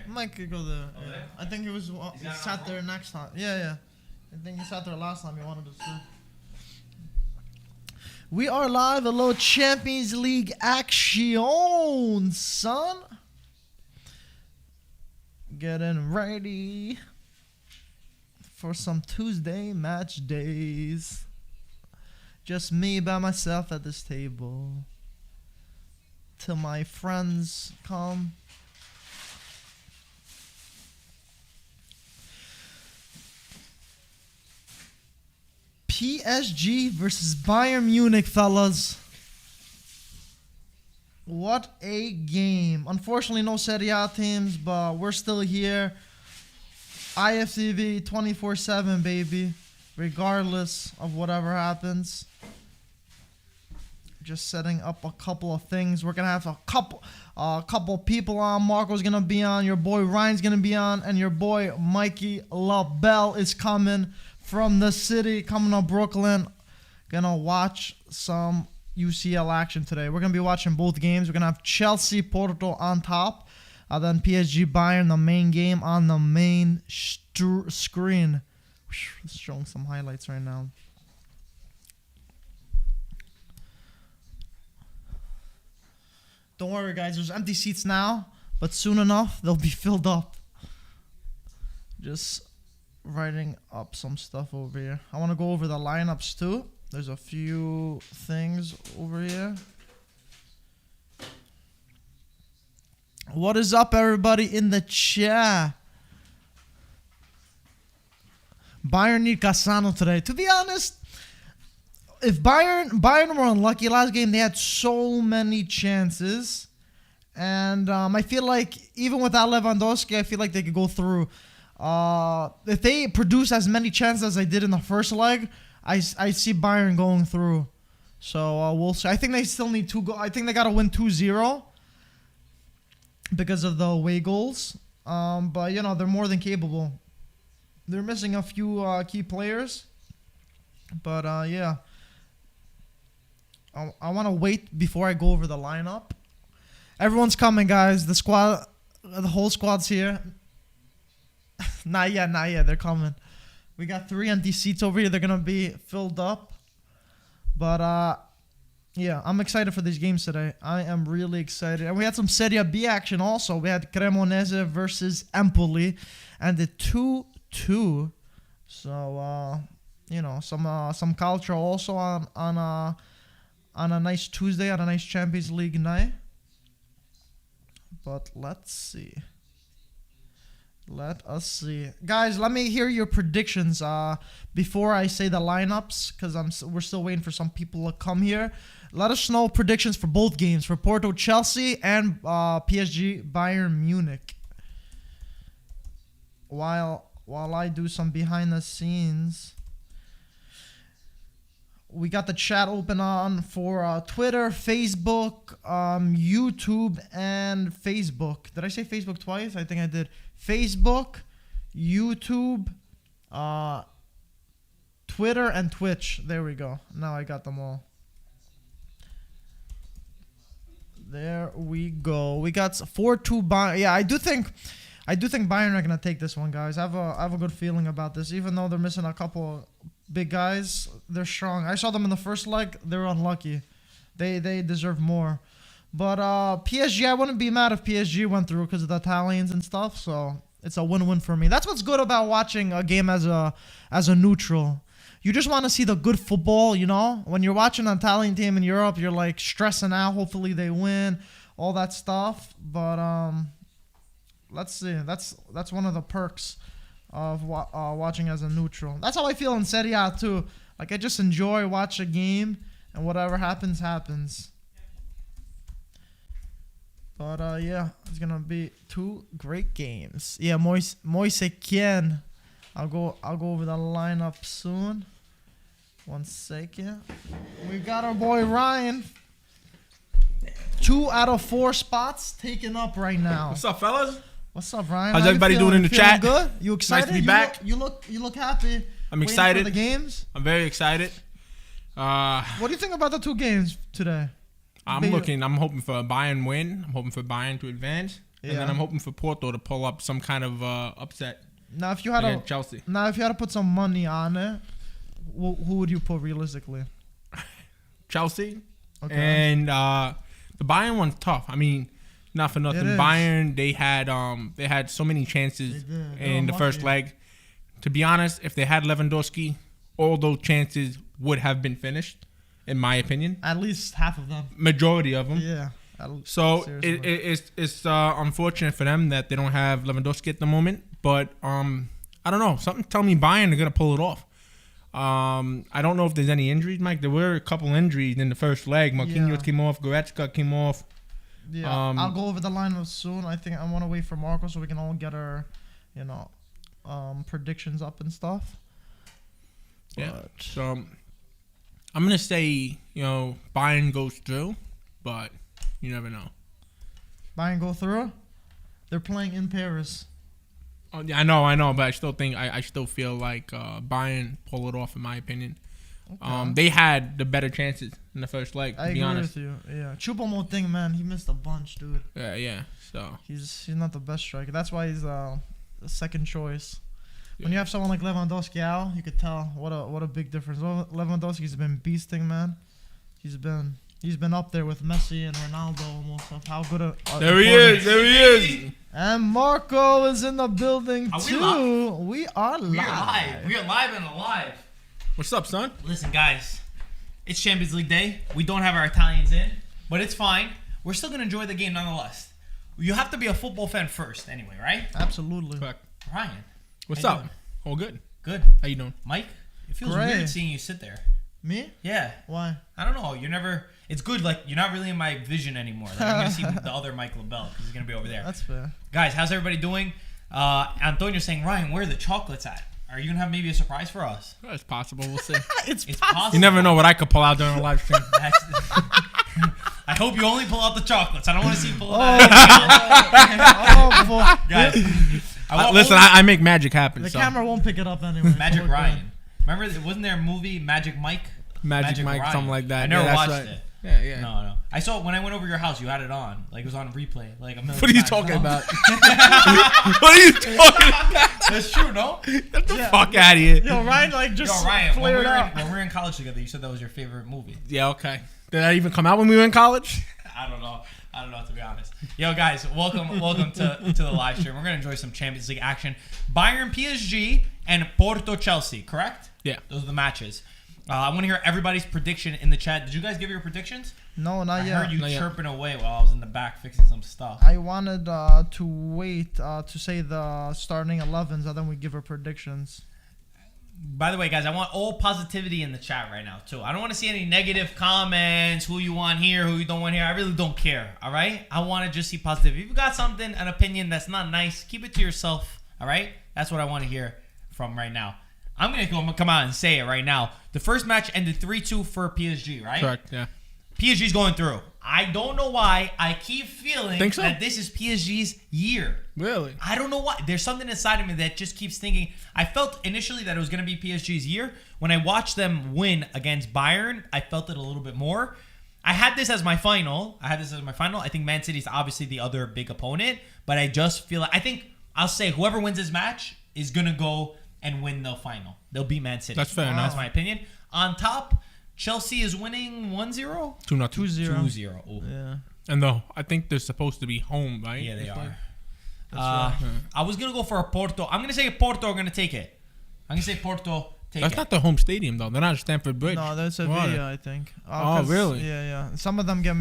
Mike could go there. Yeah. I think he was. He sat there next time. Yeah. I think he sat there last time he wanted to sit. We are live. A little Champions League action, son. Getting ready for some Tuesday match days. Just me by myself at this table. Till my friends come. PSG versus Bayern Munich, fellas. What a game. Unfortunately, no Serie A teams, but we're still here. IFTV 24/7, baby. Regardless of whatever happens. Just setting up a couple of things. We're going to have a couple people on. Marco's going to be on. Your boy Ryan's going to be on. And your boy Mikey LaBelle is coming from the city, coming to Brooklyn. Gonna watch some UCL action today. We're gonna be watching both games. We're gonna have Chelsea Porto on top, then PSG Bayern, the main game on the main screen. It's showing some highlights right now. Don't worry, guys. There's empty seats now, but soon enough they'll be filled up. Just writing up some stuff over here. I want to go over the lineups too. There's a few things over here. What is up, everybody in the chat? Bayern need Cassano today. To be honest, if Bayern were unlucky last game, they had so many chances, and I feel like even without Lewandowski, I feel like they could go through. If they produce as many chances as they did in the first leg, I see Bayern going through. So we'll see. I think they still need 2 goals. I think they got to win 2-0 because of the away goals. But, you know, they're more than capable. They're missing a few key players. But, yeah. I want to wait before I go over the lineup. Everyone's coming, guys. The whole squad's here. Not yet. They're coming. We got 3 empty seats over here. They're going to be filled up. But, yeah, I'm excited for these games today. I am really excited. And we had some Serie B action also. We had Cremonese versus Empoli. And the 2-2. So, you know, some culture also on a nice Tuesday, on a nice Champions League night. But let's see. Let us see. Guys, let me hear your predictions before I say the lineups, because we're still waiting for some people to come here. Let us know predictions for both games, for Porto Chelsea and PSG Bayern Munich. While I do some behind the scenes. We got the chat open on for Twitter, Facebook, YouTube, and Facebook. Did I say Facebook twice? I think I did. Facebook, YouTube, Twitter, and Twitch. There we go. Now I got them all. There we go. We got 4-2 Bayern. Yeah, I do think Bayern are gonna take this one, guys. I have a good feeling about this. Even though they're missing a couple big guys, they're strong. I saw them in the first leg. They were unlucky. They deserve more. But PSG, I wouldn't be mad if PSG went through because of the Italians and stuff. So it's a win-win for me. That's what's good about watching a game as a neutral. You just want to see the good football, you know? When you're watching an Italian team in Europe, you're like stressing out. Hopefully they win, all that stuff. But let's see. That's one of the perks of watching as a neutral. That's how I feel in Serie A too. Like, I just enjoy watch a game, and whatever happens, happens. But yeah, it's gonna be 2 great games. Yeah, Moise Kien. I'll go over the lineup soon. 1 second. We got our boy Ryan. 2 out of 4 spots taken up right now. What's up, fellas? What's up, Ryan? How's everybody doing in the chat? Good. You excited? Nice to be back. You look happy. I'm excited. For the games. I'm very excited. What do you think about the 2 games today? I'm hoping for a Bayern win. I'm hoping for Bayern to advance. and then I'm hoping for Porto to pull up some kind of upset Now, if you had against Chelsea. Now, if you had to put some money on it, who would you put realistically? Chelsea. Okay. And the Bayern one's tough. I mean, not for nothing. Bayern, they had so many chances in the first leg. To be honest, if they had Lewandowski, all those chances would have been finished, in my opinion. At least half of them. Majority of them. Yeah. So it's unfortunate for them that they don't have Lewandowski at the moment. But I don't know. Something tell me Bayern are gonna pull it off. I don't know if there's any injuries, Mike. There were a couple injuries in the first leg. Marquinhos came off. Goretzka came off. Yeah, I'll go over the lineup soon. I think I want to wait for Marco so we can all get our, predictions up and stuff. Yeah. So I'm gonna say Bayern goes through, but you never know. Bayern go through. They're playing in Paris. Oh, yeah, I know, but I still think I still feel like Bayern pull it off in my opinion. Okay. They had the better chances in the first leg. To be honest. With you. Yeah, Choupo-Moting, man, he missed a bunch, dude. Yeah. So he's not the best striker. That's why he's the second choice. When you have someone like Lewandowski out, you could tell what a big difference. Lewandowski's been beasting, man. He's been up there with Messi and Ronaldo almost of how good There he is. And Marco is in the building too. We are live. We are live and alive. What's up, son? Listen, guys, it's Champions League day. We don't have our Italians in, but it's fine. We're still gonna enjoy the game nonetheless. You have to be a football fan first, anyway, right? Absolutely. Correct. Ryan, what's up? All good. Good. How you doing, Mike? It feels Great. weird seeing you sit there. Me? Yeah. Why? I don't know. You're never. It's good. Like you're not really in my vision anymore. Like, I'm gonna see the other Mike LaBelle because he's gonna be over there. That's fair. Guys, how's everybody doing? Antonio's saying, Ryan, where are the chocolates at? Are you gonna have maybe a surprise for us? It's possible. We'll see. It's possible. You never know what I could pull out during a live stream. I hope you only pull out the chocolates. I don't want to see you pull it out. Guys, listen, I make magic happen. The camera won't pick it up anyway. Magic Ryan. Remember, wasn't there a movie Magic Mike? Magic Mike, Ryan. something like that. I never watched it. Yeah. No. I saw it when I went over your house. You had it on. Like it was on replay. Like a million What are you times. talking about? What are you talking about? That's true, no? Get the fuck out of here. Yo, Ryan, just Ryan, flared out. when we were in college together, you said that was your favorite movie. Yeah, okay. Did that even come out when we were in college? I don't know, to be honest. Yo, guys, welcome to the live stream. We're going to enjoy some Champions League action. Bayern PSG and Porto Chelsea, correct? Yeah. Those are the matches. I want to hear everybody's prediction in the chat. Did you guys give your predictions? No, not yet. I heard you Not yet. chirping away while I was in the back fixing some stuff. I wanted to wait to say the starting 11s and then we give our predictions. By the way, guys, I want all positivity in the chat right now, too. I don't want to see any negative comments, who you want here, who you don't want here. I really don't care, all right? I want to just see positivity. If you got something, an opinion that's not nice, keep it to yourself, all right? That's what I want to hear from right now. I'm going to come out and say it right now. The first match ended 3-2 for PSG, right? Correct, yeah. PSG's going through. I don't know why. I keep feeling that this is PSG's year. Really? I don't know why. There's something inside of me that just keeps thinking. I felt initially that it was going to be PSG's year. When I watched them win against Bayern, I felt it a little bit more. I had this as my final. I think Man City is obviously the other big opponent. But I just feel like, I think I'll say whoever wins this match is going to go and win the final. They'll beat Man City. That's fair enough. That's my opinion. On top, Chelsea is winning 1-0? 2-0. 2-0. Oh. Yeah. And though I think they're supposed to be home, right? Yeah, they are. Right. I was going to go for a Porto. I'm going to say Porto are going to take it. I'm going to say Porto take That's it. not their home stadium, though. They're not at Stamford Bridge. No, that's Sevilla, I think. Oh, really? Yeah. Some of them get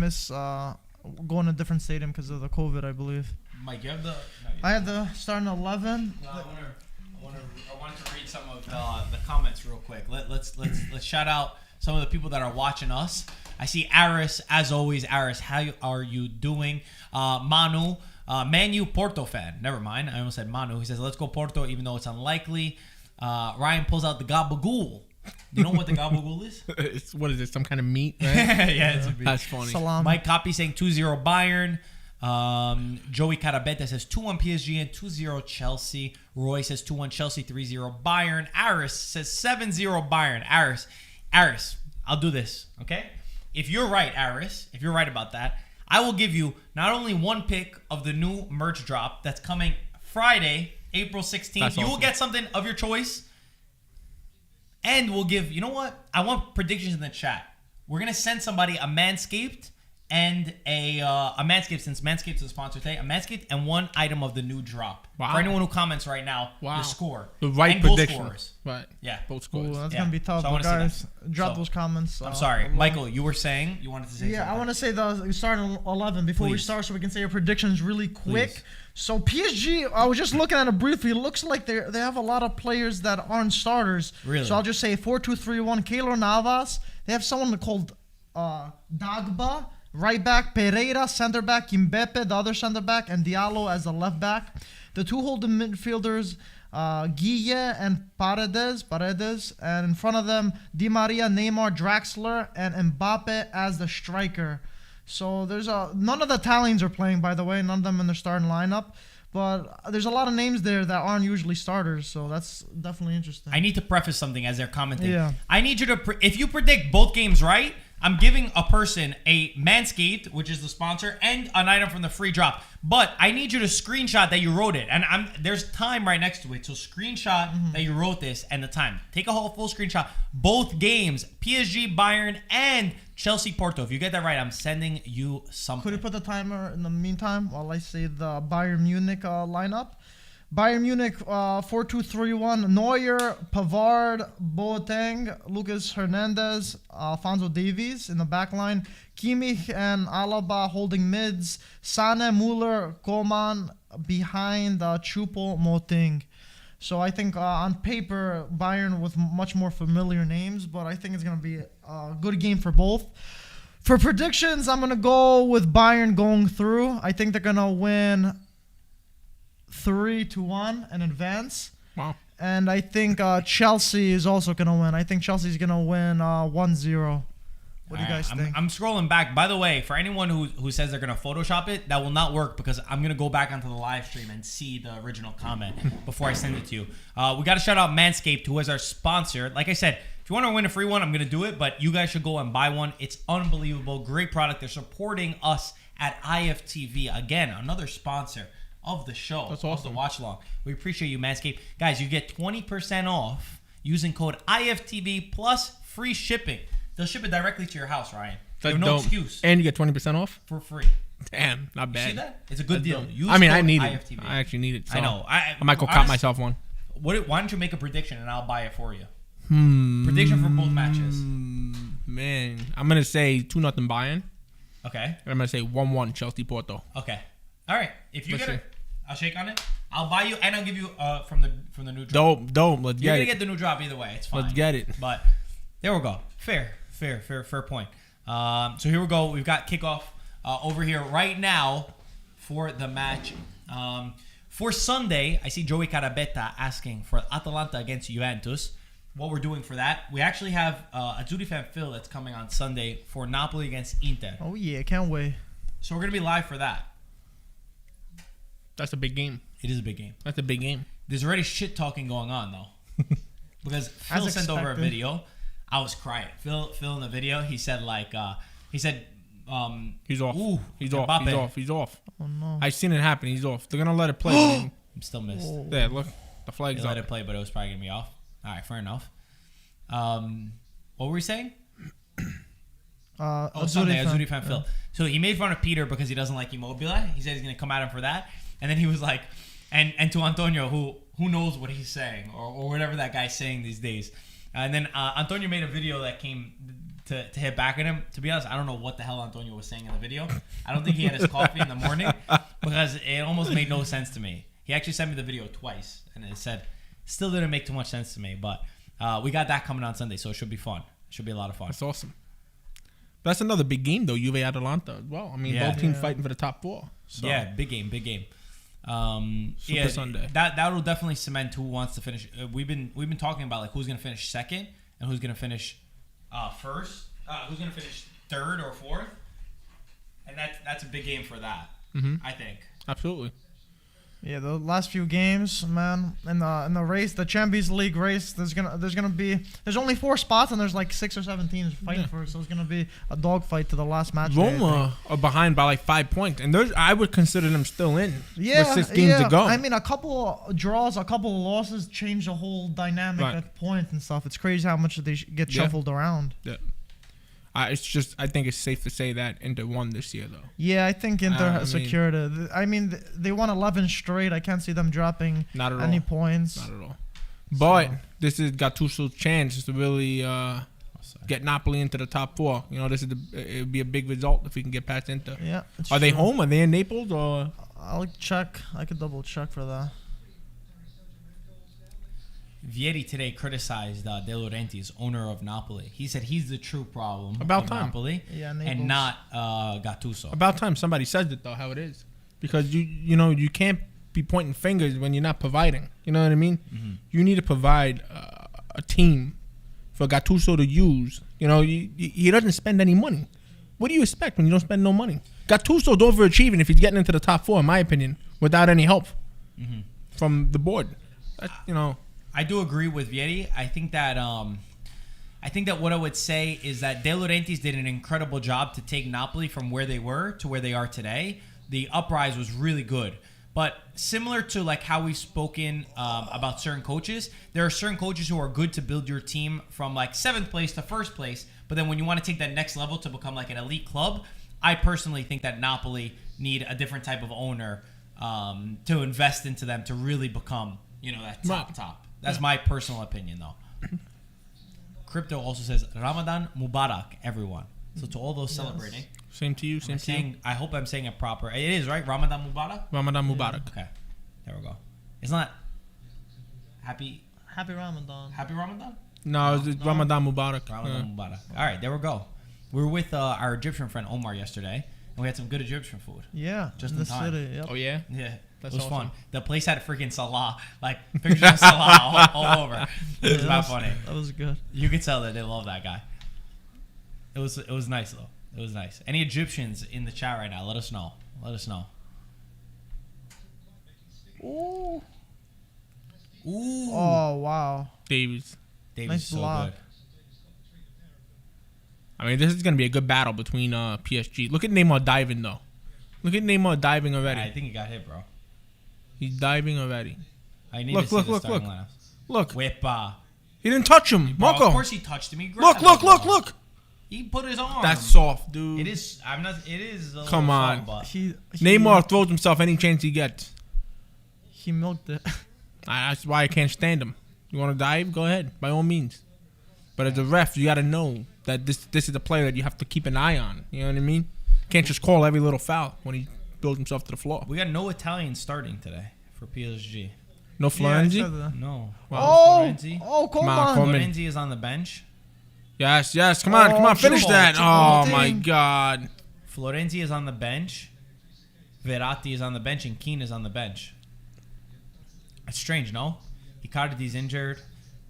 going to a different stadium because of the COVID, I believe. Mike, you have the... I have the starting 11. No, I want to read some of the comments real quick. Let's shout out some of the people that are watching us. I see Aris, as always. Aris, how are you doing? Manu, Manu Porto fan. Never mind, I almost said Manu. He says, let's go Porto, even though it's unlikely. Ryan pulls out the gabagool. You know what the gabagool is? What is it? Some kind of meat, right? Yeah, it's a meat. That's funny. Salami. Mike Copy saying 2-0 Bayern. Joey Carabetta says 2-1 PSG and 2-0 Chelsea. Roy says 2-1 Chelsea, 3-0 Bayern. Aris says 7-0 Bayern. Aris, I'll do this, okay? If you're right, Aris, if you're right about that, I will give you not only one pick of the new merch drop that's coming Friday, April 16th. That's You will awesome. get something of your choice. And we'll give, you know what? I want predictions in the chat. We're going to send somebody a Manscaped and a Manscaped, since Manscaped is a sponsor today, a Manscaped and one item of the new drop. Wow. For anyone who comments right now, Wow. the score. The right and goal prediction. scorers. Right. Yeah. Both Ooh, scores. that's Yeah. gonna be tough. So I But wanna see that. guys, drop So, those comments. I'm sorry. Michael, you were saying you wanted to say Yeah, something. I want to say the starting 11 before we Please. start, so we can say our predictions really quick. Please. So PSG, I was just looking at it briefly. It looks like they have a lot of players that aren't starters. Really? So I'll just say 4-2-3-1. Keylor Navas. They have someone called Dagba, right back. Pereira, center back. Mbappe, the other center back, and Diallo as the left back. The two holding midfielders, Guille and Paredes, and in front of them, Di Maria, Neymar, Draxler, and Mbappe as the striker. So there's none of the Italians are playing, by the way, none of them in their starting lineup. But there's a lot of names there that aren't usually starters, so that's definitely interesting. I need to preface something as they're commenting. Yeah. I need you to, if you predict both games right, I'm giving a person a Manscaped, which is the sponsor, and an item from the free drop. But I need you to screenshot that you wrote it. And there's time right next to it. So screenshot that you wrote this and the time. Take a full screenshot. Both games, PSG, Bayern, and Chelsea, Porto. If you get that right, I'm sending you something. Could you put the timer in the meantime while I say the Bayern Munich lineup? Bayern Munich 4-2-3-1. Neuer, Pavard, Boateng, Lucas Hernandez, Alphonso Davies in the back line. Kimmich and Alaba holding mids. Sane, Muller, Coman behind Choupo-Moting. So I think on paper, Bayern with much more familiar names, but I think it's going to be a good game for both. For predictions, I'm going to go with Bayern going through. I think they're going to win 3-1 and advance. Wow. And I think Chelsea is also going to win. I think Chelsea's going to win 1-0. What do you guys think? I'm scrolling back. By the way, for anyone who says they're going to Photoshop it, that will not work because I'm going to go back onto the live stream and see the original comment before I send it to you. We got to shout out Manscaped, who is our sponsor. Like I said, if you want to win a free one, I'm going to do it, but you guys should go and buy one. It's unbelievable. Great product. They're supporting us at IFTV. Again, another sponsor of the show. That's Of awesome. the watch along. We appreciate you, Manscaped. Guys, you get 20% off using code IFTV plus free shipping. They'll ship it directly to your house, Ryan. You have no Dope. excuse. And you get 20% off? For free. Damn, not bad. See that? It's a good deal. Dope. Use I mean, I code need IFTV. it. I actually need it. So I know. I might go cop myself one. Why don't you make a prediction and I'll buy it for you? Prediction for both matches. Man, I'm going to say 2-0 Bayern. Okay. And I'm going to say 1-1 Chelsea Porto. Okay. All right. If you Let's get it, see. I'll shake on it. I'll buy you and I'll give you from the new drop. Dope. Let's You're get gonna it. get the new drop either way. It's fine. Let's get it. But there we go. Fair point. So here we go. We've got kickoff over here right now for the match. For Sunday, I see Joey Carabetta asking for Atalanta against Juventus. What we're doing for that, we actually have a Azzurri fan Phil that's coming on Sunday for Napoli against Inter. Oh, yeah. Can't wait. So we're gonna be live for that. That's a big game. It is a big game. That's a big game. There's already shit talking going on though, because Phil As sent over a expected. video. I was crying. Phil in the video, he said He's off. Ooh, He's off. Mbappe. He's off. Oh, no. I've seen it happen. He's off. They're gonna let it play. I'm still missed. Oh. There, look. The They flag's let up. it play, but it was probably gonna be off. All right, fair enough. What were we saying? Sunday, Azzurri fan Phil. So he made fun of Peter because he doesn't like Immobile. He said he's gonna come at him for that, and then he was like, and to Antonio, who knows what he's saying or whatever that guy's saying these days. And then Antonio made a video that came to hit back at him. To be honest, I don't know what the hell Antonio was saying in the video. I don't think he had his coffee in the morning because it almost made no sense to me. He actually sent me the video twice, and it said still didn't make too much sense to me. But we got that coming on Sunday, so it should be fun. It should be a lot of fun. That's awesome. That's another big game though. Juve Atalanta as well. I mean, Yeah. both teams fighting for the top four. So. Yeah, big game. Super Sunday. That will definitely cement who wants to finish. We've been talking about like who's gonna finish second and who's gonna finish first. Who's gonna finish third or fourth, and that's a big game for that. I think. Absolutely. Yeah, the last few games, man, in the race, the Champions League race, there's only 4 spots and there's like 6 or 7 teams fighting for it, so it's gonna be a dogfight to the last match. Roma are behind by like 5 points, and I would consider them still in. Yeah, with 6 games to go. I mean, a couple draws, a couple of losses change the whole dynamic at points and stuff. It's crazy how much they get shuffled around. Yeah. I think it's safe to say that Inter won this year, though. Yeah, I think Inter has secured it. I mean, they won 11 straight. I can't see them dropping any points. Not at all. But this is Gattuso's chance to really get Napoli into the top 4. You know, it would be a big result if we can get past Inter. Yeah. Are they home? Are they in Naples? Or I'll check. I could double check for that. Vieri today criticized De Laurentiis, owner of Napoli. He said he's the true problem About of time. Napoli, and not Gattuso. About time somebody says it, though, how it is. Because, you can't be pointing fingers when you're not providing. You know what I mean? Mm-hmm. You need to provide a team for Gattuso to use. You know, he doesn't spend any money. What do you expect when you don't spend no money? Gattuso's overachieving if he's getting into the top 4, in my opinion, without any help from the board. I do agree with Vieri. I think that what I would say is that De Laurentiis did an incredible job to take Napoli from where they were to where they are today. The uprise was really good. But similar to like how we've spoken about certain coaches, there are certain coaches who are good to build your team from like 7th place to 1st place. But then when you want to take that next level to become like an elite club, I personally think that Napoli need a different type of owner to invest into them to really become, that top. That's my personal opinion, though. Crypto also says Ramadan Mubarak, everyone. So to all those celebrating, same to you. Same to you. I hope I'm saying it proper. It is right, Ramadan Mubarak. Ramadan Mubarak. Okay, there we go. It's not happy Ramadan. Happy Ramadan. No, it's Ramadan Mubarak. Ramadan Mubarak. All right, there we go. We were with our Egyptian friend Omar yesterday, and we had some good Egyptian food. Yeah, just in time. City, yep. Oh yeah. Yeah. That's it was awesome. fun. The place had freaking Salah, like pictures of Salah all over. It was not funny. That was good. You could tell that they love that guy. It was nice though. It was nice. Any Egyptians in the chat right now? Let us know. Ooh. Ooh. Oh wow. Davies nice is so block. good. I mean, this is gonna be a good battle between PSG. Look at Neymar diving though. Look at Neymar diving already. I think he got hit, bro. He's diving already. I need to see the starting lineup. Look. Whippa. He didn't touch him. Bro, Marco. Of course he touched him. He grabbed Look. He put his arm. That's soft, dude. It is. I'm not. It is. A Come on. Soft, Neymar throws himself any chance he gets. He milked it. That's why I can't stand him. You want to dive? Go ahead, by all means. But as a ref, you got to know that this is a player that you have to keep an eye on. You know what I mean? Can't just call every little foul when he builds himself to the floor. We got no Italians starting today for PSG. No Florenzi? Yeah, no. Florenzi. Come on. Florenzi is on the bench. Yes. Come on. Finish that. Oh, my thing. God. Florenzi is on the bench. Verratti is on the bench, and Keane is on the bench. It's strange, no? Icardi's injured.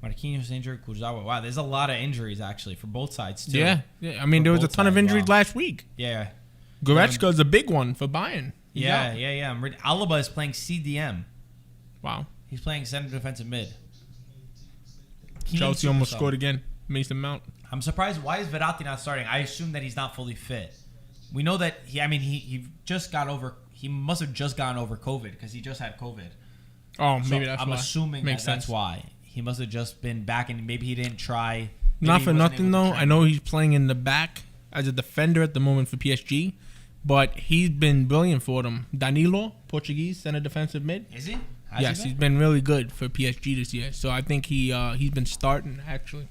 Marquinhos injured. Kurzawa. Wow, there's a lot of injuries, actually, for both sides, too. Yeah. I mean, there was a ton of injuries last week. Yeah. Goretzka's a big one for Bayern. Yeah. Alaba is playing CDM. Wow. He's playing center defensive mid. Chelsea almost scored again. Mason Mount. I'm surprised. Why is Verratti not starting? I assume that he's not fully fit. We know that he just got over. He must have just gotten over COVID because he just had COVID. Oh, maybe that's why. I'm assuming that's why. He must have just been back and maybe he didn't try. Not for nothing though. I know he's playing in the back as a defender at the moment for PSG, but he's been brilliant for them. Danilo, Portuguese center defensive mid. Is he? Yes, he's been really good for PSG this year. So I think he's been starting actually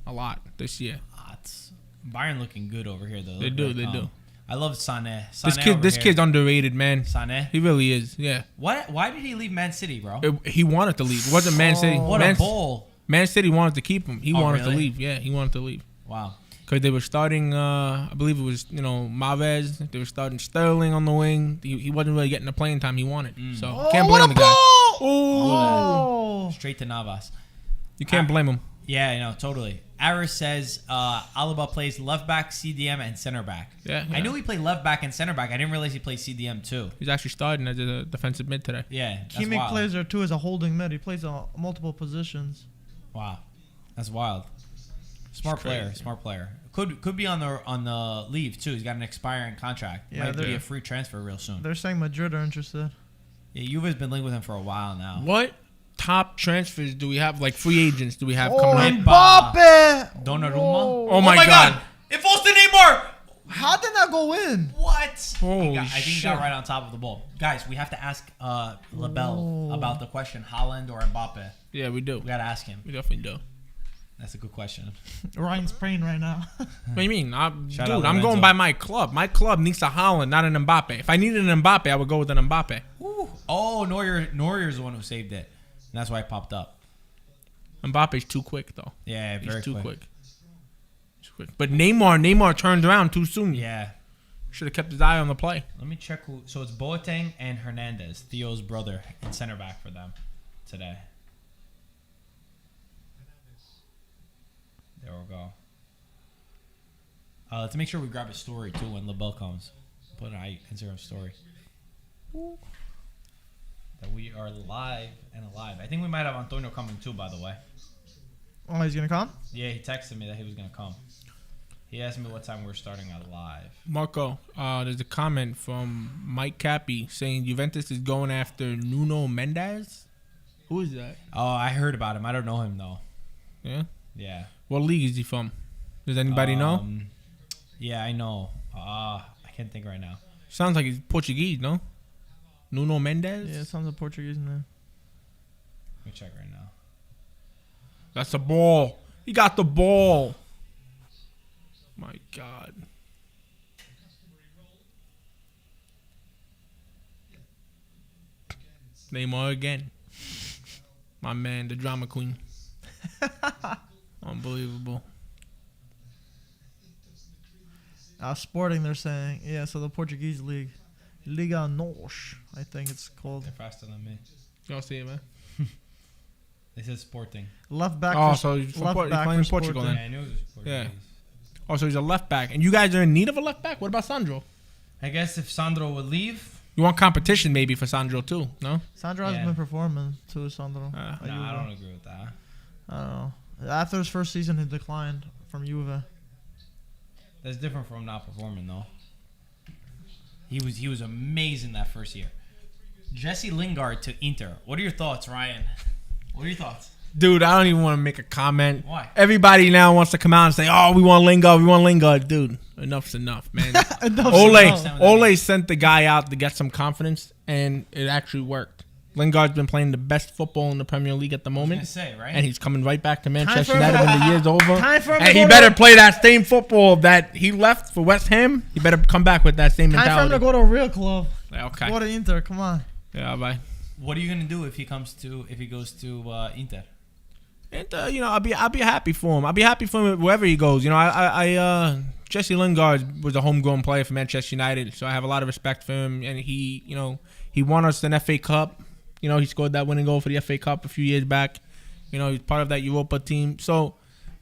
a lot this year. It's Bayern looking good over here though. They do. I love Sané. This kid's underrated, man. Sané. He really is. Yeah. Why did he leave Man City, bro? He wanted to leave. It wasn't Man City. What a bowl. Man City wanted to keep him. He wanted really? to leave. Yeah, he wanted to leave. Wow. Because they were starting, I believe it was, Mahrez. They were starting Sterling on the wing. He wasn't really getting the playing time he wanted. So can't blame the guy. Oh! Straight to Navas. You can't blame him. Yeah, I know, totally. Aris says Alaba plays left back, CDM, and center back. Yeah. I knew he played left back and center back. I didn't realize he played CDM too. He's actually starting as a defensive mid today. Yeah, that's Kimmich wild. plays there too as a holding mid. He plays multiple positions. Wow, that's wild. Smart player, smart player. Could be on the leave too. He's got an expiring contract. Yeah, Might be a free transfer real soon. They're saying Madrid are interested. Yeah, Juve's been linked with him for a while now. What top transfers do we have? Like free agents do we have Oh, coming up? Mbappe! Donnarumma. Whoa. Oh my God. It falls to Neymar. How did that go in? What? Holy I think he got right on top of the ball. Guys, we have to ask LaBelle about the question: Haaland or Mbappe? Yeah, we do. We gotta ask him. We definitely do. That's a good question. Ryan's praying right now. What do you mean? Shout Dude, out I'm Lorenzo. going by my club. My club needs a Haaland, not an Mbappe. If I needed an Mbappe, I would go with an Mbappe. Ooh. Oh, Neuer's the one who saved it. And that's why it popped up. Mbappe's too quick, though. Yeah, very He's too quick. quick. Too quick. But Neymar turned around too soon. Yeah. Should have kept his eye on the play. Let me check who. So it's Boateng and Hernandez, Theo's brother, and center back for them today. There we go. Let's make sure we grab a story too when LaBelle comes. Put an Instagram story. That we are live and alive. I think we might have Antonio coming too, by the way. Oh, he's gonna come? Yeah, he texted me that he was gonna come. He asked me what time we're starting at live. Marco, there's a comment from Mike Cappy saying Juventus is going after Nuno Mendes. Who is that? Oh, I heard about him. I don't know him though. Yeah. Yeah. What league is he from? Does anybody know? Yeah, I know. I can't think right now. Sounds like he's Portuguese, no? Nuno Mendes? Yeah, it sounds like Portuguese in there. Let me check right now. That's the ball. He got the ball. My God. Neymar again. My man, the drama queen. Unbelievable. Sporting, they're saying. Yeah, so the Portuguese league. Liga Nos, I think it's called. They're faster than me. Y'all see it, man? They said Sporting. Left back. Oh, for, so he's left he's back playing in for Portugal Sporting. Yeah, I knew it was Portuguese. Yeah. Oh, so he's a left back. And you guys are in need of a left back? What about Sandro? I guess if Sandro would leave. You want competition maybe for Sandro too, no? Sandro hasn't Yeah. been performing too, Sandro. No, at Juve. I don't agree with that. I don't know. After his first season, he declined from Juve. That's different from not performing though. He was amazing that first year. Jesse Lingard to Inter. What are your thoughts, Ryan? What are your thoughts? Dude, I don't even want to make a comment. Why? Everybody now wants to come out and say, "Oh, we want Lingard." Dude, enough's enough, man. Enough's enough. Ole sent the guy out to get some confidence, and it actually worked. Lingard's been playing the best football in the Premier League at the I was moment, gonna say, right? and he's coming right back to Manchester Time for him- United when the year's over. Time for him And to he go better to- play that same football that he left for West Ham. He better come back with that same Time for him mentality. to go to a real club. Okay. Go to Inter. Come on. Yeah, bye. What are you gonna do if he goes to Inter? And I'll be happy for him. I'll be happy for him wherever he goes. Jesse Lingard was a homegrown player for Manchester United, so I have a lot of respect for him. And he won us an FA Cup. He scored that winning goal for the FA Cup a few years back. He's part of that Europa team. So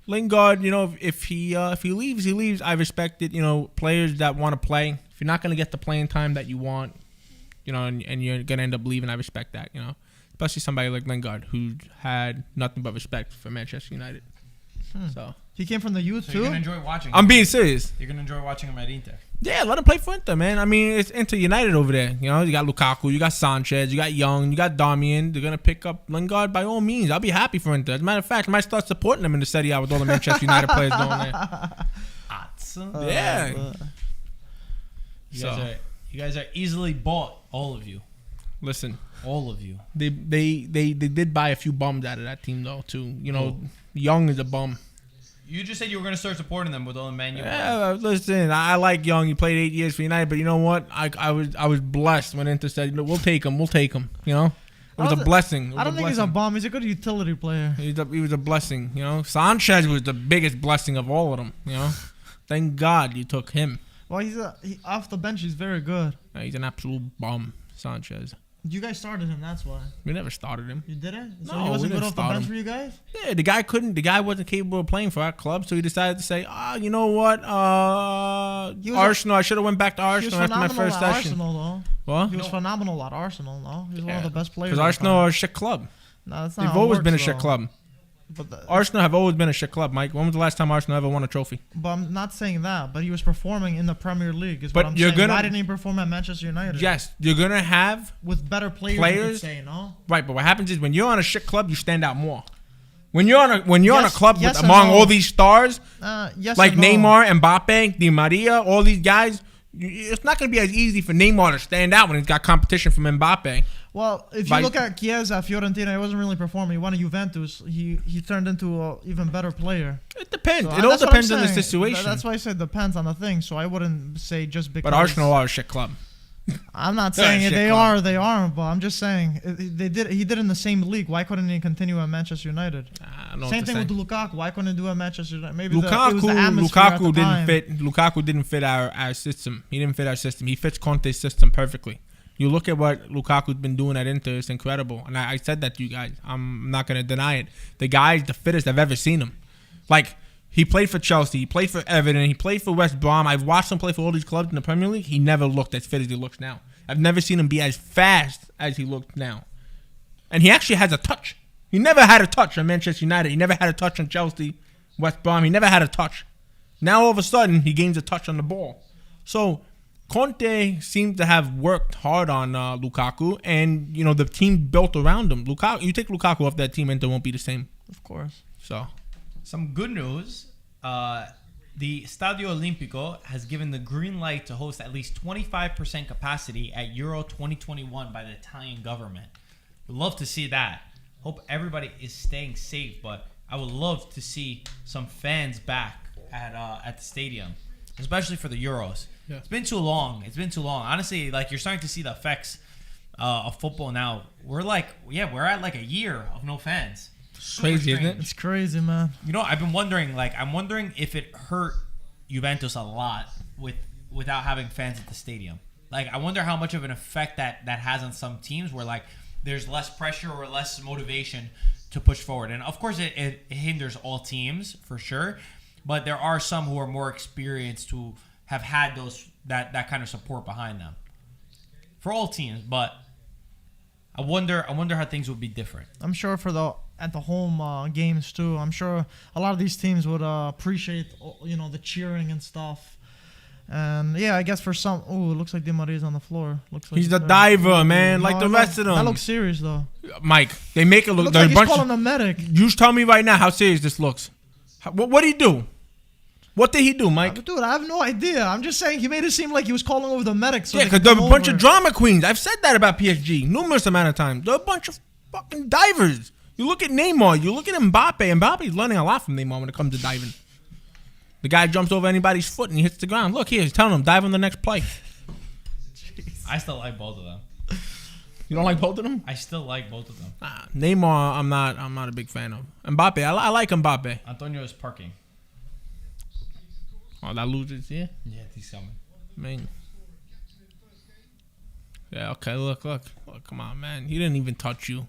Lingard, if he leaves, he leaves. I respect it. Players that want to play. If you're not going to get the playing time that you want, and you're going to end up leaving, I respect that. Especially somebody like Lingard, who had nothing but respect for Manchester United. So He came from the youth So too. you're gonna enjoy watching him. I'm being serious. You're gonna enjoy watching him at Inter. Yeah, let him play for Inter, man. I mean, it's Inter United over there. You got Lukaku, you got Sanchez, you got Young, you got Darmian. They're gonna pick up Lingard by all means. I'll be happy for Inter. As a matter of fact, I might start supporting them in the Serie A with all the Manchester United players going there. Yeah. You guys are easily bought, all of you. Listen, All of you. they did buy a few bums out of that team though too. Young is a bum. You just said you were going to start supporting them with all the Man U players. Yeah, listen, I like Young. He played 8 years for United, but you know what? I was blessed when Inter said, we'll take him. It was a blessing. I don't think he's a bomb. He's a good utility player. He was a blessing. Sanchez was the biggest blessing of all of them. Thank God you took him. Well, he's off the bench. He's very good. He's an absolute bum, Sanchez. You guys started him, that's why. We never started him. You didn't? So No, he wasn't we good didn't off the start bench him. for you guys? Yeah, the guy wasn't capable of playing for our club, so he decided to say, you know what? Arsenal. I should have went back to He was Arsenal after my phenomenal first at session. Arsenal, though. What? He was phenomenal at Arsenal, though. He's one of the best players. Because Arsenal are a shit club. No, that's not They've how it always works, been a shit though. club. But Arsenal have always been a shit club, Mike. When was the last time Arsenal ever won a trophy? But I'm not saying that. But he was performing in the Premier League. Is But what I'm you're saying. gonna- Why didn't he perform at Manchester United? Yes, you're gonna have With better players, you Players? could say, no? right, but what happens is when you're on a shit club, you stand out more. When you're on a Yes, club yes with and among no. all these stars Yes like and no. Neymar, Mbappe, Di Maria, all these guys, it's not gonna be as easzy for Neymar to stand out when he's got competition from Mbappe. Well, if you look at Chiesa, Fiorentina, he wasn't really performing. He won a Juventus. He turned into an even better player. It depends. So, It all that's what I'm depends on the saying. situation. That's why I said depends on the thing. So I wouldn't say just because. But Arsenal are a shit club. I'm not They're a saying shit they club. are. They aren't. But I'm just saying he did in the same league. Why couldn't he continue at Manchester United? I don't know Same what to thing say. with Lukaku. Why couldn't he do at Manchester United? Maybe it was the Lukaku atmosphere at the didn't time. fit. Lukaku didn't fit our system. He didn't fit our system. He fits Conte's system perfectly. You look at what Lukaku's been doing at Inter; it's incredible. And I said that to you guys. I'm not gonna deny it. The guy's the fittest I've ever seen him. Like he played for Chelsea, he played for Everton, he played for West Brom. I've watched him play for all these clubs in the Premier League. He never looked as fit as he looks now. I've never seen him be as fast as he looked now. And he actually has a touch. He never had a touch on Manchester United. He never had a touch on Chelsea, West Brom. He never had a touch. Now all of a sudden he gains a touch on the ball. So Conte seems to have worked hard on Lukaku, and you know the team built around him. Lukaku, you take Lukaku off that team, and it won't be the same. Of course. So, Some good news. The Stadio Olimpico has given the green light to host at least 25% capacity at Euro 2021 by the Italian government. We'd love to see that. Hope everybody is staying safe, but I would love to see some fans back at the stadium, especially for the Euros. Yeah. It's been too long. Honestly, like you're starting to see the effects of football now. We're at like a year of no fans. Super Crazy, isn't strange. it? It's crazy, man. You know, I'm wondering if it hurt Juventus a lot without having fans at the stadium. Like, I wonder how much of an effect that has on some teams where, like, there's less pressure or less motivation to push forward. And, of course, it hinders all teams, for sure. But there are some who are more experienced who have had that kind of support behind them. For all teams, but I wonder how things would be different. I'm sure at the home games too. I'm sure a lot of these teams would appreciate the cheering and stuff. And yeah, I guess for some, it looks like Di Maria's on the floor. Looks like he's the diver, man, No, like the rest of them. That looks serious though. Mike, they make it look. Looks There's like a he's bunch calling of, the medic. you tell me right now how serious this looks. What did he do? What did he do, Mike? Dude, I have no idea. I'm just saying he made it seem like he was calling over the medic. So Yeah, they because could they're a come bunch over. of drama queens. I've said that about PSG numerous amount of times. They're a bunch of fucking divers. You look at Neymar. You look at Mbappe. Mbappe's learning a lot from Neymar when it comes to diving. The guy jumps over anybody's foot and he hits the ground. Look here, he's telling him dive on the next play. I still like both of them. You don't like both of them? I still like both of them. Neymar, I'm not a big fan of. Mbappe, I like Mbappe. Antonio is parking. Oh, that loses, yeah. Yeah, he's coming. Man. Yeah, okay, look, come on, man. He didn't even touch you.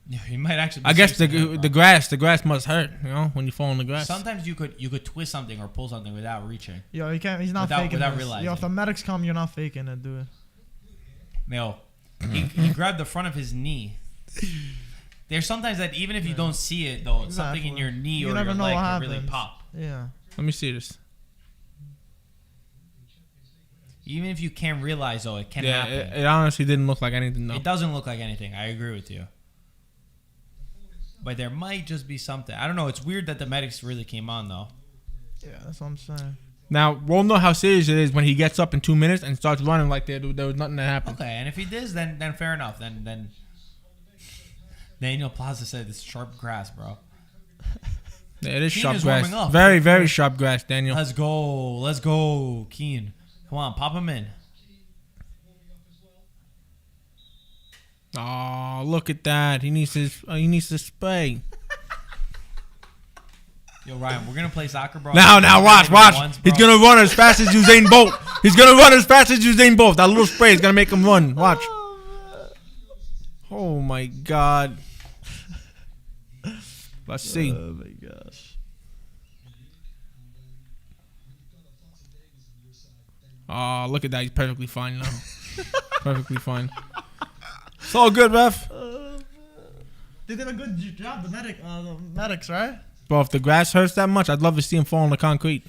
Yeah, he might actually. Be I guess chasing him, bro. the grass must hurt, when you fall in the grass. Sometimes you could twist something or pull something without reaching. Yo, he can't. He's not faking without this. realizing. Yo, if the medics come, you're not faking it, dude. No, he grabbed the front of his knee. There's sometimes that even if you don't see it though, something in your knee You or never your know leg what can really happens. pop. Yeah. Let me see this. Even if you can't realize though, it can Yeah, happen. it honestly didn't look like anything, though. It doesn't look like anything. I agree with you. But there might just be something. I don't know. It's weird that the medics really came on though. Yeah, that's what I'm saying. Now, we'll know how serious it is when he gets up in 2 minutes and starts running like there was nothing that happened. Okay, and if he does, then fair enough. Then Daniel Plaza said it's sharp grass, bro. Yeah, it is Keane sharp is grass. warming up. Very, very sharp grass, Daniel. Let's go, Keane. Come on, pop him in. Oh, look at that. He needs to spray. Yo, Ryan, we're gonna play soccer, bro. Now watch. He's gonna run as fast as Usain Bolt. That little spray is gonna make him run. Watch. Oh my God. Let's see. Oh my gosh. Oh, look at that. He's perfectly fine now. Perfectly fine. It's all good, ref. They did a good job, the medics, right? Bro, if the grass hurts that much, I'd love to see him fall on the concrete.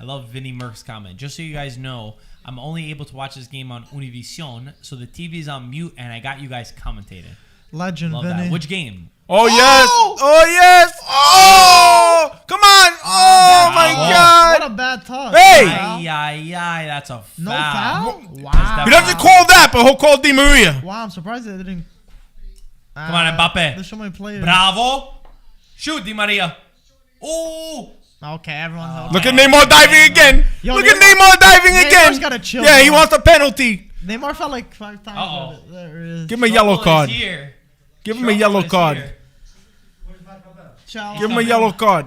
I love Vinny Merck's comment. Just so you guys know, I'm only able to watch this game on Univision, so the TV's on mute, and I got you guys commentating. Legend, Love Vinny. that. Which game? Oh, yes. Oh, yes. Oh, come on. Oh, my God. What a bad touch. Hey. Ay, that's a foul. No foul? That's Wow. He doesn't call that, but he'll call Di Maria. Wow, I'm surprised they didn't. Come on, Mbappe. There's so many players. Bravo. Shoot, Di Maria. Oh. Okay, everyone. Look at Neymar diving again. Yo, Look at Neymar diving Neymar's again. gotta chill, Yeah, he bro. wants a penalty. Neymar fell like 5 times. Uh-oh. There it is. Give him a yellow card. Here. Give him a yellow card. Ciao. Give him a yellow card.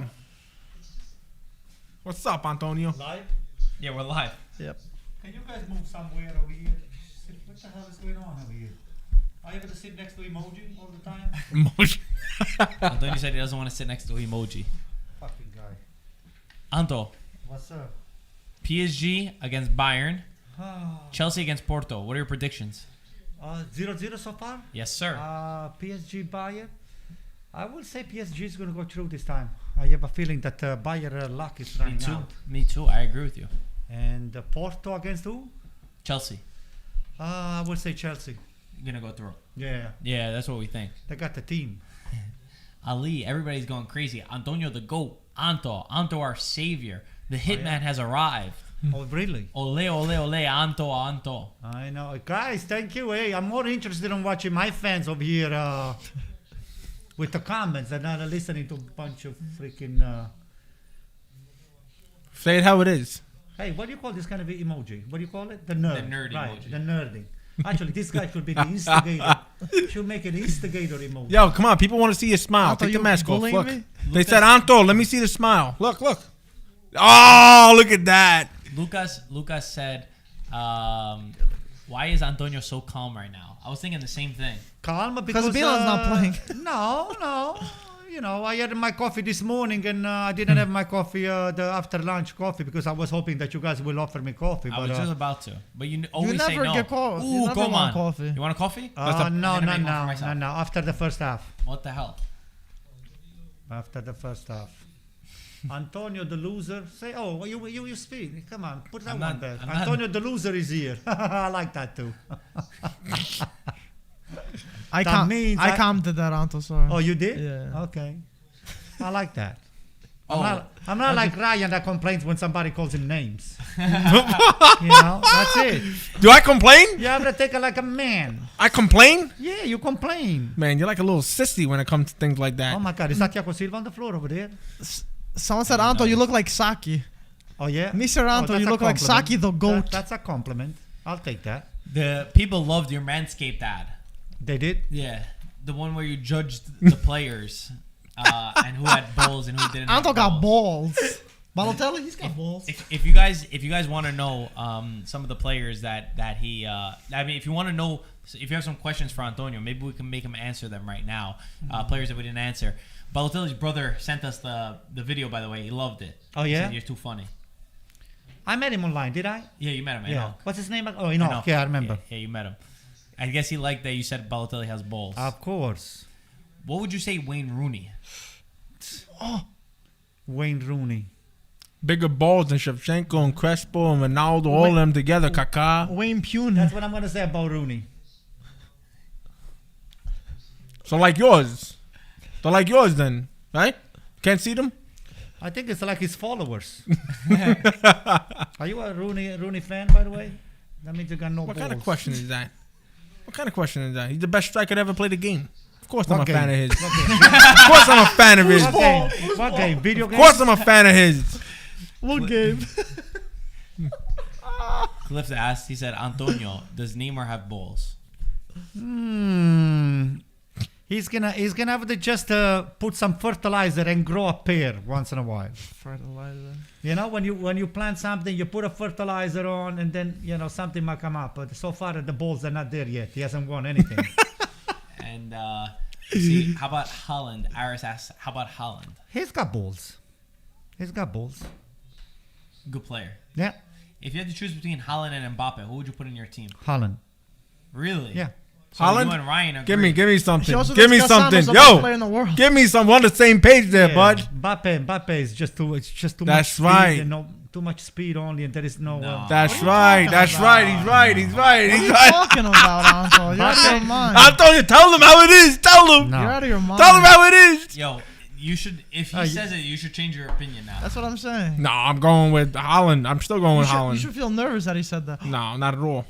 What's up, Antonio? Live? Yeah, we're live. Yep. Can you guys move somewhere over here? What the hell is going on over here? Are you able to sit next to emoji all the time? Antonio said he doesn't want to sit next to emoji. Fucking guy. Anto, What's up? PSG against Bayern, Chelsea against Porto. What are your predictions? 0-0 so far? Yes, sir. PSG Bayern. I will say PSG is going to go through this time. I have a feeling that Bayern luck is Me running too. out. Me too. I agree with you. And Porto against who? Chelsea, I will say Chelsea. you're gonna go through. Yeah, Yeah, that's what we think. they got the team. Ali, everybody's going crazy. Antonio the GOAT. Anto our savior. The hitman has arrived. Oh, really? Ole, ole, ole, Anto. I know. Guys, thank you. Hey, I'm more interested in watching my fans over here with the comments and not listening to a bunch of freaking... Say it how it is. Hey, what do you call this kind of emoji? What do you call it? The nerd. The nerd right, emoji. The nerding. Actually, this guy should be the instigator. Should make an instigator emoji. Yo, come on. People want to see your smile. Anto, Take the you mask off. bullying Look. me? They said, Anto, let me see the smile. Look. Oh, look at that. Lucas said, why is Antonio so calm right now? I was thinking the same thing. Calm because Milan's not playing. No. You know, I had my coffee this morning and I didn't have my coffee, the after lunch coffee, because I was hoping that you guys will offer me coffee. I But was just about to. But you always say never no. get coffee. You Ooh, never come want on. coffee. You want a coffee? no, I'm no, gonna make one for myself. no. After the first half. What the hell? After the first half. Antonio the loser. Say, oh, you speak. Come on, put that I'm one not- there. I'm not- Antonio the loser is here. I like that too. I That means I- commented that, Anto. Sorry. Oh, you did? Yeah. Okay. I like that. Oh, I'm not like Ryan that complains when somebody calls him names. You know, that's it. Do I complain? You have to take it like a man. I complain? Yeah, you complain. Man, you're like a little sissy when it comes to things like that. Oh my God, is that Thiago Silva on the floor over there? Someone said, Anto, you look like Saki. Oh yeah? Mr. Anto, that's you a look like compliment. Saki the goat. That's a compliment. I'll take that. the people loved your Manscaped ad. They did? Yeah, the one where you judged the players and who had balls and who didn't. Anto have got balls. Balotelli, he's got balls. If you guys want to know some of the players that he, I mean, if you want to know, if you have some questions for Antonio, maybe we can make him answer them right now. Players that we didn't answer. Balotelli's brother sent us the video, by the way. He loved it. Oh, He yeah? said, you're too funny. I met him online, did I? Yeah, you met him. Yeah. What's his name? Oh, Enoch. Yeah, I remember. Yeah, you met him. I guess he liked that you said Balotelli has balls. Of course. What would you say Wayne Rooney? Wayne Rooney. Bigger balls than Shevchenko and Crespo and Ronaldo, all of them together. Kaká. Wayne Pune. That's what I'm going to say about Rooney. So like yours. So like yours then, right? Can't see them? I think it's like his followers. Are you a Rooney fan, by the way? That means you got no What balls. kind of question is that? What kind of question is that? He's the best striker to ever play the game. Of course I'm What a fan of game? his. What game? Of course I'm a fan of his. What game? What game? Video Of game? course I'm a fan of his. What game? Cliff asked, he said, Antonio, does Neymar have balls? He's gonna have to just put some fertilizer and grow a pear once in a while. Fertilizer. You know, when you plant something, you put a fertilizer on, and then something might come up. But so far, the balls are not there yet. He hasn't won anything. And see, how about Haaland? Aris asks, how about Haaland? He's got balls. He's got balls. Good player. Yeah, If you had to choose between Haaland and Mbappe, who would you put in your team? Haaland. Really? Yeah. So Haaland? you and Ryan agree. Give me She something. also Give me thinks Cassano's something. the best Yo, player in the world. give me some. We're on the same page there, bud. Mbappe is just too. It's just too That's much speed right. and too much speed only, and there is no. No. That's What are you right. talking That's about? right. He's right. He's right. What are He's you right. talking about, Uncle? You're out of your mind. I told you. Tell them how it is. Tell them. No. You're out of your mind. Tell them how it is. Yo, you should. If he says it, you should change your opinion now. That's what I'm saying. No, I'm going with Haaland. I'm still going You with should, you Haaland. should feel nervous that he said that. No, not at all.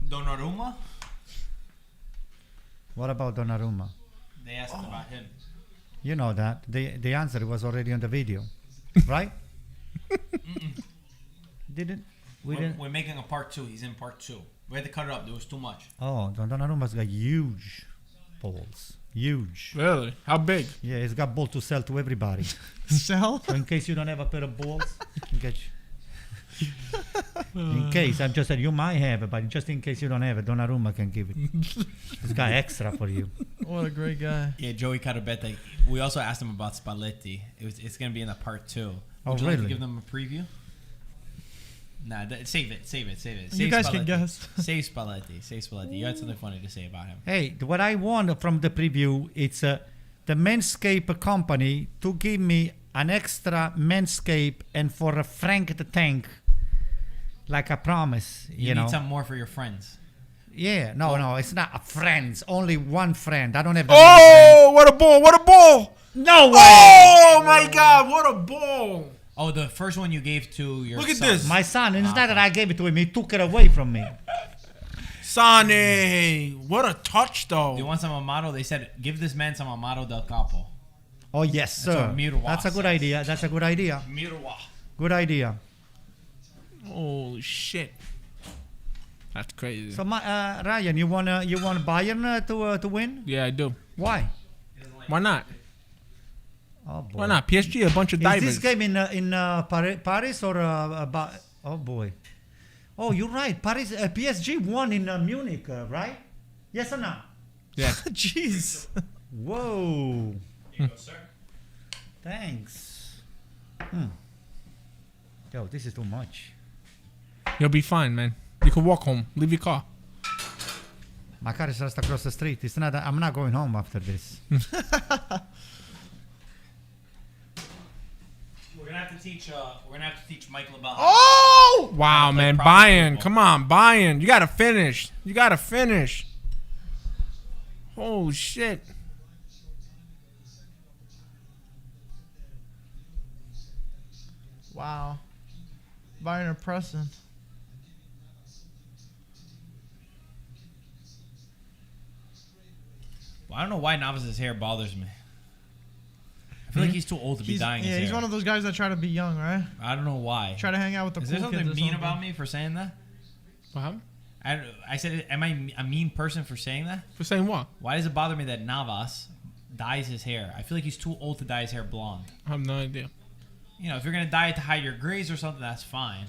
Donnarumma? What about Donnarumma? They asked about him. You know that the answer was already on the video, right? Didn't we? Didn't. We're making a part 2. He's in part 2. We had to cut it up. There was too much. Oh, Donnarumma's got huge balls. Huge. Really? How big? Yeah, he's got ball to sell to everybody. Sell? So in case you don't have a pair of balls, you can get. In case, I'm just saying you might have it, but just in case you don't have it, Donnarumma can give it. He's got extra for you. What a great guy. Yeah, Joey Carabetta. We also asked him about Spalletti. It's going to be in the part 2. Would you like to really? give them a preview? Nah, save it. You Save guys can Spalletti. guess. Save Spalletti. You had something funny to say about him. Hey, what I want from the preview, it's the Manscaped company to give me an extra Manscaped and for a Frank the Tank, like I promise. You know. need some more for your friends. Yeah, no, it's not a friends. Only one friend. I don't have. Oh, what a ball! What a ball! No way! Oh my God! What a ball! Oh, the first one you gave to your Look at son. this. My son, and it's not that I gave it to him. He took it away from me. Sane, what a touch though. Do you want some Amato? They said, give this man some Amato del Capo. Oh yes, That's sir. what Miroir That's a good says. idea. That's a good idea. Miroir. Good idea. Holy shit. That's crazy. So, Ryan, you want Bayern to win? Yeah, I do. Why? Why not? Oh boy. Why not? PSG, a bunch of Is diamonds. this game in Paris or oh boy? Oh, you're right. Paris PSG won in Munich, right? Yes or no? Yeah. Jeez. Whoa. Here you go, sir. Thanks. Yo, this is too much. You'll be fine, man. You can walk home. Leave your car. My car is just across the street. It's not. I'm not going home after this. We're gonna have to teach. We're gonna have to teach Michael about. Oh! Wow, play man. proper Bayern. football. Come on, Bayern. You gotta finish. You gotta finish. Oh shit. Wow. Bayern are pressing. Well, I don't know why Navas' hair bothers me. I feel like he's too old to be dyeing his hair. He's one of those guys that try to be young, right? I don't know why. Try to hang out with the Is cool there kids something or mean something. about me for saying that? What happened? I said, am I a mean person for saying that? For saying what? Why does it bother me that Navas dyes his hair? I feel like he's too old to dye his hair blonde. I have no idea. You know, if you're gonna dye it to hide your grays or something, that's fine.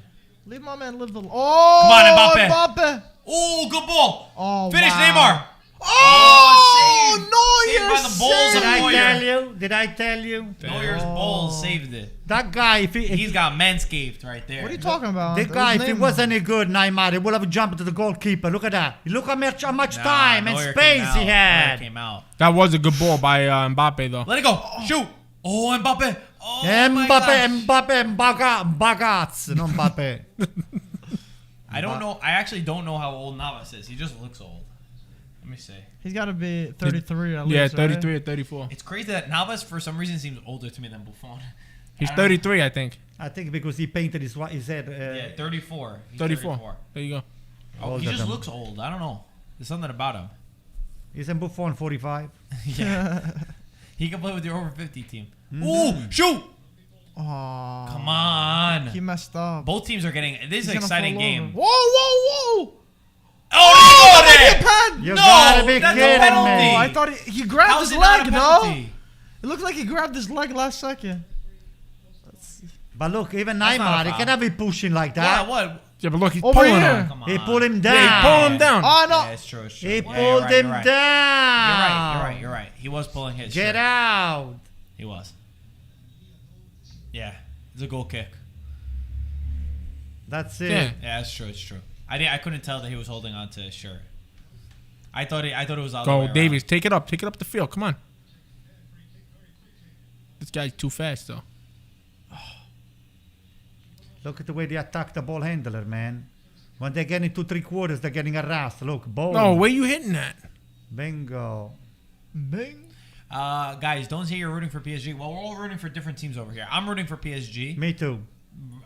Leave my man live the. Oh! Come on, Mbappe. Mbappe. Oh, good ball! Oh, Finish, wow. Neymar! Oh, saved. no, Saved by the balls Did of I Neuer. tell you? Did I tell you? Neuer's balls saved it. That guy, if He's got manscaped right there. What are you talking about? the That guy, was if he Neymar. was any good, Neymar, he would have jumped to the goalkeeper. Look at that. Look how much Nah, time and Neuer space came he out. Neuer had. came out. That was a good ball by Mbappe though. Let it go. Shoot. Oh, Mbappe. Oh, my gosh. Mbappe, Bagats, no Mbappe. I don't know. I actually don't know how old Navas is. He just looks old. Let me see. He's got to be 33 at least. Yeah, right? 33 or 34. It's crazy that Navas, for some reason, seems older to me than Buffon. He's I don't know. 33, I think. I think because he painted his head. Yeah, 34. He's 34. There you go. Oh, Older he just than- looks old. I don't know. There's something about him. Isn't Buffon 45? Yeah. He can play with your over 50 team. Ooh, shoot! Oh, Come on. he messed up. Both teams are getting. This is He's an gonna exciting fall game. over. Whoa, whoa, whoa! Oh, That there! might be a pen. You No, gotta be that's a kidding penalty. me. Oh, I thought he grabbed How his is it not leg. a No, penalty? it looked like he grabbed his leg last second. But look, even That's not a Neymar, he foul. cannot be pushing like Yeah, that. what? Yeah, but look, he's Over pulling here. him. Come on. He pulled him down. Yeah, he pulled him down. Oh no! Yeah, it's true. It's true. He Yeah, pulled you're him right. down. You're right. He was pulling his. Get shirt. out. He was. Yeah, it's a goal kick. That's it. Yeah. Yeah, it's true. It's true. I couldn't tell that he was holding on to his shirt. I thought it was all the way Go, around. Davies. Take it up. Take it up the field. Come on. This guy's too fast, though. Look at the way they attack the ball handler, man. When they get into 3/4, they're getting harassed. Look, boom. No, where you hitting that? Bingo. Bing. Guys, don't say you're rooting for PSG. Well, we're all rooting for different teams over here. I'm rooting for PSG. Me too.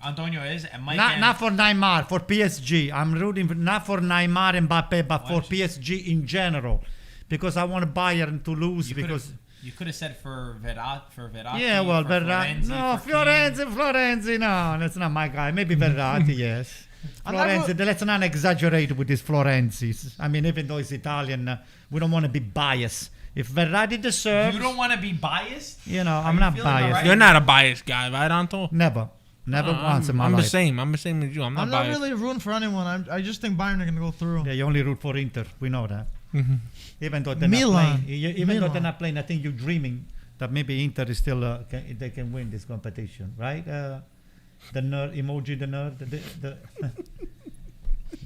Antonio is, and Mike. Not for Neymar, for PSG. I'm rooting for, not for Neymar and Mbappe, but for PSG in general, because I want Bayern to lose. Because you could have said for Verratti. yeah, well, for Verratti. No, for Keane. Florenzi. No, that's not my guy. Maybe Verratti, yes. Florenzi. Let's not exaggerate with these Florenzis. I mean, even though he's Italian, we don't want to be biased. If Verratti deserves, You don't want to be biased. you know, Are I'm you not feeling all biased. right? You're not a biased guy, right, Anto? Never once in my I'm life. the same. I'm the same as you. I'm not I'm not biased. really rooting for anyone. I just think Bayern are gonna go through. Yeah, you only root for Inter. We know that. Mhm. Even though they're Milan. not playing, even though Milan. they're not playing, I think you're dreaming that maybe Inter is still they can win this competition, right? The nerd emoji, the nerd, the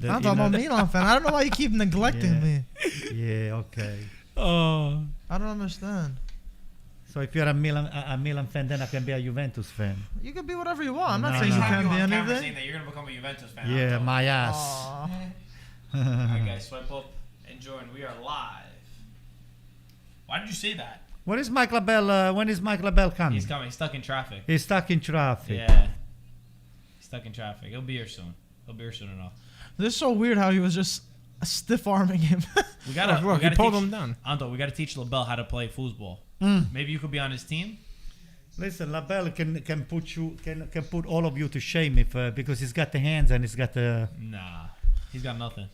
I'm a Milan fan. I don't know why you keep neglecting Yeah. me. Yeah, okay. Oh. I don't understand. So if you're a Milan fan, then I can be a Juventus fan. You can be whatever you want. I'm not No, saying no. you Have can't you be on camera saying anything. that you're gonna become a Juventus fan. Yeah, Anto. my ass. Aw. Alright, guys, swipe up and join. We are live. Why did you say that? When is Mike LaBelle? When is Mike LaBelle coming? He's coming. He's stuck in traffic. He's stuck in traffic. Yeah. He's stuck in traffic. He'll be here soon. He'll be here soon enough. This is so weird how he was just stiff arming him. We gotta. Look, we gotta he pulled teach, him down. Anto, we gotta teach LaBelle how to play foosball. Mm. Maybe you could be on his team. Listen, LaBelle can put all of you to shame if because he's got the hands and he's got the He's got nothing.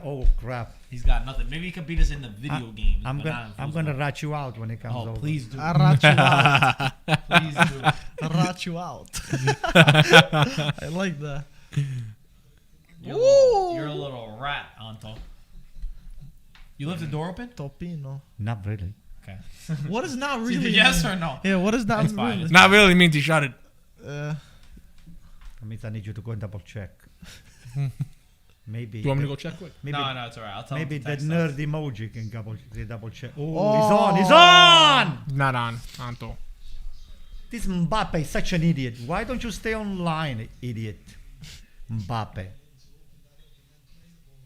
oh crap. He's got nothing. Maybe he could beat us in the video games. I'm but not in gonna foosball. rat you out when it comes Oh, over. please do. I rat you out. Please do. I rat you out. I like that. You're a little rat, Anto. You left the door open? Topino. Not really. Okay. What is not It's really? either yes or no. Yeah, what is not It's fine, really? Not really means he shot it. Uh, That means I need you to go and double check. Maybe. Do you want me to go check quick? Maybe, No, it's alright. I'll tell maybe him to the text nerd us. emoji can double check. Oh, Oh. he's on! He's on! Not on, Anto. This Mbappe is such an idiot. Why don't you stay online, idiot? Mbappe.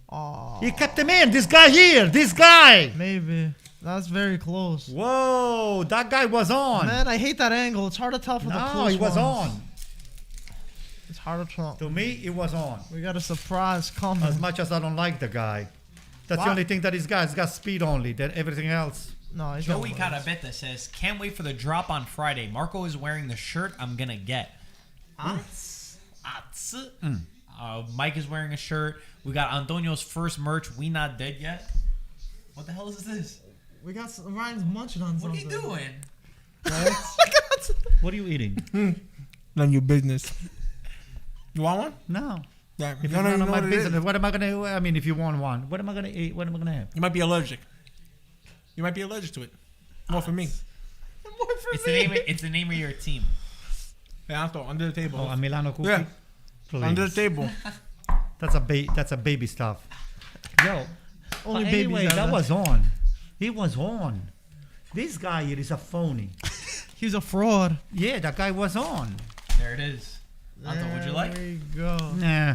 oh, He kept him in. This guy here. This guy. maybe. That's very close. Whoa, that guy was on. Man, I hate that angle. It's hard to tell for the No, close he was ones. on. It's hard to tell. To me, it was on. We got a surprise coming. As much as I don't like the guy. That's the Why? only thing that he's got. He's got speed only. Then everything else. No, he's Joey got Carabetta says, can't wait for the drop on Friday. Marco is wearing the shirt I'm going to get. Ats. Mike is wearing a shirt. We got Antonio's first merch. We not dead yet. What the hell is this? We got Ryan's munching on What are something. you doing? What are you eating? None of your business. You want one? No. Yeah. If it's You don't none even of know my what it is. business, what am I gonna? I mean, if you want one, what am I gonna eat? What am I gonna have? You might be allergic. You might be allergic to it. More for me. More for It's me. the name of your team. Hey, Anto, under the table. Oh, a Milano cookie. Yeah. Please. Under the table. That's a baby stuff. Yo. Only But babies anyway, have that was on. He was on. This guy here is a phony. He's a fraud. Yeah, that guy was on. There it is. Anto, would you like? There you go. Nah.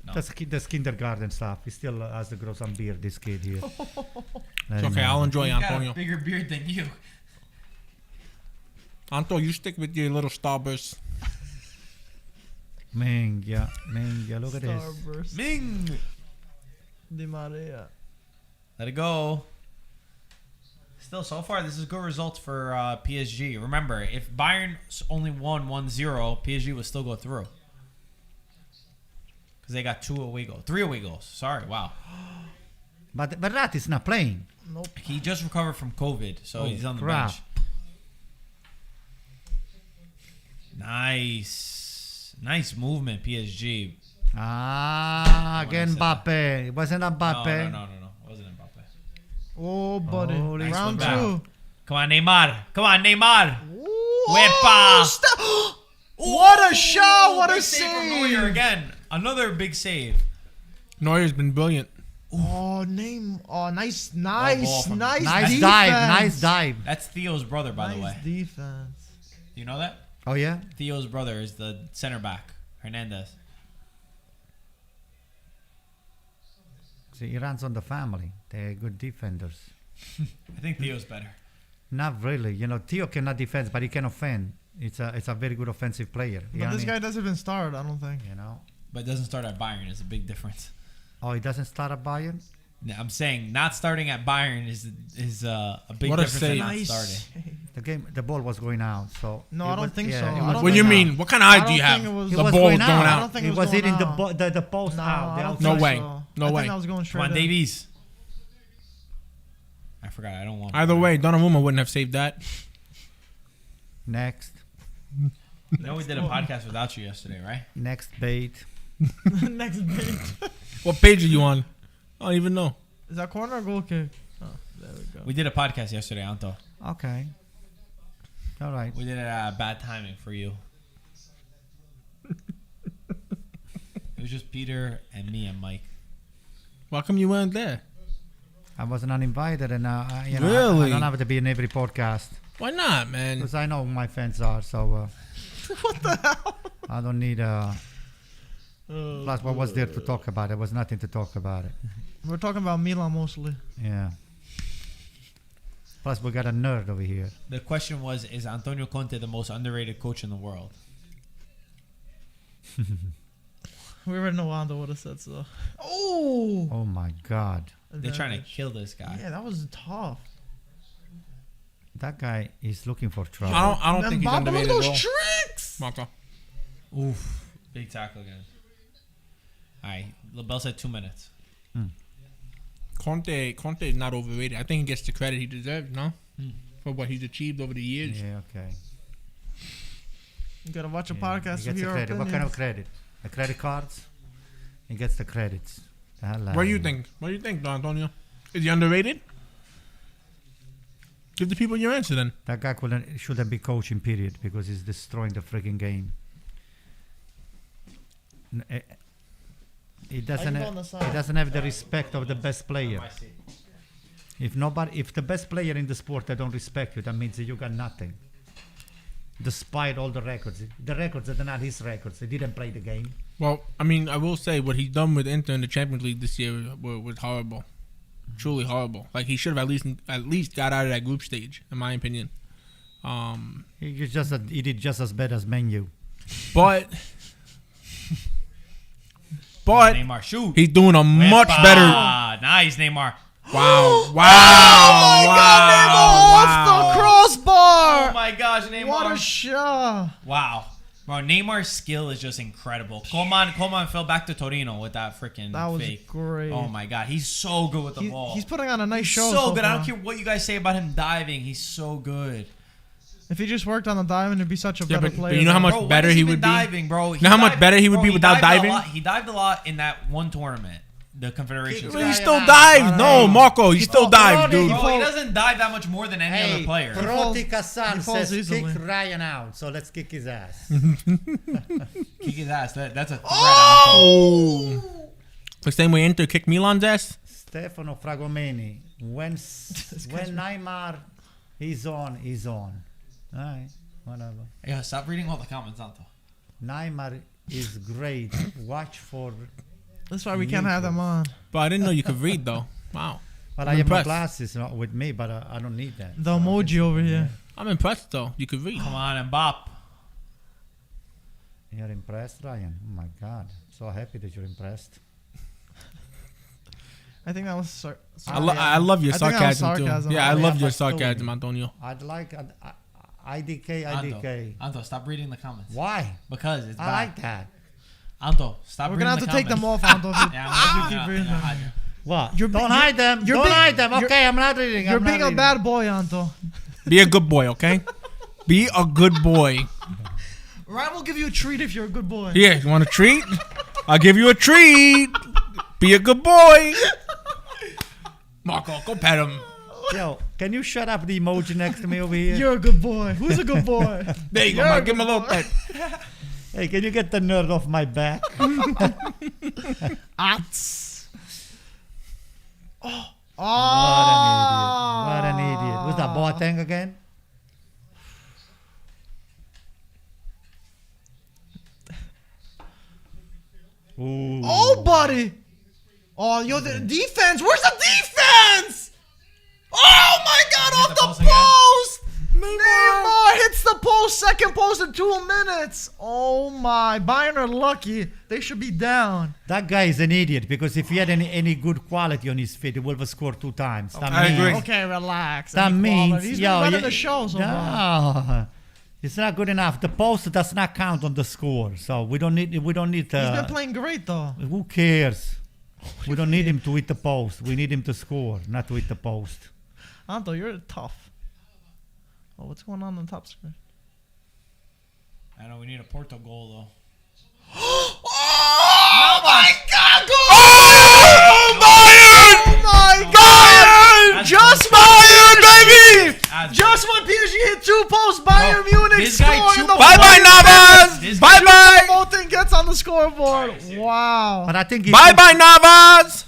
No. That's kindergarten stuff. He still has to grow some beard, this kid here. It's okay, I'll enjoy, He's got a Antonio. bigger beard than you. Anto, you stick with your little starburst. Manga, look at this. Starburst. Ming! Di Maria. Let it go. Still, so far, this is good results for PSG. Remember, if Bayern only won 1-0, PSG would still go through. Because they got 3 away goals. Sorry, wow. But Verratti's not playing. Nope. He just recovered from COVID, so Oh, he's on the crap. bench. Nice. Nice movement, PSG. Again said that. Mbappe. It wasn't Mbappe. No. It wasn't Mbappe. Oh, buddy. Holy Round crap. 2. Come on, Neymar. Ooh, Wepa. stop. What a shot. What a Big save from Neuer save. again. Another big save. Neuer's been brilliant. Oh, nice ball from- Nice defense. dive. Nice dive. That's Theo's brother, by the Nice way. defense. You know that? Oh, yeah? Theo's brother is the center back, Hernandez. See, he runs on the family. They're good defenders. I think Theo's better. Not really. You know, Theo cannot defend, but he can offend. It's a very good offensive player. You know But this what I guy doesn't even start, I don't think. mean? You know? But it doesn't start at Bayern. It's a big difference. Oh, he doesn't start at Bayern? Yeah, I'm saying not starting at Bayern is a big What a difference than save. not starting. The ball was going out. So No, it I don't was- think yeah, so. it I was don't What do going you think- out. mean? What kind of eye I do you don't have? think it was- The It was ball's going going out. I out. don't think It it was going hitting out. the post No, out. I the don't outside. No think way. so. No I way. think that was going Come straight on, in. Davies. I forgot. I don't want. Either way, Donnarumma wouldn't have saved that. Next. You know we did a podcast without you yesterday, right? Next bait. Next bait. What page are you on? I don't even know. Is that corner or goal kick? Oh, there we go. We did a podcast yesterday, Anto. Okay. All right. We did it at bad timing for you. It was just Peter and me and Mike. Why come you weren't there? I wasn't uninvited, and I Really? don't have to be in every podcast Why not, man? because I know who my fans are. So What the hell? I don't need. Plus, what was there to talk about? There was nothing to talk about. It. We're talking about Milan mostly. Yeah. Plus, we got a nerd over here. The question was, is Antonio Conte the most underrated coach in the world? We already know Wanda would have said so. Oh! Oh my God, They're trying to kill this guy. Yeah, that was tough. that guy is looking for trouble. I don't think he's Mbappe, underrated look at at all. those tricks! Marco. Oof. Big tackle again. All right. LaBelle said 2 minutes. Conte is not overrated. I think he gets the credit he deserves, no? For what he's achieved over the years. Yeah. Okay. You gotta watch a Yeah, podcast he to gets hear the our credit. What kind of opinions. credit? The credit cards. He gets the credits. The hell out What of do you here. think? What do you think, Don Antonio? Is he underrated? Give the people your answer then. That guy shouldn't be coaching, period, because he's destroying the freaking game. He doesn't. Are you on the He side? doesn't have the respect of the best player. If the best player in the sport they don't respect you, that means that you got nothing. Despite all the records are not his records. He didn't play the game. Well, I mean, I will say what he's done with Inter in the Champions League this year was horrible. Truly horrible. Like, he should have at least got out of that group stage, in my opinion. He did just as bad as Menu. But Neymar, shoot. he's doing a much better. Nice, Neymar. Wow! Wow! Off the crossbar! Oh my gosh, Neymar. What a shot! Wow. Bro, Neymar's skill is just incredible. Coman fell back to Torino with that freaking That was fake. great. Oh my god, he's so good with the ball. He's putting on a nice show. so good. I far. don't care what you guys say about him diving. He's so good. If he just worked on the diamond, he'd be such a better but player. you know how much Bro, when better has he been would be? diving, bro. You know how much better he would be without diving? He dived a lot in that one tournament, the Confederations. Keep He Cup. still Ryan dives. out. No, Marco, he still dives, dude. Bro, he doesn't dive that much more than any other player. Proti he Kassan falls says easily. kick Ryan out, so let's kick his ass. Kick his ass. That's a threat. Oh! The same way Inter kicked Milan's ass? Stefano Fragomeni, when Neymar is on, he's on. Alright, whatever. Yeah, stop reading all the comments, Anto. Neymar is great. Watch for. That's why we can't have them on. But I didn't know you could read, though. Wow. Well, I'm I have no impressed. glasses with me, but I don't need that. The emoji over here. I'm impressed, though. You could read. Come on, Mbappe. You're impressed, Ryan? Oh my God. So happy that you're impressed. I think that was I love your I think that was sarcasm, sarcasm. too. Yeah, I Oh, yeah, love your but still. sarcasm, Antonio. I'd like IDK. Anto, stop reading the comments. Why? Because it's bad. I like that. Anto, stop We're reading gonna have the to take them comments. off, Anto. If you, Yeah, if you I'm keep gonna reading them. hide you. What? You're Don't be- hide them. you're Don't being- hide them. you're- Okay, I'm not reading. You're I'm not being a reading. bad boy, Anto. Be a good boy, okay? Be a good boy. Ryan will give you a treat if you're a good boy. Yeah, you want a treat? I'll give you a treat. Be a good boy. Marco, go pet him. Yo, can you shut up the emoji next to me over here? You're a good boy. Who's a good boy? There you go, You're man. a Give him a little pet. Hey, can you get the nerd off my back? Ats. Oh. What an idiot. Was that Boateng again? Ooh. Oh, buddy. Oh, yo, the defense. Where's the defense? Oh, my God, Hit off the the post again? post. Neymar hits the post, second post in 2 minutes. Oh, my. Bayern are lucky. They should be down. That guy is an idiot because if he had any good quality on his feet, he would have scored 2 times. That I means, agree. Okay, relax. That means, he's been running the show so far. no, it's not good enough. The post does not count on the score, so we don't need. He's been playing great, though. Who cares? We don't need him to hit the post. We need him to score, not to hit the post. Anto, you're tough. Oh, what's going on the top screen? I know we need a Porto goal though. Oh my God! Goal! Oh, Bayern! Oh my Bayern! God! Just Bayern, baby! Just when PSG hit 2 posts, Bayern Munich this guy scored in the Bye-bye, Navas! This Bye-bye! Moulton gets on the scoreboard. Wow. But I think Bye-bye, Navas!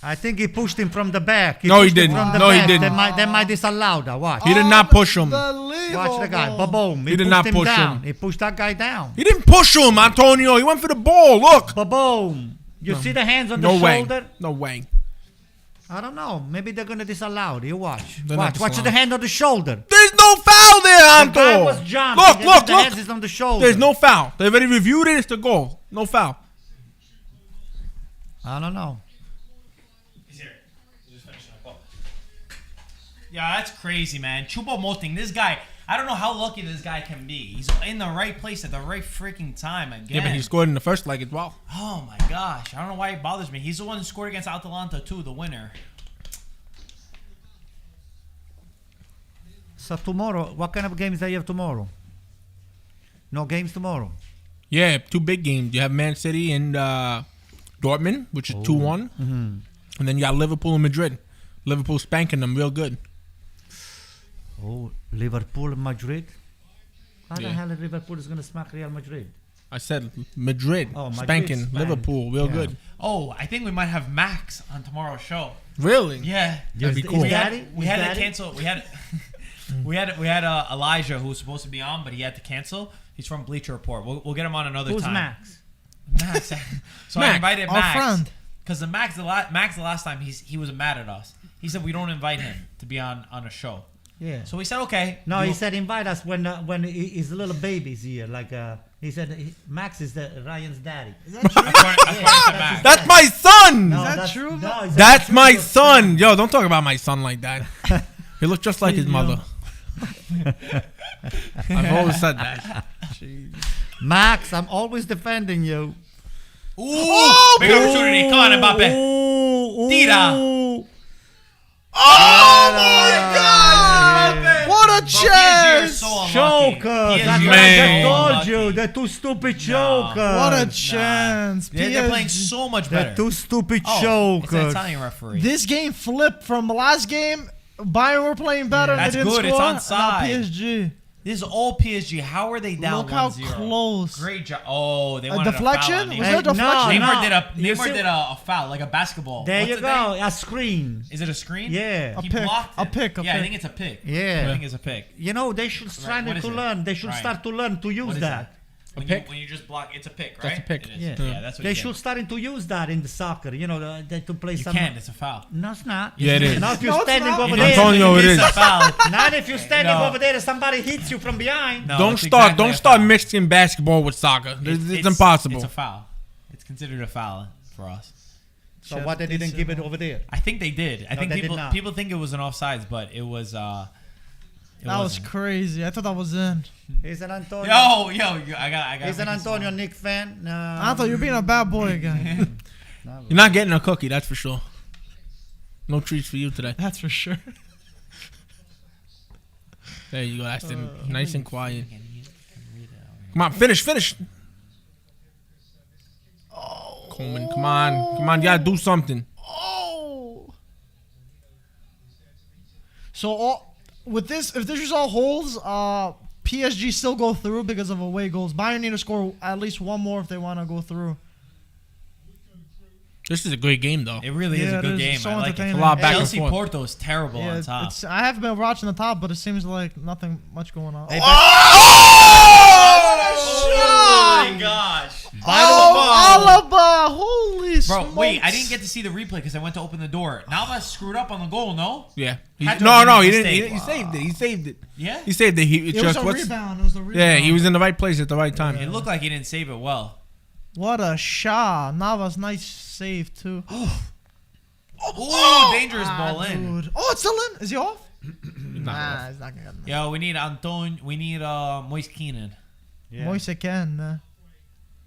I think he pushed him from the back. No, he pushed him didn't. From the No, he back. didn't. They might disallow that. Watch. He did not push him. Unbelievable. Watch the guy. Ba-boom. He did pushed not him push down. him. He pushed that guy down. He didn't push him, Antonio. He went for the ball. Look. Ba-boom. You see the hands on No the way. shoulder? No way. I don't know. Maybe they're going to disallow it. You watch. They're not Watch the disallowed. hand on the shoulder. There's no foul there, The Anto. guy was jumping. Look, and look, the look. hands is on the shoulder. There's no foul. They already reviewed it. It's the goal. No foul. I don't know. He's here. He's just finishing up. Yeah, that's crazy, man. Choupo-Moting, this guy, I don't know how lucky this guy can be. He's in the right place at the right freaking time again. Yeah, but he scored in the first leg as well. Oh my gosh, I don't know why it bothers me. He's the one who scored against Atalanta too, the winner. So tomorrow, what kind of games do you have tomorrow? No games tomorrow. Yeah, 2 big games. You have Man City and Dortmund, which is 2-1. And then you got Liverpool and Madrid. Liverpool spanking them real good. Oh, Liverpool, Madrid. How the Yeah. hell is Liverpool is going to smack Real Madrid? I said Madrid, Oh, Madrid spanking spank. Liverpool real Yeah. good. Oh, I think we might have Max on tomorrow's show. Really? Yeah. That'd be Is cool. We Daddy? had, we Is had to Daddy? cancel. We had Elijah who was supposed to be on, but he had to cancel. He's from Bleacher Report. We'll get him on another Who's time. Max? Max. So I Max, invited our Max. friend. Because the last time he was mad at us. He said we don't invite him to be on a show. Yeah. So we said okay. No, You- he said invite us when his little baby's here. Like he said, Max is Ryan's daddy. according to Max. That's my son. No, that true? No, it's That's true. my son. Yo, don't talk about my son like that. He looks just like his mother. I've always said that. Max, I'm always defending you. Ooh, big opportunity. Come on, Mbappe. Ooh, Tira. ooh. Oh my God! What a Bro, PSG are chance! so unlucky. Chokers. PSG That's are what I Man. so just told unlucky. you. They're two stupid chokers. What a Nah. chance! They're playing PSG. so much better. They're two stupid Oh, it's an chokers. Italian referee. This game flipped from the last game. Bayern were playing better. That's they didn't good, it's score. onside. And now PSG. This is all PSG. How are they down Look how 1-0? close. Great job. Oh, they A wanted deflection? A foul on Was Neymar. there a deflection? Neymar no. did a You Neymar see- did a foul, like a basketball. There What's you the go. thing? A screen. Is it a screen? Yeah. A He pick. blocked A it. pick. A Yeah, I pick. think it's a pick. Yeah. I think it's a pick. You know, they should start what is to it? learn. They should Right. start to learn to What use is that. When pick? You, when you just block, it's a pick, right? That's a pick. It is. Yeah. Yeah, that's what They you should did. starting to use that in the soccer. You know, to play You some. can't. It's a foul. No, it's not. Yeah, it is. Not if you're No, it's standing not. over It there. is. Antonio, it is. It's a foul. Not if you're standing No. over there and somebody hits you from behind. No, Don't it's start. exactly Don't a start foul. mixing basketball with soccer. It's impossible. It's a foul. It's considered a foul for us. So what they didn't give it over there? I think they did. I No, think they did people not. people think it was an offsides, but it was. It That was wasn't. crazy. I thought that was in. He's an Antonio. I got. He's an Antonio Nick fan. I thought you were being a bad boy again. You're not getting a cookie, that's for sure. No treats for you today. That's for sure. There you go. That's nice and quiet. Come on, finish. Oh Coleman, come on, you gotta do something. Oh. So with this, if this result holds, PSG still go through because of away goals. Bayern need to score at least one more if they want to go through. This is a great game, though. It really is Yeah, a it good is. game. It's so I like it. entertaining. A lot back and Chelsea forth. Porto is terrible on top. I have been watching the top, but it seems like nothing much going on. Hey, Oh my gosh. Alaba! Holy Bro, smokes. wait, I didn't get to see the replay because I went to open the door. Navas screwed up on the goal, no? Yeah. Had to No, have been a he didn't. mistake. He saved it. He saved it. Yeah? He saved it. It was a rebound. It was the rebound. Yeah, he was in the right place at the right time. It looked like he didn't save it well. What a shot. Navas, nice save, too. Ooh, dangerous ball in. Dude. Oh, it's still in? Is he off? Not Nah, off. he's not going to get Yo, we need we need Moise Keenan. Yeah. Moise Ken.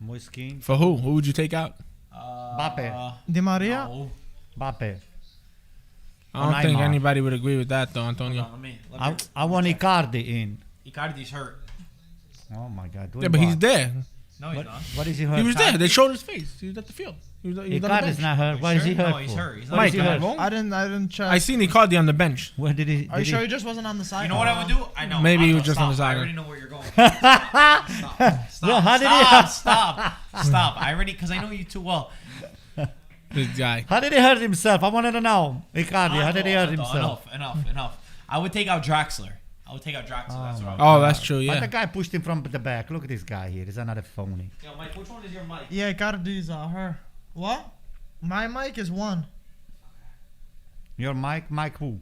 Moiskin. For who? Who would you take out? Mbappe. Di Maria? No. Mbappe. I don't think Neymar. anybody would agree with that, though, Antonio. Hold on, let me I want Icardi in. Icardi's hurt. Oh my God. Yeah, but he's there. No, he's What, not. what is he hurt? He was there. They showed his face. He was at the field. He was on the Icardi's bench. not hurt. What You is he sure? hurt No, he's for? hurt. He's What not. is he Mike, hurt? wrong? I didn't check. I seen Icardi on the bench. Where did he? Are you did sure he- he just wasn't on the side? You know what I would do? I know. Maybe he was Anto, just on the stop. I side. already know where you're going. Stop. Well, how did he- Stop. I already, because I know you too well. This guy. How did he hurt himself? I wanted to know. Icardi, how did he hurt Anto, himself? Enough. I would take out Draxler. That's what I would Oh, that's true. But Yeah. the guy pushed him from the back. Look at this guy here. He's another phony. Yo, Mike, which one is your mic? Yeah, Icardi's her. What? My mic is one. Your mic who?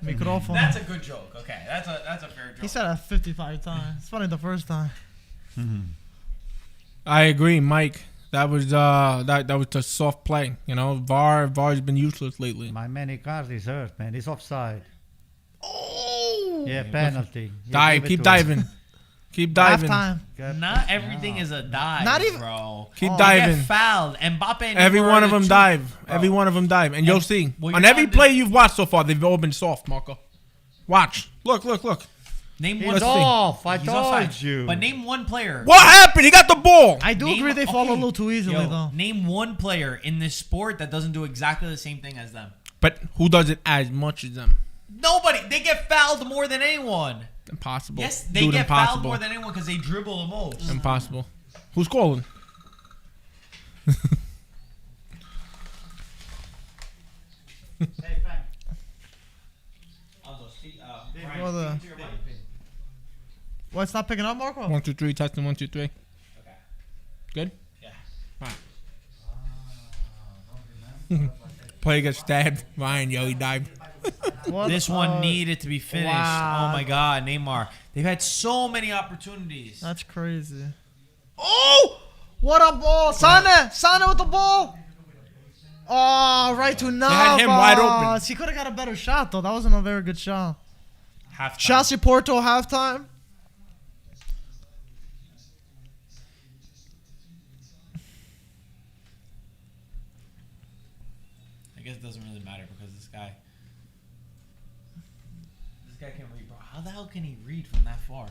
Microphone. That's a good joke. Okay, that's a fair joke. He said that 55 times. It's funny the first time. I agree, Mike. That was that was just soft play. You know, VAR's been useless lately. My man Icardi's hurt, man. He's offside. Oh! Yeah, penalty. Yeah, Dive, give it keep to him. diving, keep diving. Halftime. Not everything is a dive, Not even- bro. Keep You diving. get fouled. Mbappe and Every Neymar one are of the them two- dive. Bro. Every one of them dive, and you'll see. well, On you're every not play you've watched so far, they've all been soft, Marco. Watch. Look. Name He's one. Let's see. off. I He's told offside. you. But name one player. What happened? He got the ball. I do Name- agree they fall a okay. little too easily, Yo, though. name one player in this sport that doesn't do exactly the same thing as them. But who does it as much as them? Nobody. They get fouled more than anyone. Impossible. Yes, they Dude, get fouled impossible. more than anyone because they dribble the most. Impossible. Who's calling? Hey, Frank. Brother. What, it's not picking up, Marco? 1, 2, 3. Testing 1, 2, 3. Okay. Good. Yeah. Right. Player gets stabbed. Ryan, yo, he dived. What? This one needed to be finished. wow. Oh my God, Neymar. They've had so many opportunities. That's crazy. Oh! What a ball! Sane with the ball! Oh, right to Navas. had him wide open. He could have got a better shot, though. That wasn't a very good shot. Halftime. Chelsea Porto halftime. I guess it doesn't really matter because this guy can read, bro. How the hell can he read from that far?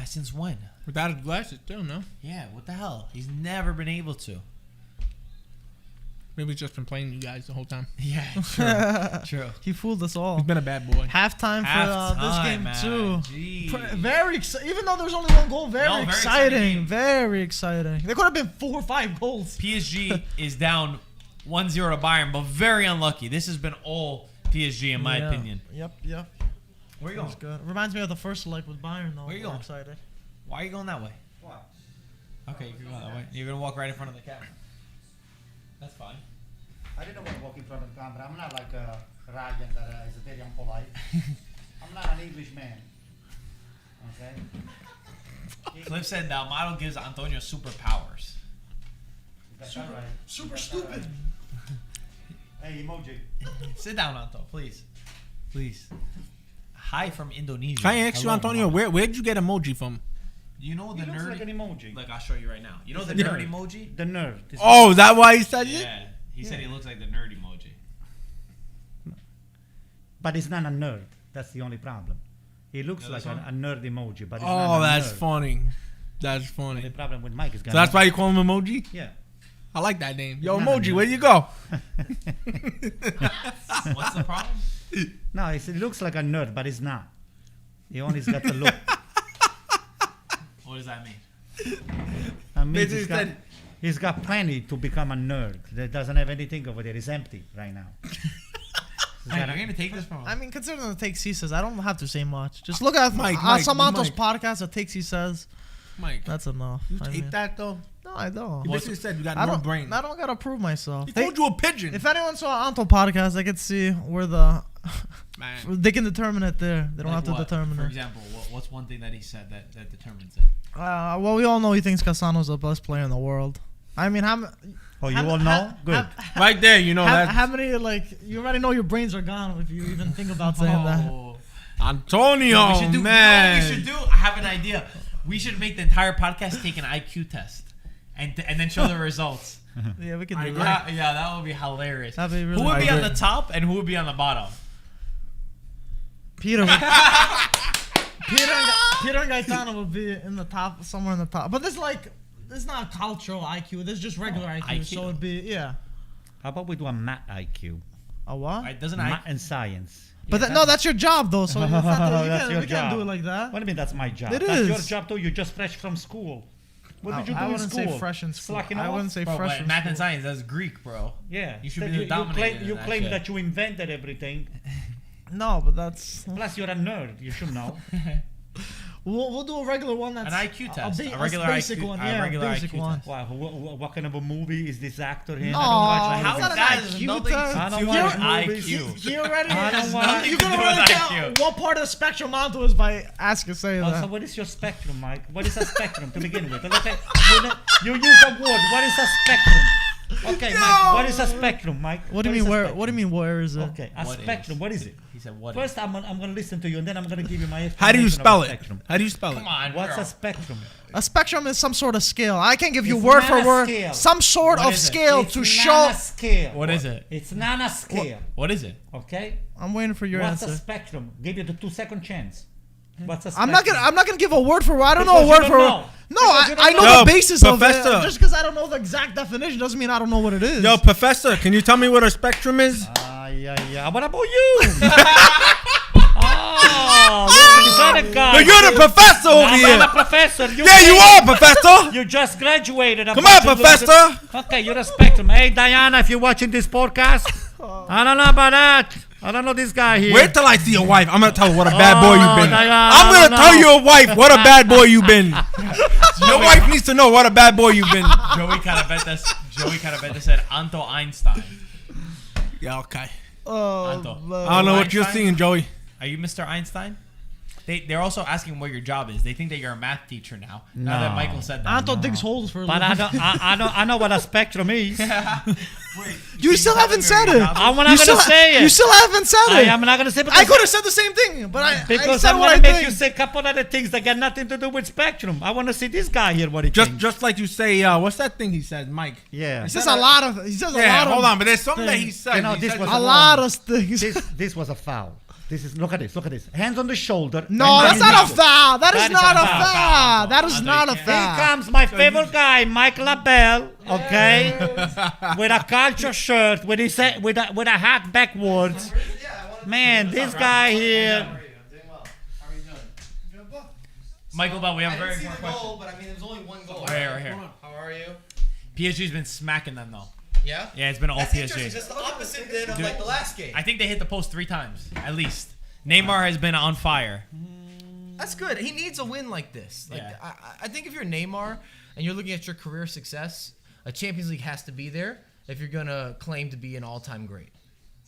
Since when? Without his glasses, still, no? Yeah, what the hell? He's never been able to. Maybe he's just been playing you guys the whole time. Yeah, true. He fooled us all. He's been a bad boy. Halftime for this game, man. too. Jeez. Very exciting. Even though there's only one goal, very No, very exciting exciting. game. Very exciting. There could have been 4 or 5 goals. PSG is down 1-0 to Bayern, but very unlucky. This has been all PSG in my Yeah. opinion. Yep. Where you That's going? good. Reminds me of the first leg with Bayern, though. Where you We're going? excited. Why are you going that way? What? Okay, you're going that way. You're gonna walk right in front of the camera. That's fine. I didn't want to walk in front of the camera. I'm not like Ryan that is very impolite. I'm not an English man. Okay? Cliff said the model gives Antonio superpowers. That's all right. Super That's all stupid. right. Hey, emoji. Sit down, Anto, please. Hi from Indonesia. Can I ask you, Hello, Antonio, Muhammad. where'd you get emoji from? You know the He looks nerdy. like an emoji. Look, I'll show you right now. You know the Yeah. nerd emoji? The nerd. This Oh, is that why he said it? Yeah. He said he looks like the nerd emoji. But he's not a nerd. That's the only problem. He looks Yeah, like this a nerd emoji, but he's Oh, not a that's nerd. funny. That's The funny. problem with Mike is So gonna. that's why you call him Emoji? Yeah. I like that name. Yo, No, Emoji, no. where you go? What's the problem? No, it looks like a nerd, but he's not. He only's got the look. What does that mean? I mean, Basically said- he's got plenty to become a nerd. That doesn't have anything over there. He's empty right now. Hey, you're gonna take this from I mean, considering the takes he says, I don't have to say much. Just look at Mike, some Anto's Mike. podcasts, the takes he says. Mike, That's enough. you I take mean, that though? No, I don't. You basically said you got I no don't, brain. I don't gotta prove myself. He They- called you a pigeon. if anyone saw Anto podcast, they could see where the Man. they can determine it there. They don't Like have to what? determine For it. example, what's one thing that he said that determines it? Well, we all know he thinks Cassano's the best player in the world. I mean, Oh, you all know? Good. Right there, you know that. how many you already know your brains are gone if you even think about saying that. Oh. Antonio, we should do, man. You know what we should do? I have an idea. We should make the entire podcast take an IQ test, and then show the results. Yeah, we can do that. Yeah, that would be hilarious. That'd be really Who would be I on agree. the top and who would be on the bottom? Peter. Peter and Gaetano would be in the top, somewhere in the top. But this is not cultural IQ. This is just regular IQ. IQ. So it'd be How about we do a math IQ? a what? Right? Doesn't Math I? and science. But no, that's your job though. So That's your we can't job. do it like that. What do you mean that's my job? It That's is. your job too. You're just fresh from school. What did you do I in wouldn't school? say fresh in school. Slacking I off? wouldn't say Bro, fresh but in math school. and science, that's Greek, bro. Yeah. You should That be the dominator You in that claim shit. that you invented everything. No, but that's. Plus, you're a nerd. You should know. We'll do a regular one that's An IQ test. A a regular basic IQ one. a Yeah, regular basic IQ one. test. Wow, what kind of a movie is this actor in? No, I don't watch how movies. is that That an is IQ nothing test? I don't to do watch with movies. IQ. He already. I don't want- You're to gonna do already with tell IQ. what part of the spectrum Anto is by asking saying So that. what is your spectrum, Mike? What is a spectrum to begin with? Okay, you use a word. What is a spectrum? Okay, Mike. What is a spectrum, Mike? What do you is mean? a Where? spectrum? What do you mean? Where is it? Okay, a What spectrum. is? What is it? He said what? First, I'm gonna listen to you, and then I'm gonna give you my explanation. How do you of spell a it? spectrum. How do you spell it? Come on, What's bro. a spectrum? A spectrum is some sort of scale. I can't give you It's word not for a word. scale. Some sort What of is it? scale It's to not show. a scale. What is it? It's not a scale. What is it? Okay. I'm waiting for your What's a answer. spectrum? Give you the 2-second chance. What's a I'm spectrum? not gonna give a word for word. I don't Because know a you word don't for know. word. No, Because you don't I know know. the basis Professor. of it. Just because I don't know the exact definition doesn't mean I don't know what it is. Yo, Professor, can you tell me what a spectrum is? Yeah. What about you? Oh, look, is that a guy? No, you're the professor over I'm here. not a professor. Yeah, you are, Professor. You just graduated. Come on, Professor. Okay, you're a spectrum. Hey, Diana, if you're watching this podcast, I don't know about that. I don't know this guy here. Wait till I see your wife. I'm gonna tell her what a bad boy you've been. Diana, I'm gonna no. tell your wife what a bad boy you've been. Your wife needs to know what a bad boy you've been. Joey Carabetta said Anto Einstein. Yeah, okay. Anto. I don't know what you're Einstein? seeing, Joey. Are you Mr. Einstein? They're also asking what your job is. They think that you're a math teacher now. Now that No. Michael said that. Anto digs holes for a But living. I know what a spectrum is. Wait, You still haven't said it. I'm not You gonna still, say it. You still haven't said I it. am not gonna say I because, could have said the same thing, but I because said I'm what gonna I make think. you say a couple other things that got nothing to do with spectrum. I want to see this guy here what he thinks. Just like you say, what's that thing he said, Mike? Yeah. He says a lot of. He says a Yeah, lot of. hold on, but there's something that he said. You know, He this said was A something- lot of things. This was a foul. This is look at this. Hands on the shoulder. No, And that's then not a he- foul. That is That is not a a foul. foul. That is Anto, not you a can't. Here foul. comes my favorite guy, Mike LaBelle, okay, with a culture shirt, with a hat backwards. Man, this guy here. Michael Bell, we have a very I didn't see important the question. goal, but I mean, there's only one goal. Right here, right here. How are you? PSG's been smacking them though. Yeah? Yeah, it's been all That's interesting. PSG. That's the opposite then of Dude, like the last game. I think they hit the post 3 times at least. Neymar has been on fire. That's good. He needs a win like this. Like, Yeah. I think if you're Neymar and you're looking at your career success, a Champions League has to be there if you're gonna claim to be an all-time great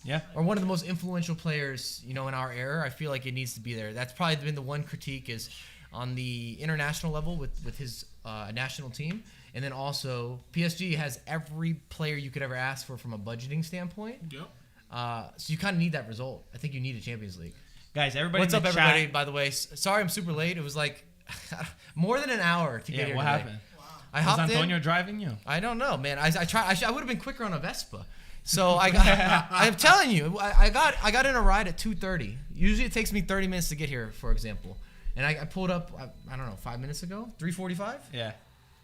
Yeah. or one of the most influential players, in our era. I feel like it needs to be there. That's probably been the one critique is on the international level with his national team, and then also PSG has every player you could ever ask for from a budgeting standpoint. Yep. So you kind of need that result. I think you need a Champions League. Guys, everybody What's in up, the everybody? chat. By the way, sorry I'm super late. It was like more than an hour to get Yeah, here. what today. happened? I Was hopped Antonio in. driving you? I don't know, man. I would have been quicker on a Vespa. So I'm telling you, I got in a ride at 2:30. Usually it takes me 30 minutes to get here, for example. And I pulled up, I don't know, 5 minutes ago, 3:45. Yeah.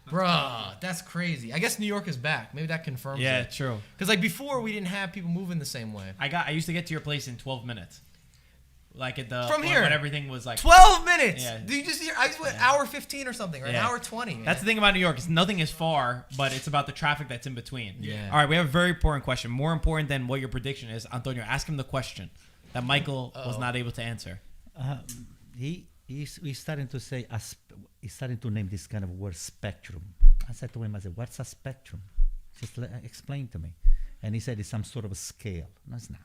Bruh, that's crazy. I guess New York is back. Maybe that confirms Yeah, it. true. Because like before, we didn't have people moving the same way. I used to get to your place in 12 minutes. Like at the From here. when everything was like 12 minutes. Yeah. Did you just hear? I just went hour 15 or something, or an Yeah. hour 20. Man. That's the thing about New York. Is nothing is far, but it's about the traffic that's in between. Yeah. All right, we have a very important question. More important than what your prediction is. Antonio, ask him the question that Michael was not able to answer. He's starting to say, he's starting to name this kind of word spectrum. I said to him, what's a spectrum? Just explain to me. And he said it's some sort of a scale. No, it's not.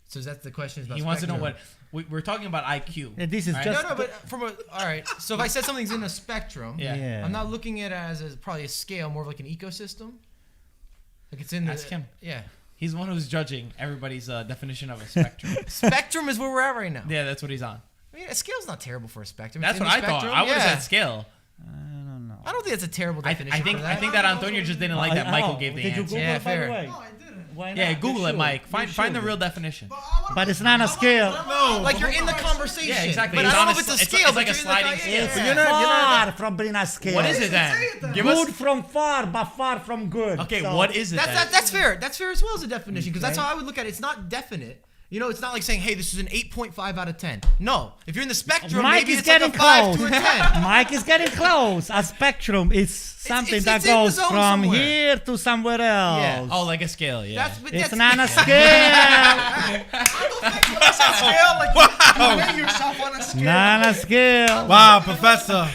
So that's the question. Is about He wants to know spectrum. what we're talking about IQ. Yeah, this is right? just- No, but from a all right. So if I said something's in a spectrum, Yeah. I'm not looking at it as probably a scale, more of like an ecosystem. Like it's in Ask the him. Yeah. He's the one who's judging everybody's definition of a spectrum. Spectrum is where we're at right now. Yeah, that's what he's on. I mean, a scale's not terrible for a spectrum. That's It's in what I the thought. spectrum. I would have Yeah. said scale. I don't know. I don't think that's a terrible definition. I think for that. I think that Antonio just didn't like that Michael gave the Did you answer. Google Yeah, it, by fair. the way? No, I didn't. Why not? Yeah, You Google it, should. Mike. You Find the should. real definition. But it's not a scale. No, Like you're in the conversation. Yeah, exactly. But It's I don't know on if a it's a sli- scale. it's like but a you're in the sliding scale. yeah. But you're not- Far from being a scale. What is it then? Say it then. Give Good us. from far, but far from good. Okay, So- what is it then? That's fair. That's fair as well as a definition because that's Okay. how I would look at it. It's not definite. You know, it's not like saying, "Hey, this is an 8.5 out of 10." No, if you're in the spectrum, Mike maybe is it's like a getting 5 close. to a 10. Mike is getting close. A spectrum is something it's that in the goes zone from somewhere. here to somewhere else. Yeah. Oh, like a scale, yeah. It's not a scale. Scale, like you weigh yourself on a scale. Not a scale. Wow, Professor.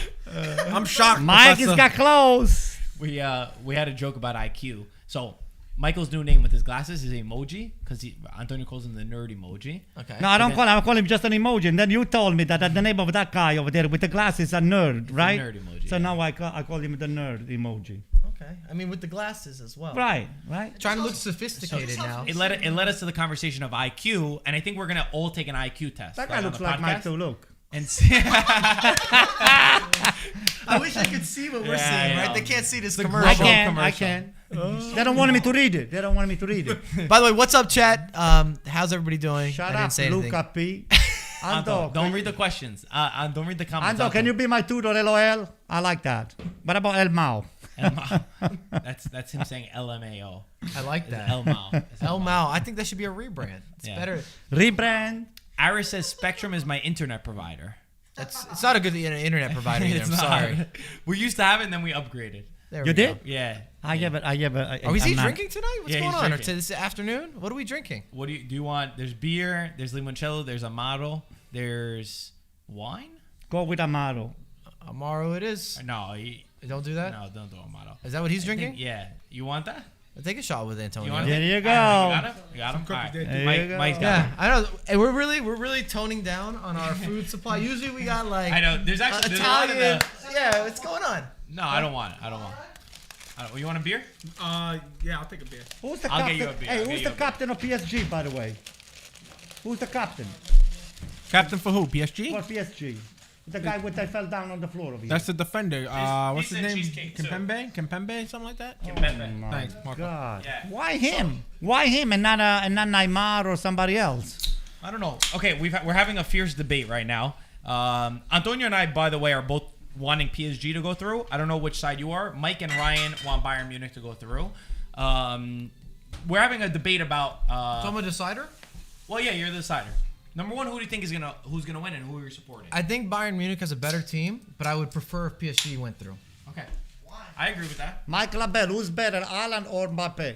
I'm shocked. Mike Professor. has got close. We had a joke about IQ. So Michael's new name with his glasses is emoji because Antonio calls him the nerd emoji. Okay. No, I don't call him. I call him just an emoji. And then you told me that the name of that guy over there with the glasses is a nerd, right? nerd emoji, So yeah. now I call him the nerd emoji. Okay. I mean, with the glasses as well. Right. Trying to look sophisticated now. It led us to the conversation of IQ, and I think we're gonna all take an IQ test. That guy right, on looks the like Mike podcast, too. Look. And see, I wish I could see what we're Yeah, seeing, I right? know. They can't see this a commercial. I Global can. commercial. They don't want me to read it. By the way, what's up, chat? How's everybody doing? Shut I didn't up, say anything. Luca P. Ando, don't read the questions. Don't read the comments. Ando, can you be my tutor, LOL? I like that. What about El Mao? That's him saying LMAO. I like that. El Mao. It's El Mao. I think that should be a rebrand. It's Yeah. better. Rebrand. Iris says Spectrum is my internet provider. It's not a good internet provider either. It's I'm not. sorry. We used to have it, and then we upgraded. There You we go. did? Yeah. I have it. Oh, is he drinking tonight? What's Yeah, going he's on? Or drinking. this afternoon? What are we drinking? What do you want? There's beer. There's limoncello. There's amaro. There's wine. Go with Amaro. Amaro it is. No, Don't do that. no, don't do amaro. Is that what he's I think- drinking? yeah. You want that? I'll take a shot with Antonio. You want There it? you go. You got him. You got him. All right. There Mike, you go. Mike's got Yeah, him. I know. And we're really toning down on our food supply. Usually we got like I know. There's actually there's a lot of Italian. the. Yeah, what's going on? No, I don't want it. I don't want it. You want a beer? Yeah, I'll take a beer. Who's the I'll get captain? you a beer. Hey, I'll get who's you the a beer. captain of PSG, by the way? Who's the captain Captain for who? for PSG? PSG? The guy with that fell down on the floor over here. That's the defender. What's he his said name? cheesecake, too. Kimpembe, something like that. Thanks, Marco. God. Yeah. Why him? Why him and not Neymar or somebody else? I don't know. Okay, we're having a fierce debate right now. Antonio and I, by the way, are both wanting PSG to go through. I don't know which side you are. Mike and Ryan want Bayern Munich to go through. We're having a debate about. So I'm a decider. Well, yeah, you're the decider. Number one, who do you think who's gonna win and who are you supporting? I think Bayern Munich has a better team, but I would prefer if PSG went through. Okay, I agree with that. Mike Labelle, who's better, Haaland or Mbappe?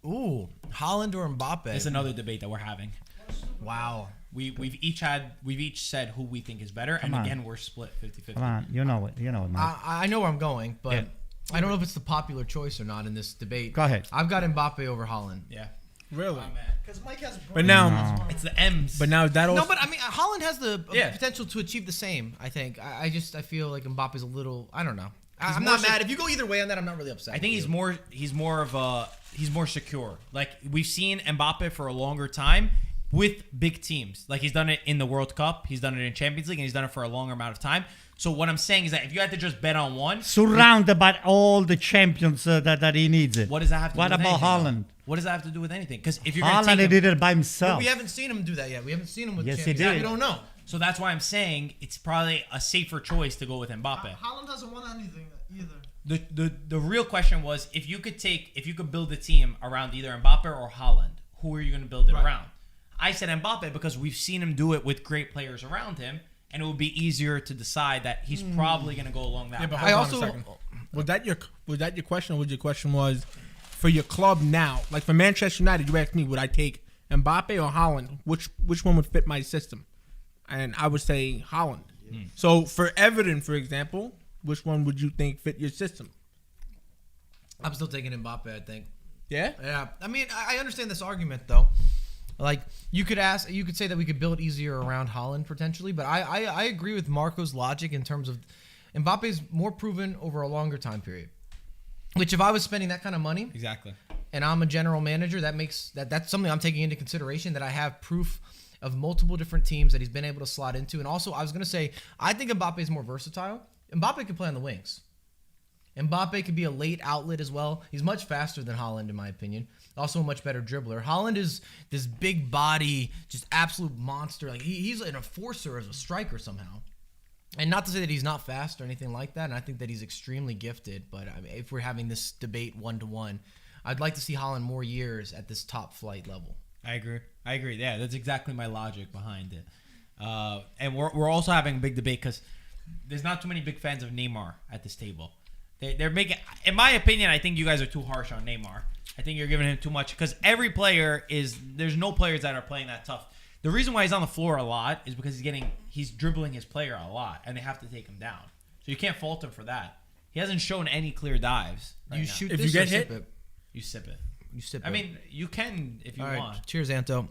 Ooh, Haaland or Mbappe? It's another debate that we're having. Wow. We've each said who we think is better, and Come on. again we're split 50-50. Come on, you know it, Mike. I know where I'm going, but Yeah. I don't know if it's the popular choice or not in this debate. Go ahead. I've got Mbappe over Haaland. Yeah. Really? Because Mike has. But now, No. It's the M's. but now that also. No, but I mean, Haaland has the Yeah. potential to achieve the same. I think. I feel like Mbappe's a little. I don't know. I'm more not mad. If you go either way on that, I'm not really upset. I think with he's you. more secure. Like we've seen Mbappe for a longer time with big teams. Like he's done it in the World Cup, he's done it in Champions League, and he's done it for a longer amount of time. So what I'm saying is that if you had to just bet on one, Surrounded by all the champions that he needs it. what does that have to What do with about anything, Haaland? What does that have to do with anything? Because if you're going to Haaland take did it by But himself. we haven't seen him do that yet. We haven't seen him with Yes, he Champions League. did. We don't know. so that's why I'm saying it's probably a safer choice to go with Mbappe. Haaland hasn't won anything either. The real question was if you could build a team around either Mbappe or Haaland, who are you going to build it around? I said Mbappe because we've seen him do it with great players around him, and it would be easier to decide that he's probably going to go along that. Yeah, but path. hold on a second. Was that your question? Or was your question was for your club now? Like for Manchester United, you asked me, would I take Mbappe or Haaland? Which one would fit my system? And I would say Haaland. So for Everton, for example, which one would you think fit your system? I'm still taking Mbappe, I think. Yeah. Yeah. I mean, I understand this argument, though. Like, you could say that we could build easier around Haaland, potentially. But I agree with Marco's logic in terms of Mbappe's more proven over a longer time period. Which, if I was spending that kind of money, Exactly. and I'm a general manager, that's something I'm taking into consideration, that I have proof of multiple different teams that he's been able to slot into. And also, I was going to say, I think Mbappe is more versatile. Mbappe can play on the wings. Mbappe could be a late outlet as well. He's much faster than Haaland, in my opinion. Also a much better dribbler. Haaland is this big body, just absolute monster. Like he's an enforcer as a striker somehow. And not to say that he's not fast or anything like that. And I think that he's extremely gifted. But I mean, if we're having this debate 1-to-1, I'd like to see Haaland more years at this top flight level. I agree. Yeah, that's exactly my logic behind it. And we're also having a big debate because there's not too many big fans of Neymar at this table. They're making, in my opinion, I think you guys are too harsh on Neymar. I think you're giving him too much because every player there's no players that are playing that tough. The reason why he's on the floor a lot is because he's dribbling his player a lot and they have to take him down. So you can't fault him for that. He hasn't shown any clear dives. Right You now. shoot If this you or get sip hit, it? You sip it. You sip it. I mean, you can if you all right. want. Cheers, Anto.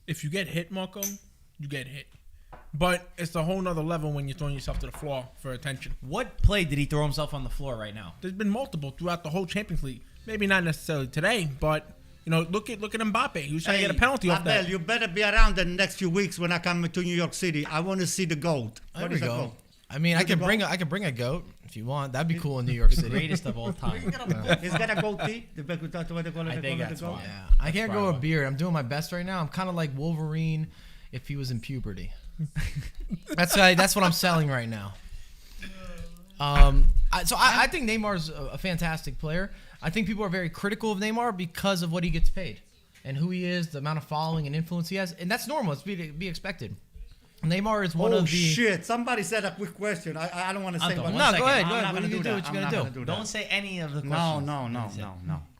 If you get hit, Marco, you get hit. But it's a whole nother level when you're throwing yourself to the floor for attention. What play did he throw himself on the floor right now? There's been multiple throughout the whole Champions League. Maybe not necessarily today, but look at Mbappe. He was trying to get a penalty off that. Abel, you better be around the next few weeks when I come to New York City. I want to see the goat. There What we is the go. goat? I mean, I Where'd you can bring a goat if you want. That'd be cool in New York City. Greatest of all time. He's got a goatee. I think that's why. Yeah, I can't grow a beard. I'm doing my best right now. I'm kind of like Wolverine if he was in puberty. That's what I'm selling right now. I think Neymar's a fantastic player. I think people are very critical of Neymar because of what he gets paid and who he is, the amount of following and influence he has, and that's normal. It's to be expected. Neymar is one of the. Shit! Somebody said a quick question. I don't want to say. Anton, what. one No, second. go ahead. I'm Go not ahead. What gonna are you do do? that. What you I'm gonna not do? gonna do that. Don't say any of the No, questions.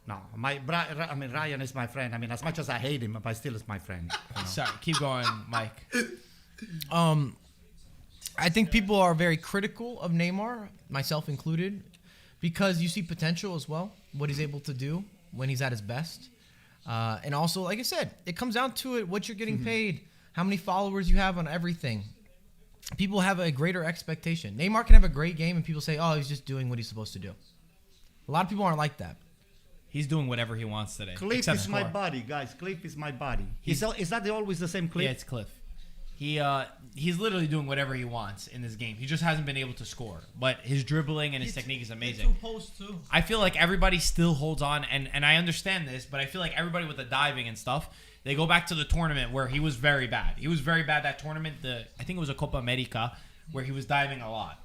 no. I mean, Ryan is my friend. I mean, as much as I hate him, but still is my friend. Sorry, keep going, Mike. I think people are very critical of Neymar, myself included, because you see potential as well, what he's able to do when he's at his best. And also, like I said, it comes down to it, what you're getting paid, how many followers you have on everything. People have a greater expectation. Neymar can have a great game and people say, oh, he's just doing what he's supposed to do. A lot of people aren't like that. He's doing whatever he wants today. Cliff except is my score. body, guys. Cliff is my body. Is that always the same Cliff? Yeah, it's Cliff. He's literally doing whatever he wants in this game. He just hasn't been able to score. But his dribbling and his technique is amazing. Posts too. I feel like everybody still holds on, and I understand this, but I feel like everybody with the diving and stuff, they go back to the tournament where he was very bad. He was very bad that tournament. I think it was a Copa America where he was diving a lot.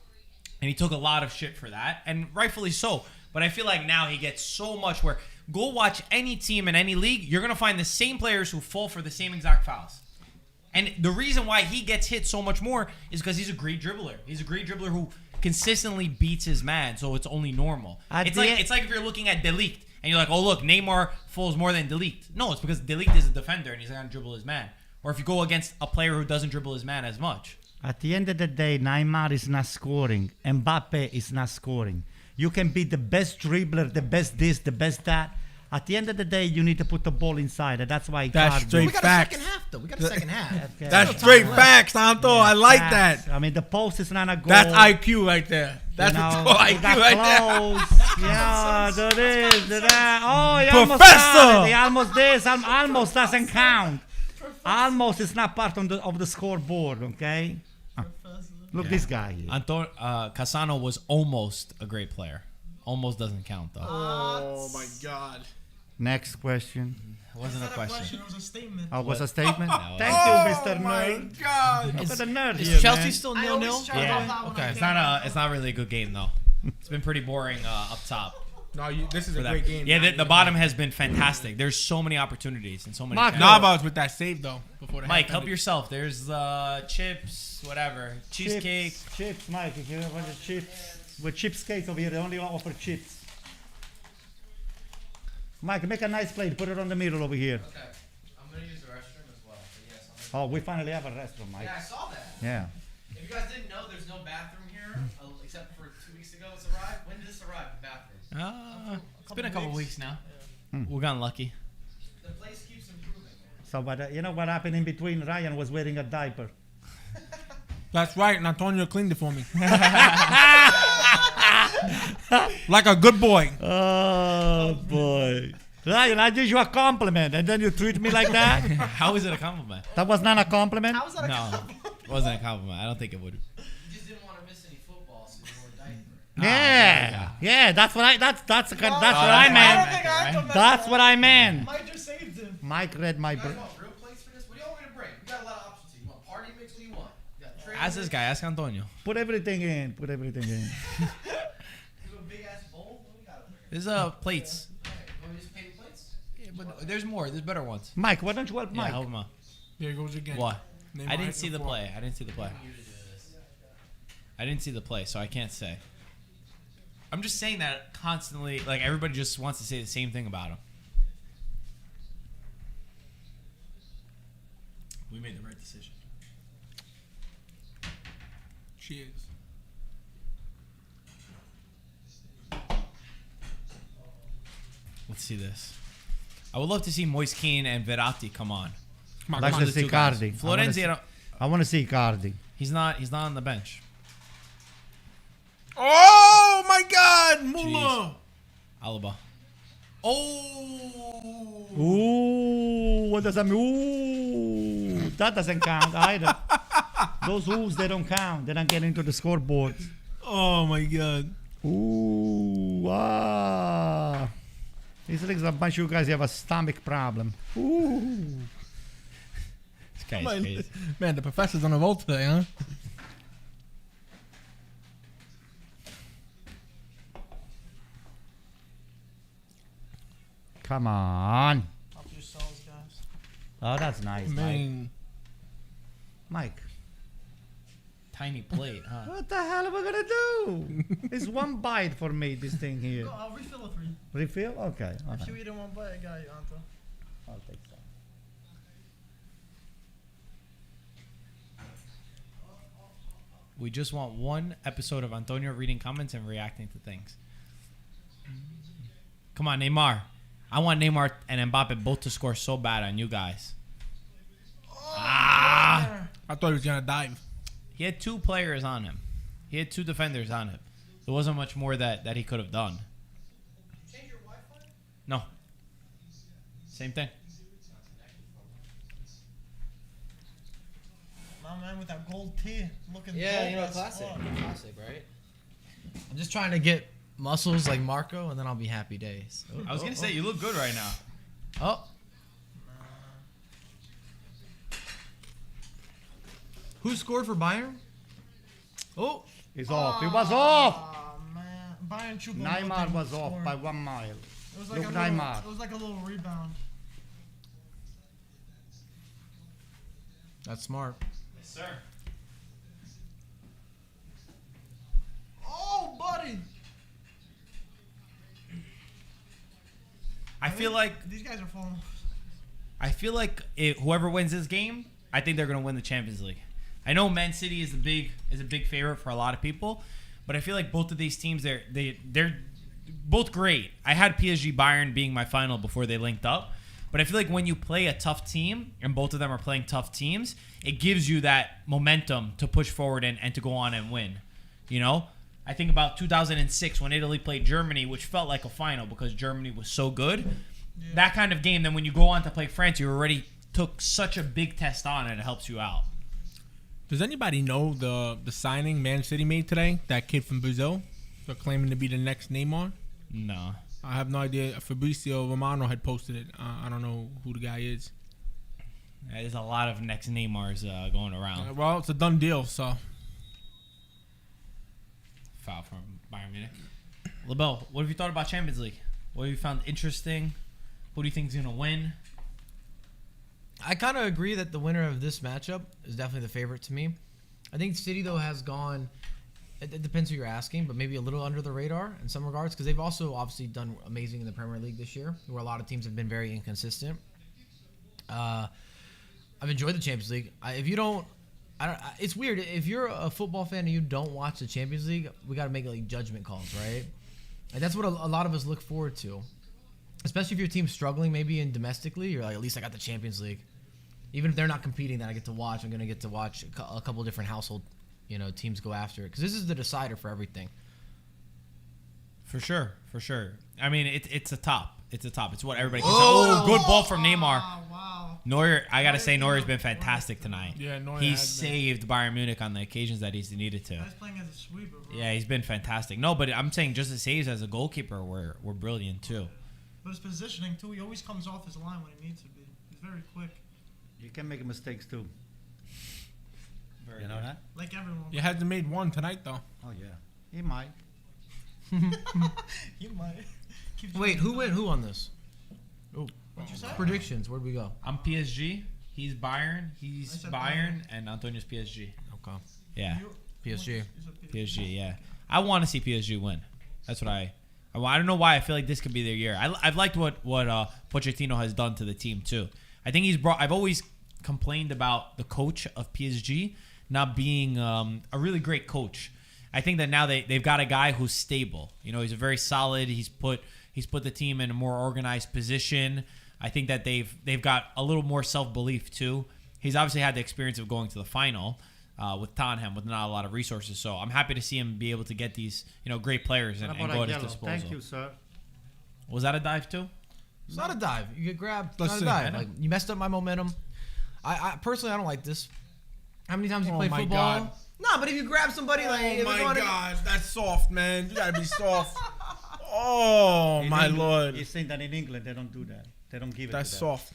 And he took a lot of shit for that, and rightfully so. But I feel like now he gets so much where go watch any team in any league, you're going to find the same players who fall for the same exact fouls. And the reason why he gets hit so much more is because he's a great dribbler. He's a great dribbler who consistently beats his man, so it's only normal. It's like if you're looking at De Ligt and you're like, oh, look, Neymar falls more than De Ligt. No, it's because De Ligt is a defender and he's going to dribble his man. Or if you go against a player who doesn't dribble his man as much. At the end of the day, Neymar is not scoring. Mbappe is not scoring. You can be the best dribbler, the best this, the best that. At the end of the day, you need to put the ball inside, and that's why That's God straight We got facts. a second half, though. We got a second half. Okay. That's straight facts, Santo. I like Facts. that. I mean, the post is not a goal. That's IQ right there. That's you know, what you IQ got right there. close. Yeah, do this, do that. Oh, he almost Professor! got it. He almost this. Almost doesn't count. Almost is not part of the scoreboard, okay? Look, this guy here. Cassano was almost a great player. Almost doesn't count, though. Oh, my God. Next question. It wasn't a question. It was a statement. Oh, was a statement? No, Thank Oh you, Mr. my Nerd. God. Look at the nerd Is here, Chelsea man. still I 0-0? always try to Yeah. go that one. Okay. It's not really a good game though. It's been pretty boring up top. No, this is For a that. great game. Yeah, the bottom has been fantastic. There's so many opportunities and so many. Mark, chances. Navas with that save though. Before the Mike, half help ended. yourself. There's chips, whatever, cheesecake. Chips, Mike. If you want the chips. With chips cake over here, they only offer chips. Mike, make a nice plate. Put it on the middle over here. Okay. I'm going to use the restroom as well. So yes, Oh, we finally have a restaurant, Mike. Yeah, I saw that. Yeah. If you guys didn't know, there's no bathroom here except for 2 weeks ago it's arrived. When did this arrive, the bathroom? It's been a couple weeks now. Hmm. We've gotten lucky. The place keeps improving, man. So, but you know what happened in between? Ryan was wearing a diaper. That's right. And Antonio cleaned it for me. Like a good boy. Oh, boy. Ryan, I did you a compliment, and then you treat me like that? How is it a compliment? That was not a compliment? How was that a No, it wasn't a compliment. I don't think it would. You just didn't want to miss any football, so you wore a diaper. Yeah, that's what I that's what I I don't meant. think I have to That's what I meant. Mike just saved him. Mike read my You guys brain. want real plates for this? What do you want me to bring? We got a lot of options here. You want party mix? What do you want? You got tray Ask this mix? guy. Ask Antonio. Put everything in. Put everything in. You have a big ass bowl? What do we got over here? There's plates. Alright, you want me to just paper plates? Yeah, but there's more. There's better ones. Mike, why don't you help Yeah, Mike? help him out. There he goes again. What? Neymar I didn't hit see the before. play. I didn't see the play. I didn't see the play, so I can't say. I'm just saying that constantly. Like everybody just wants to say the same thing about him. We made the right decision. Cheers. Let's see this. I would love to see Moise Kean and Verratti come on. Come on, Like come on. to see two guys. Cardi. Florenzi, I want to see Cardi. he's not on the bench. Oh my God, Mula. Alaba. Oh. Ooh, what does that mean? Ooh, that doesn't count either. Those oohs, they don't count. They don't get into the scoreboard. Oh my God. Ooh, ah. This looks like a bunch of you guys have a stomach problem. Ooh. This guy's Man, crazy. man, the professor's on a roll today, huh? Come on. Help yourselves, guys. Oh, that's nice, Mike. Man. Mike, Tiny plate, huh? what the hell am I gonna do? It's one bite for me, this thing here. Go, I'll refill it for you. Refill? Okay. If Okay. you eat in one bite, I got you, Anto. I'll take some. We just want one episode of Antonio reading comments and reacting to things. Come on, Neymar. I want Neymar and Mbappe both to score so bad on you guys. I thought he was gonna dive. He had two players on him. He had two defenders on him. There wasn't much more that he could have done. Change your Wi-Fi? No. Same thing. My man with that gold tee looking Yeah, dope you know, as classic. fuck. Classic, right? I'm just trying to get muscles like Marco, and then I'll be happy days. I was going to say, you look good right now. Oh. Who scored for Bayern? Oh. He's off. He was off. Aw, man. Bayern Choupo Neymar was off by 1 mile. It was like Look, a little, Neymar. It was like a little rebound. That's smart. Yes, sir. Oh, buddy. I feel like These guys are falling off. whoever wins this game, I think they're going to win the Champions League. I know Man City is a big favorite for a lot of people, but I feel like both of these teams they're both great. I had PSG Bayern being my final before they linked up, but I feel like when you play a tough team and both of them are playing tough teams, it gives you that momentum to push forward and to go on and win. You know? I think about 2006 when Italy played Germany, which felt like a final because Germany was so good. Yeah. That kind of game, then when you go on to play France, you already took such a big test on and it helps you out. Does anybody know the signing Man City made today? That kid from Brazil? They're claiming to be the next Neymar. No. I have no idea. Fabrizio Romano had posted it. I don't know who the guy is. There's a lot of next Neymars going around. Well, it's a done deal, so. Foul from Bayern Munich. LaBelle, what have you thought about Champions League? What have you found interesting? Who do you think is going to win? I kind of agree that the winner of this matchup is definitely the favorite to me. I think City, though, has gone, it depends who you're asking, but maybe a little under the radar in some regards because they've also obviously done amazing in the Premier League this year, where a lot of teams have been very inconsistent. I've enjoyed the Champions League. It's weird. If you're a football fan and you don't watch the Champions League, we got to make like judgment calls, right? And that's what a lot of us look forward to. Especially if your team's struggling maybe in domestically, you're like, at least I got the Champions League. Even if they're not competing, that I get to watch. I'm going to get to watch a couple different household, teams go after it. Because this is the decider for everything. For sure. I mean, it's a top. It's what everybody can say. Oh, good ball from Neymar. Wow. Neuer, I got to say, Neuer's been fantastic tonight. Yeah, Neuer He has been. saved Bayern Munich on the occasions that he's needed to. Guy's playing as a sweeper, bro. Yeah, he's been fantastic. No, but I'm saying just the saves as a goalkeeper were brilliant, too. But his positioning, too, he always comes off his line when he needs to be. He's very quick. You can make mistakes too. You know that? Like everyone. You hasn't made one tonight, though. Oh yeah, he might. He might. Keep Wait, trying. who on this? What'd you say? Predictions. Where'd we go? I'm PSG. He's Bayern. I He's said Bayern. And Antonio's PSG. Okay. Yeah. You- PSG. you said PSG, yeah. I want to see PSG win. That's what I don't know why I feel like this could be their year. I've liked what Pochettino has done to the team too. I think I've always complained about the coach of PSG not being a really great coach. I think that now they've got a guy who's stable. He's a very solid. He's put the team in a more organized position. I think that they've got a little more self-belief too. He's obviously had the experience of going to the final with Tottenham with not a lot of resources. So I'm happy to see him be able to get these great players and go at his disposal. Thank you, sir. Was that a dive too? It's not a dive. You get grabbed. Let's It's see. not a I dive. know. Like, you messed up my momentum. I personally, I don't like this. How many times you Oh play my football? God. No, but if you grab somebody, like, if it's on that's soft, man. You gotta be soft. Oh my lord, He's saying that in England they don't do that. They don't give it. that's to soft.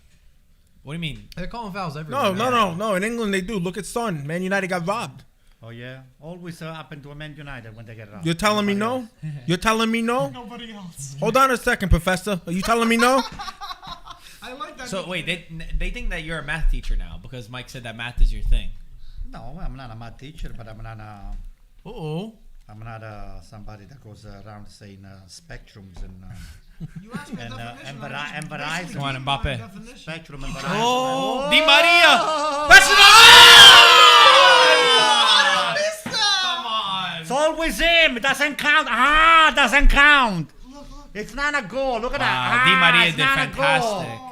What do you mean? they're calling fouls everywhere. No. In England they do. Look at Son. Man United got robbed. Oh yeah, always happen to a Man United when they get robbed. You're telling me no? You're telling me no? Nobody else. Hold on a second, Professor. Are you telling me no? I like that. So wait, they think that you're a math teacher now because Mike said that math is your thing. No, I'm not a math teacher, but I'm not somebody that goes around saying spectrums and You asked me a and, definition. and I just Verizon. basically Come on, gave you my Mbappe. definition. spectrum and Verizon. Oh, Di Maria! That's Come on! It's always him. It doesn't count. Doesn't count. It's not a goal. Look at that. Di Maria it's did not a fantastic. goal.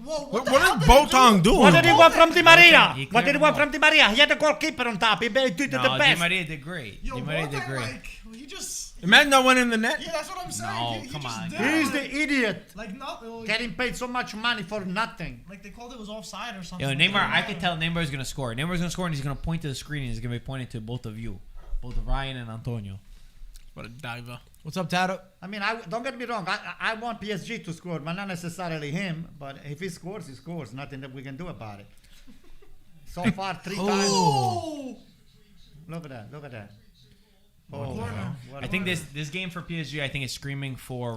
Whoa, What the hell did did he Boateng do? What did he want from Di Maria? He What did he cleared want him from Di Maria? He had the goalkeeper on top. He did the No, Di best. Maria did great. Yo, Di Maria did Boateng, great. like, he just. Imagine that went in the net. Yeah, that's what I'm saying. No, he come just on, did guys. it. He's the idiot. Like, not. Getting paid so much money for nothing. Like, they called it was offside or something. Yo, Neymar, I can tell Neymar's gonna score. Neymar's gonna score and he's gonna point to the screen and he's gonna be pointing to both of you. Both Ryan and Antonio. What a diver. What's up, Tato? I mean, don't get me wrong. I want PSG to score, but not necessarily him. But if he scores, he scores. Nothing that we can do about it. So far, 3 times. Oh! Look at that. Look at that. Corner. what I think this game for PSG, I think is screaming for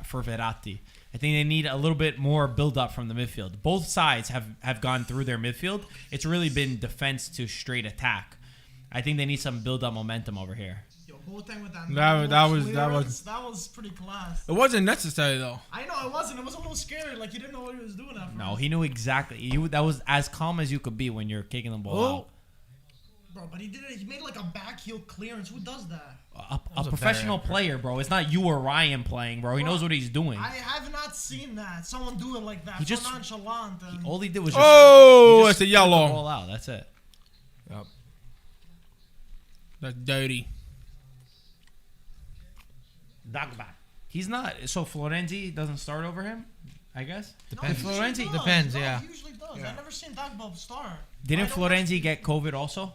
Verratti. I think they need a little bit more build up from the midfield. Both sides have gone through their midfield. It's really been defense to straight attack. I think they need some build up momentum over here. Yo, Boateng with that. That was pretty class. It wasn't necessary though. I know it wasn't. It was a little scary. Like he didn't know what he was doing at No, first. he knew exactly. That was as calm as you could be when you're kicking the ball out. Bro, but he did it. He made like a back heel clearance. Who does that? A was a professional better player, bro. It's not you or Ryan playing, bro. He knows what he's doing. I have not seen that. Someone do it like that. He So just- nonchalant. And All he did was just. Oh, he just it's a kicked the yellow. ball out. That's it. Yep. That's dirty. Dagba. He's not. So Florenzi doesn't start over him, I guess. Depends. he usually Florenzi- does. Depends, No, yeah. He usually does. I've never seen Dagba start. Didn't I don't watch Florenzi get COVID also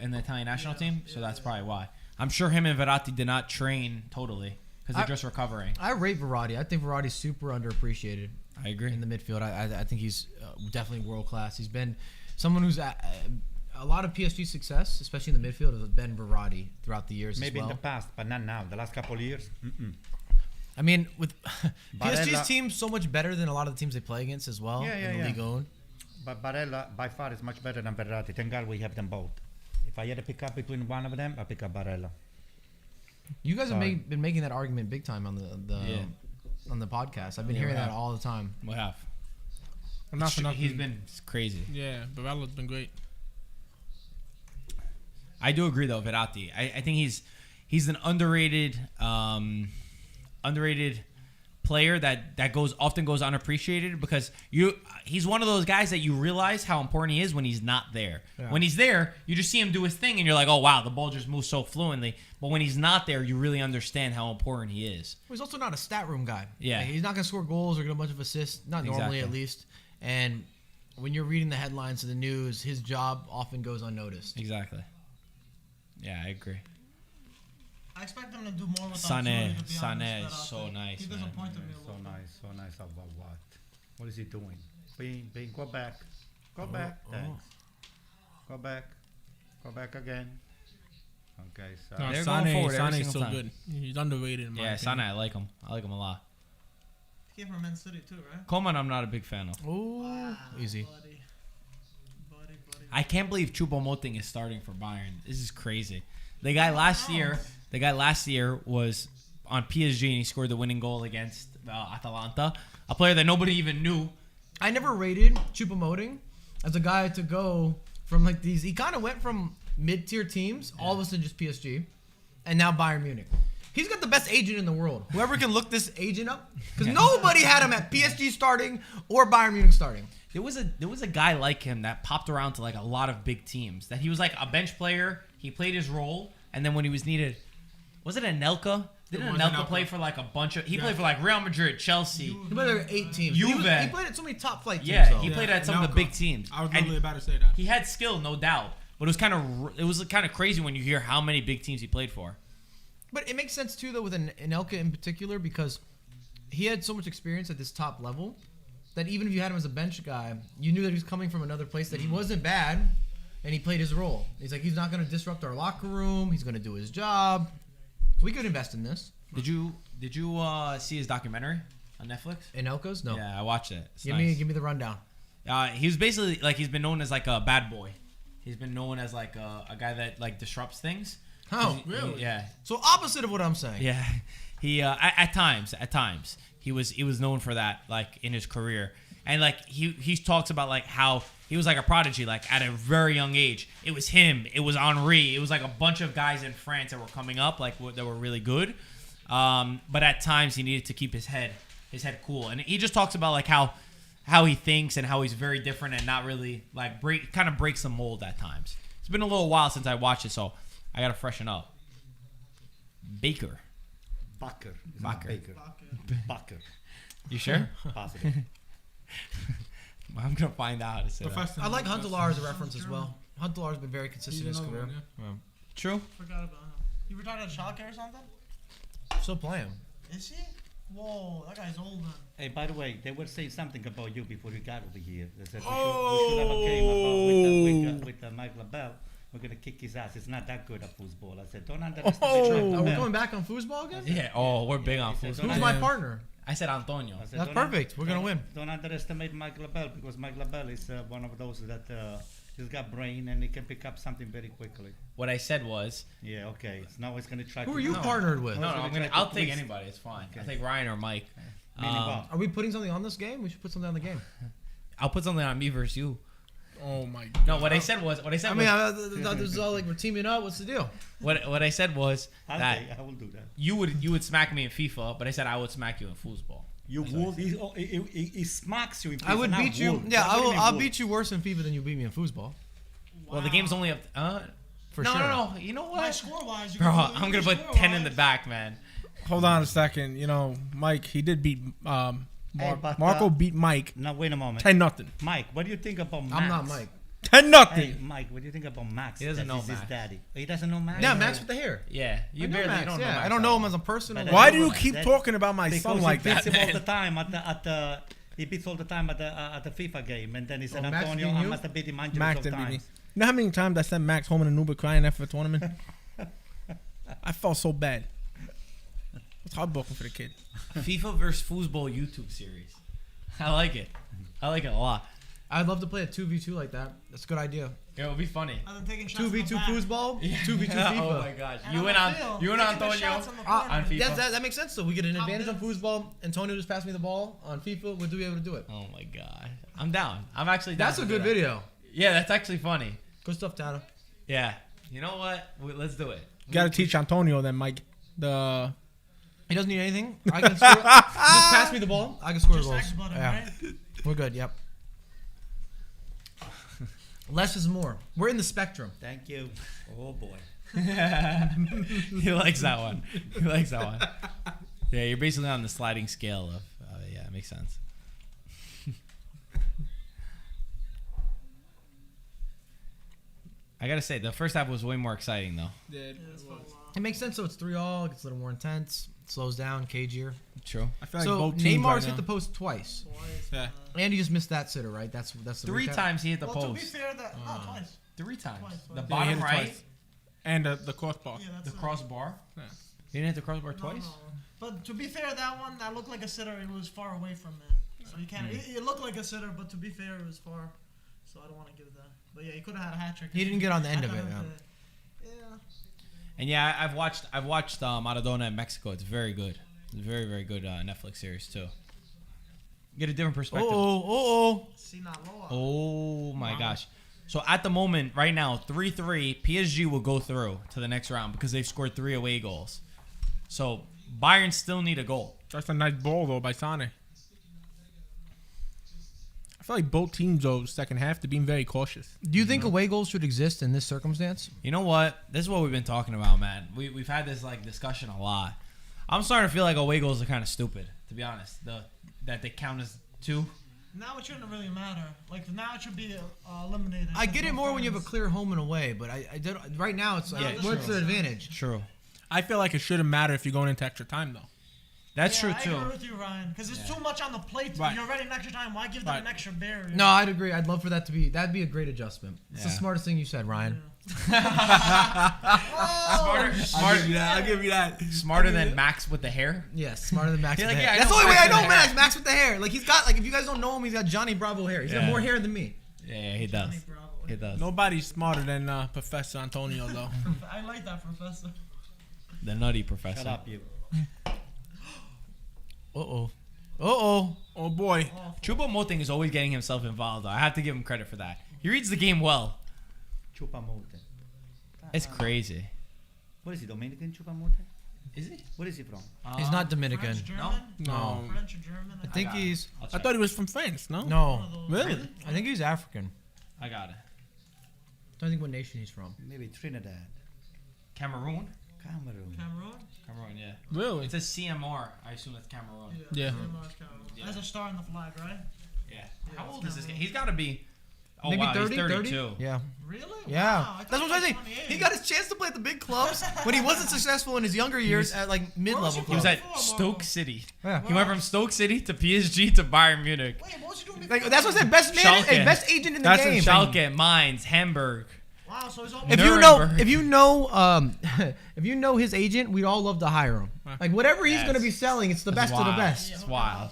in the Italian national team? So that's probably why. I'm sure him and Verratti did not train totally because they're just recovering. I rate Verratti. I think Verratti's super underappreciated. I agree. In the midfield, I think he's definitely world class. He's been someone who's a lot of PSG success, especially in the midfield, has been Verratti throughout the years. Maybe as well. in the past, but not now. The last couple of years. I mean, with Barella- PSG's team so much better than a lot of the teams they play against as well. Yeah, in the Ligue 1. But Barella by far is much better than Verratti. Thank God we have them both. If I had to pick up between one of them, I pick up Barella. You guys Sorry. have been making that argument big time on the podcast. I've been hearing that all the time. We have. Not for nothing. He's been crazy. Yeah, Barella's been great. I do agree though, Verratti. I think he's an underrated player that often goes unappreciated because he's one of those guys that you realize how important he is when he's not there. Yeah. When he's there, you just see him do his thing and you're like, oh wow, the ball just moves so fluently. But when he's not there, you really understand how important he is. Well, he's also not a stat room guy. Yeah. Like, he's not going to score goals or get a bunch of assists, not normally Exactly. at least. And when you're reading the headlines of the news, his job often goes unnoticed. Exactly. Yeah, I agree. I expect them to do more with Sané Antonio, to be honest, is but, so nice, He man. disappointed me a So little bit. nice about what? What is he doing? Being go back. Go back. Thanks. Go back again. Okay, so No, They're going forward every Sané's single so time. good. He's underrated in my Yeah, opinion. Sané, I like him. I like him a lot. He came from Man City too, right? Coleman, I'm not a big fan of. Oh, easy. Buddy. I can't believe Choupo-Moting is starting for Bayern. This is crazy. The guy last year was on PSG and he scored the winning goal against Atalanta, a player that nobody even knew. I never rated Choupo-Moting as a guy to go from like these. He kind of went from mid-tier teams all of a sudden just PSG, and now Bayern Munich. He's got the best agent in the world. Whoever can look this agent up, because nobody had him at PSG starting or Bayern Munich starting. There was a guy like him that popped around to like a lot of big teams. That he was like a bench player. He played his role, and then when he was needed, was it Anelka? Didn't It was Anelka Anelka. play for like a bunch of? He played for like Real Madrid, Chelsea. He played at 8 teams. Juve. He played at so many top flight teams. Yeah, though. he played at some of the big teams. I was And literally about to say that. he had skill, no doubt, but it was kind of crazy when you hear how many big teams he played for. But it makes sense too, though, with Anelka in particular, because he had so much experience at this top level that even if you had him as a bench guy, you knew that he was coming from another place, that he wasn't bad, and he played his role. He's like, he's not going to disrupt our locker room. He's going to do his job. We could invest in this. Did you see his documentary on Netflix? Anelka's? No. Yeah, I watched it. It's Give nice. me the rundown. He was basically like he's been known as like a bad boy. He's been known as like a guy that like disrupts things. Oh, Really? Yeah, So opposite of what I'm saying. yeah. He at times he was known for that like in his career, and like he talks about like how he was like a prodigy like at a very young age. It was him. It was Henry. It was like a bunch of guys in France that were coming up like that were really good. But at times he needed to keep his head cool, and he just talks about like how he thinks and how he's very different and not really like breaks the mold at times. It's been a little while since I watched it, so I gotta freshen up. Baker, Bakker. It's Bakker. not Baker. Bakker. you sure? Positive. I'm gonna find out how to say that. Professional. I like Huntelaar as a reference as well. Huntelaar's been very consistent in his career. True. Forgot about him. You retired at Schalke or something? Still play him. Is he? Whoa, that guy's old. Man. Hey, by the way, they were saying something about you before you got over here. They said we should have a game about with Mike LaBelle. We're gonna kick his ass. It's not that good at football. I said, don't underestimate Mike Oh, we're LaBelle. going back on foosball again? Yeah. Oh, we're big on He said, football. Who's my partner? I said Antonio. I said, That's don't perfect. We're gonna don't- win. Don't underestimate Mike LaBelle because Mike LaBelle is one of those that he's got brain and he can pick up something very quickly. What I said was, Yeah, okay. So now he's gonna try. Who to are you No. partnered with? no, gonna try to I'll take please- anybody. It's fine. I'll Okay. take Ryan or Mike. Meaning what? Are we putting something on this game? We should put something on the game. I'll put something on me versus you. Oh my. No, what I said was, I mean, this is all like we're teaming up. What's the deal? what I said was I that will do that. you would smack me in FIFA, but I said I would smack you in football. You would. He smacks you. I would beat you. Yeah, I'll beat you worse in FIFA than you beat me in foosball. Well, the game's only up. For no, sure. no. You know My what, score wise, bro? I'm gonna put 10 in the back, man. Hold on a second. You know, Mike, he did beat. Hey, but, Marco beat Mike Now wait a moment. 10-0. Mike, what do you think about Max? I'm not Mike. 10-0. Hey, Mike, what do you think about Max? He doesn't That know is his Max. daddy. He doesn't know Max? Yeah, Max with the hair. Yeah, you I know barely Max, don't know. yeah. Max I don't at know all. him as a personal. But Why do you That- keep talking about my Because son like he beats that? him all the time he beats all the time at the FIFA game, and then he said, Oh, Max Antonio, being I you? must have beat him hundreds Max of didn't beat me. times. You know how many times I sent Max home in an Uber crying after a tournament? I felt so bad. It's heartbroken for the kid. FIFA versus foosball YouTube series. I like it. I like it a lot. I'd love to play a 2v2 like that. That's a good idea. It would be funny. Other than taking shots in the 2v2 back. foosball, 2v2 FIFA. Oh my gosh. And You on and the on. field, You and taking the Antonio shots on the Ah, corner. on FIFA. That makes sense though. We get an advantage on Top foosball. Antonio just passed me the ball on FIFA. We'll be able to do it. Oh my god. I'm down. I'm actually down. That's to a do good that. video. Yeah, that's actually funny. Good stuff, Tata. Yeah. You know what? Let's do it. You gotta teach Antonio then, Mike. He doesn't need anything. I can score. Just pass me the ball. I can score Just goals. X button, Yeah. right? We're good. Yep. Less is more. We're in the spectrum. Thank you. Oh, boy. He likes that one. He likes that one. Yeah, you're basically on the sliding scale of. Yeah, it makes sense. I gotta say, the first half was way more exciting though. It makes sense. So it's 3-all. It gets a little more intense. It slows down. Cagier. True. I feel like So both teams Neymar's right hit the now. post twice, Yeah. and he just missed that sitter. Right. That's the 3 recap. times he hit the Well, to be post. fair, that twice. 3 times. Twice. The Yeah, he bottom hit it right, twice. And the crossbar. Yeah, that's the it. crossbar. Yeah. He didn't hit the crossbar No, twice. no. But to be fair, that one that looked like a sitter. It was far away from there, so you can't. It looked like a sitter, but to be fair, it was far. So I don't want to give that. But yeah, he could have had a hat trick. He didn't get on the end I of it. thought Yeah. Yeah. And yeah, I've watched Maradona in Mexico. It's very good. It's a very, very good Netflix series too. Get a different perspective. Sinaloa. Oh my gosh. So at the moment, right now, 3-3, PSG will go through to the next round because they've scored 3 away goals. So Bayern still need a goal. That's a nice ball though by Sane. I feel like both teams though second half they're being very cautious. Do you think away goals should exist in this circumstance? You know what? This is what we've been talking about, man. We've had this like discussion a lot. I'm starting to feel like away goals are kind of stupid, to be honest. That they count as 2. Now it shouldn't really matter. Like now it should be eliminated. I get it more when you have a clear home and away, but I did right now. It's like, Yeah, what's true. the advantage? True. I feel like it shouldn't matter if you're going into extra time though. That's I true agree too. with you, Ryan, because it's too much on the plate. Right. You're already in extra time. Why give them Right. an extra barrier? No, I'd agree. I'd love for that to be. That'd be a great adjustment. It's the Yeah. smartest thing you said, Ryan. I'll give you that. Smarter than Max with the hair. Yes, smarter than Max. You're with like, the hair. yeah, I That's the know only way Max I know with the Max. hair. Max with the hair. Like he's got. Like if you guys don't know him, he's got Johnny Bravo hair. He's got Yeah. more hair than me. Yeah, he does. Johnny Bravo. He does. Nobody's smarter than Professor Antonio though. I like that, Professor. The nutty professor. Shut up, you. Uh oh. Oh boy. Choupo-Moting is always getting himself involved. Though. I have to give him credit for that. He reads the game well. Chupamote. It's crazy. What is he, Dominican Chupamote? Is he? Where is he from? He's not Dominican. French, German? No. French or German? I think he's I thought he was from France. No. no. Really? I think he's African. I got it. Don't think what nation he's from. Maybe Trinidad. Cameroon? Cameroon. Cameroon? Cameroon, yeah. Really? It says CMR. I assume that's Cameroon. Yeah. Cameroon's Cameroon. Yeah. There's a star in the flag, right? Yeah. How old is this guy? He's got to be. Oh, Maybe wow, 30, he's 30? 32. Yeah. Really? Yeah. Wow, I That's thought what he I'm was saying. 28. He got his chance to play at the big clubs when he wasn't successful in his younger years at like mid-level He was clubs. at Before, Stoke bro. City. Yeah. He went from Stoke City to PSG to Bayern Munich. Wait, what was he doing Like before? that's what I said. Best man, Schalke. hey, best agent in the That's a game. Schalke, Mainz, Hamburg. Wow, so he's all If you know, Nuremberg. if you know his agent, we'd all love to hire him. Like whatever he's Yes. gonna be selling, it's the That's best of the wild. best. It's wild.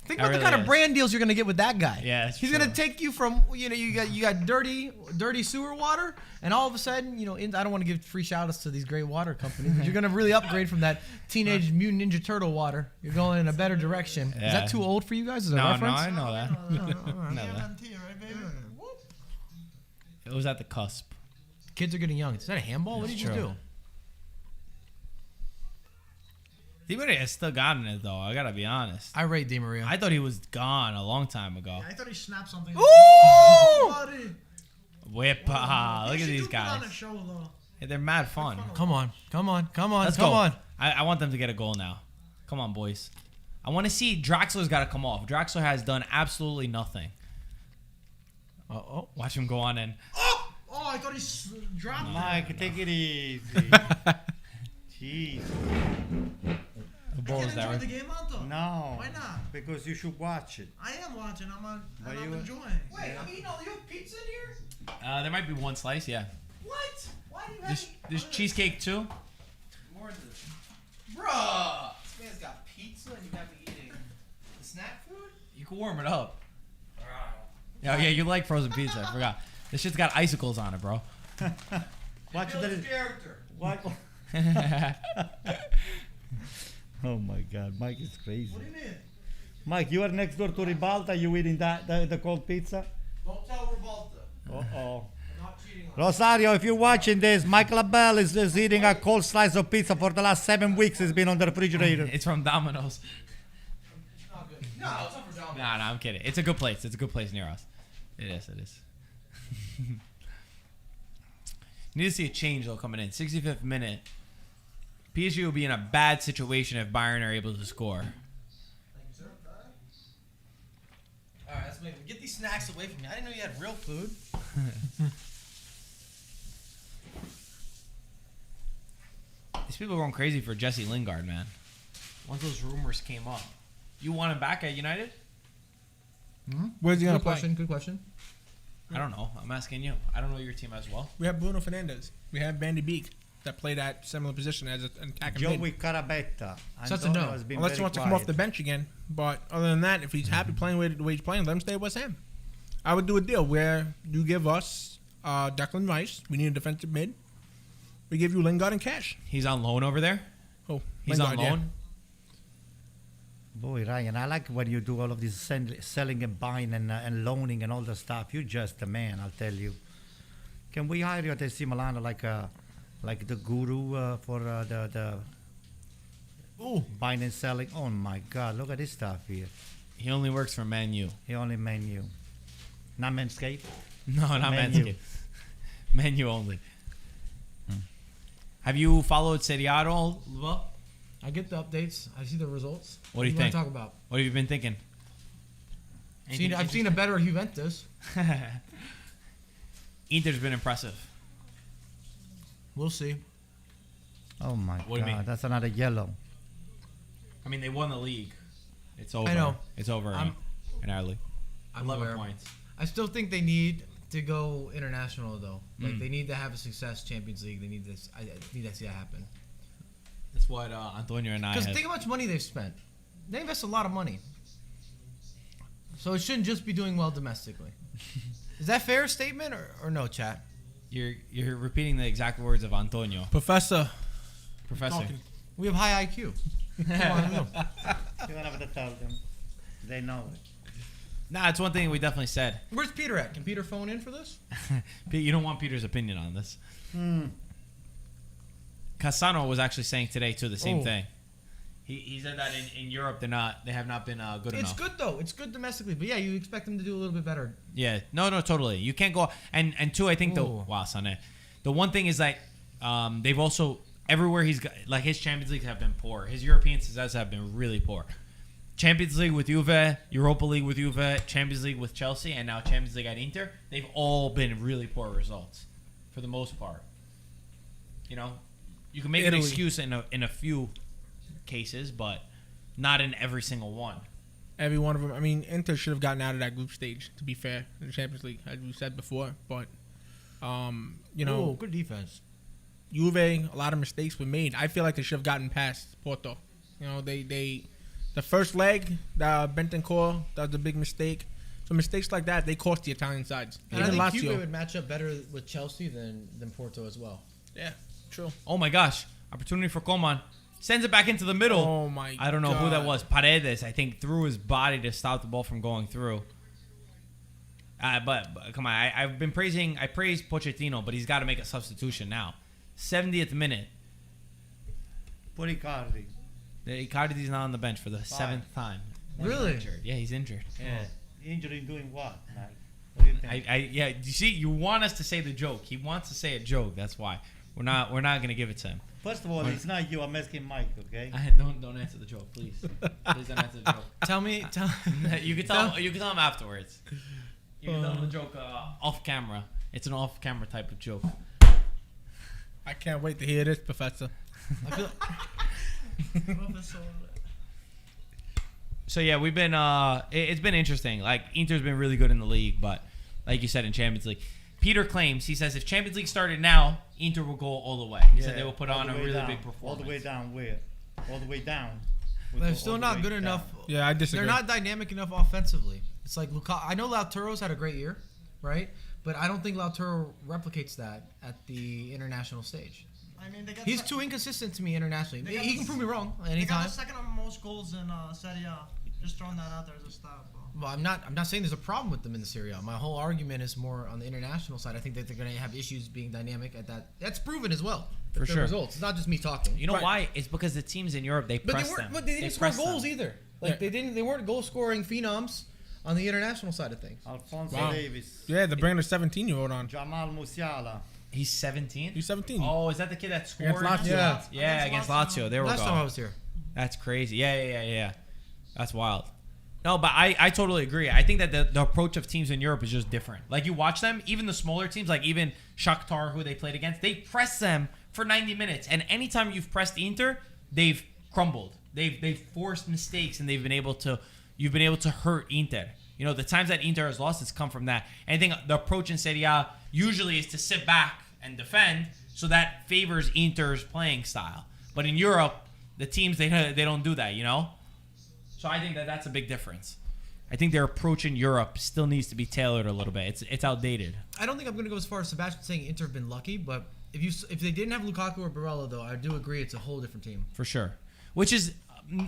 Think That about the really kind of is. brand deals you're gonna get with that guy. Yeah, it's he's true. gonna take you from you got dirty sewer water, and all of a sudden I don't want to give free shout outs to these great water companies, but you're gonna really upgrade from that Teenage Mutant Ninja Turtle water. You're going in a better direction. Is Yeah. that too old for you guys? Is a No, reference? I know that. TMNT, No, that. right, baby? Whoop. It was at the cusp. Kids are getting young. Is that a handball? What did you just true. do? Di Maria has still gotten it though. I gotta be honest. I rate Di Maria. I thought he was gone a long time ago. I thought he snapped something. Ooh! Buddy. Whippa! He Look at should these do good on guys. a show, though. Yeah, they're mad fun. Come on. Let's come go. on. I want them to get a goal now. Come on, boys. I want to see Draxler's got to come off. Draxler has done absolutely nothing. Oh, watch him go on and. Oh, I thought he dropped it. Mike, take it easy. Jeez. The ball I is can't enjoy that the game, Anto. No. Why not? Because you should watch it. I am watching. I'm But I'm you- enjoying. Wait, I mean, you have pizza in here? There might be one slice, yeah. What? Why do you have There's cheesecake too. more than this? Bruh! This man's got pizza and you have me eating the snack food? You can warm it up. Oh yeah, you like frozen pizza. I forgot. This shit's got icicles on it, bro. Watch Build the character. what? Oh my God, Mike is crazy. What do you mean? Mike, you are next door to Ribalta. You eating the cold pizza? Don't tell Revolta. Uh-oh. I'm not cheating on Rosario, if you're watching this, Mike LaBelle is eating a cold slice of pizza for the last 7 weeks. It's been on the refrigerator. It's from Domino's. It's not good. No, it's not for Domino's. Nah, I'm kidding. It's a good place. It's a good place near us. It is. Need to see a change though coming in. 65th minute. PSG will be in a bad situation if Bayern are able to score. Thank you, sir. Alright, let's get these snacks away from me. I didn't know you had real food. These people are going crazy for Jesse Lingard, man. Once those rumors came up, you want him back at United? Where's he gonna Good play? question, good question. I don't know. I'm asking you. I don't know your team as well. We have Bruno Fernandes. We have Bandy Beek that played at similar position as an attacking mid. Joey Carabetta. That's a Antonio no. has been Unless he very wants to come off quiet. the bench again. But other than that, if he's happy playing the way he's playing, let him stay at West Ham. I would do a deal where you give us Declan Rice. We need a defensive mid. We give you Lingard and cash. He's on loan over there. Oh, He's Lingard, on yeah. loan. Boy, Ryan, I like when you do all of this selling and buying and loaning and all the stuff. You're just a man, I'll tell you. Can we hire you at AC Milan like the guru for the buying and selling? Oh my God, look at this stuff here. He only works for Man U. He only menu, not Manscaped. No, not Man Man U. U. Man U only. Have you followed Serie A at all, Luba? I get the updates. I see the results. What do you wanna think? talk about? What have you been thinking? I've seen a better Juventus. Inter's been impressive. We'll see. Oh my What do you mean? God, that's another yellow. I mean, they won the league. It's over. I know. It's over I'm- in our league. I'm 11 aware. points. I still think they need to go international though. Like they need to have a success Champions League. They need this. I need to see that happen. That's what Antonio and I Because have. think how much money they've spent. They invest a lot of money. So it shouldn't just be doing well domestically. Is that a fair statement or no, chat? You're repeating the exact words of Antonio. Professor. Professor. Talking. We have high IQ. Come on, no. You don't have to tell them. They know it. Nah, it's one thing we definitely said. Where's Peter at? Can Peter phone in for this? Pete, you don't want Peter's opinion on this. Cassano was actually saying today too the same Oh. thing. He said that in Europe they have not been good It's enough. good though. It's good domestically, but yeah, you expect them to do a little bit better. Yeah, no, totally. You can't go and two. I think Ooh. the one thing is like they've also everywhere he's got like his Champions Leagues have been poor. His European success have been really poor. Champions League with Juve, Europa League with Juve, Champions League with Chelsea, and now Champions League at Inter. They've all been really poor results for the most part. You know, you can make Italy. an excuse in a few cases, but not in every single one. Every one of them. I mean, Inter should have gotten out of that group stage, to be fair, in the Champions League, as we said before. But, you know, Ooh, good defense. Juve, a lot of mistakes were made. I feel like they should have gotten past Porto. You know, the first leg, Bentancur, that was a big mistake. So mistakes like that, they cost the Italian sides. And I Even think Juve Lazio. would match up better with Chelsea than Porto as well. Yeah, true. Oh my gosh, opportunity for Coman. Sends it back into the middle. Oh my I don't know who that God. was. Paredes, I think, threw his body to stop the ball from going through. But come on, I praised Pochettino, but he's got to make a substitution now. 70th minute. Put Icardi. Icardi's not on the bench for the 7th time. Really? Injured. Yeah, he's injured. Yeah. Injury doing what? Mike? What do you think? Yeah. You see, you want us to say the joke. He wants to say a joke. That's why we're not gonna give it to him. First of all, it's not you. I'm asking Mike, okay? Don't answer the joke, please. Please don't answer the joke. Tell me. You can tell him afterwards. Even though the joke off camera. It's an off camera type of joke. I can't wait to hear this, Professor. I feel So yeah, we've been it's been interesting. Like Inter's been really good in the league, but like you said in Champions League, Peter claims, he says if Champions League started now, Inter will go all the way. He said they will put on a really big performance. All the way down where? All the way down. they're still not good enough. Yeah, I disagree. They're not dynamic enough offensively. It's like I know Lautero's had a great year, right? But I don't think Lautaro replicates that at the international stage. I mean, He's too inconsistent to me internationally. He can prove me wrong They got anytime. the second most goals in Serie A. Just throwing that out there as a stat, bro. Well, I'm not saying there's a problem with them in the Serie A. My whole argument is more on the international side. I think that they're going to have issues being dynamic at that. That's proven as well. For with their sure. Results. It's not just me talking. You know why? It's because the teams in Europe, they But press they them. weren't. But they didn't score goals either. Like they weren't goal scoring phenoms on the international side of things. Alfonso Wow. Davis. Yeah, they're bringing a 17-year-old on. Jamal Musiala. He's 17. He's 17. Oh, is that the kid that scored? Against Lazio. Yeah, against Lazio. There we Last go. time I was here. That's crazy. Yeah. That's wild. No, but I totally agree. I think that the approach of teams in Europe is just different. Like you watch them, even the smaller teams, like even Shakhtar, who they played against, they press them for 90 minutes. And anytime you've pressed Inter, they've crumbled. They've forced mistakes, and you've been able to hurt Inter. You know, the times that Inter has lost, it's come from that. And I think the approach in Serie A usually is to sit back and defend, so that favors Inter's playing style. But in Europe, the teams, they don't do that, you know? So I think that that's a big difference. I think their approach in Europe still needs to be tailored a little bit. It's outdated. I don't think I'm going to go as far as Sebastian saying Inter have been lucky, but if they didn't have Lukaku or Barella, though, I do agree it's a whole different team. For sure. Which is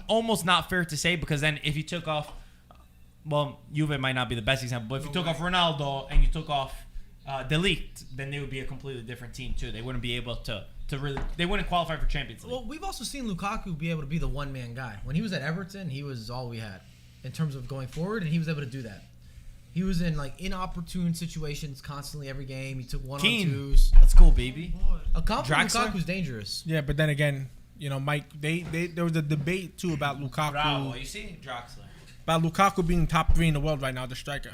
almost not fair to say, because then if you took off, well, Juve might not be the best example, but if you took off Ronaldo and you took off De Ligt, then they would be a completely different team too. They wouldn't be able to really, they wouldn't qualify for Champions League. Well, we've also seen Lukaku be able to be the one-man guy. When he was at Everton, he was all we had in terms of going forward, and he was able to do that. He was in like inopportune situations constantly every game. He took one-on-twos. Let's go, baby. A compliment Draxler? Lukaku's dangerous. Yeah, but then again, you know, Mike, there was a debate too about Lukaku. Bravo, you see? Draxler. About Lukaku being top 3 in the world right now, the striker.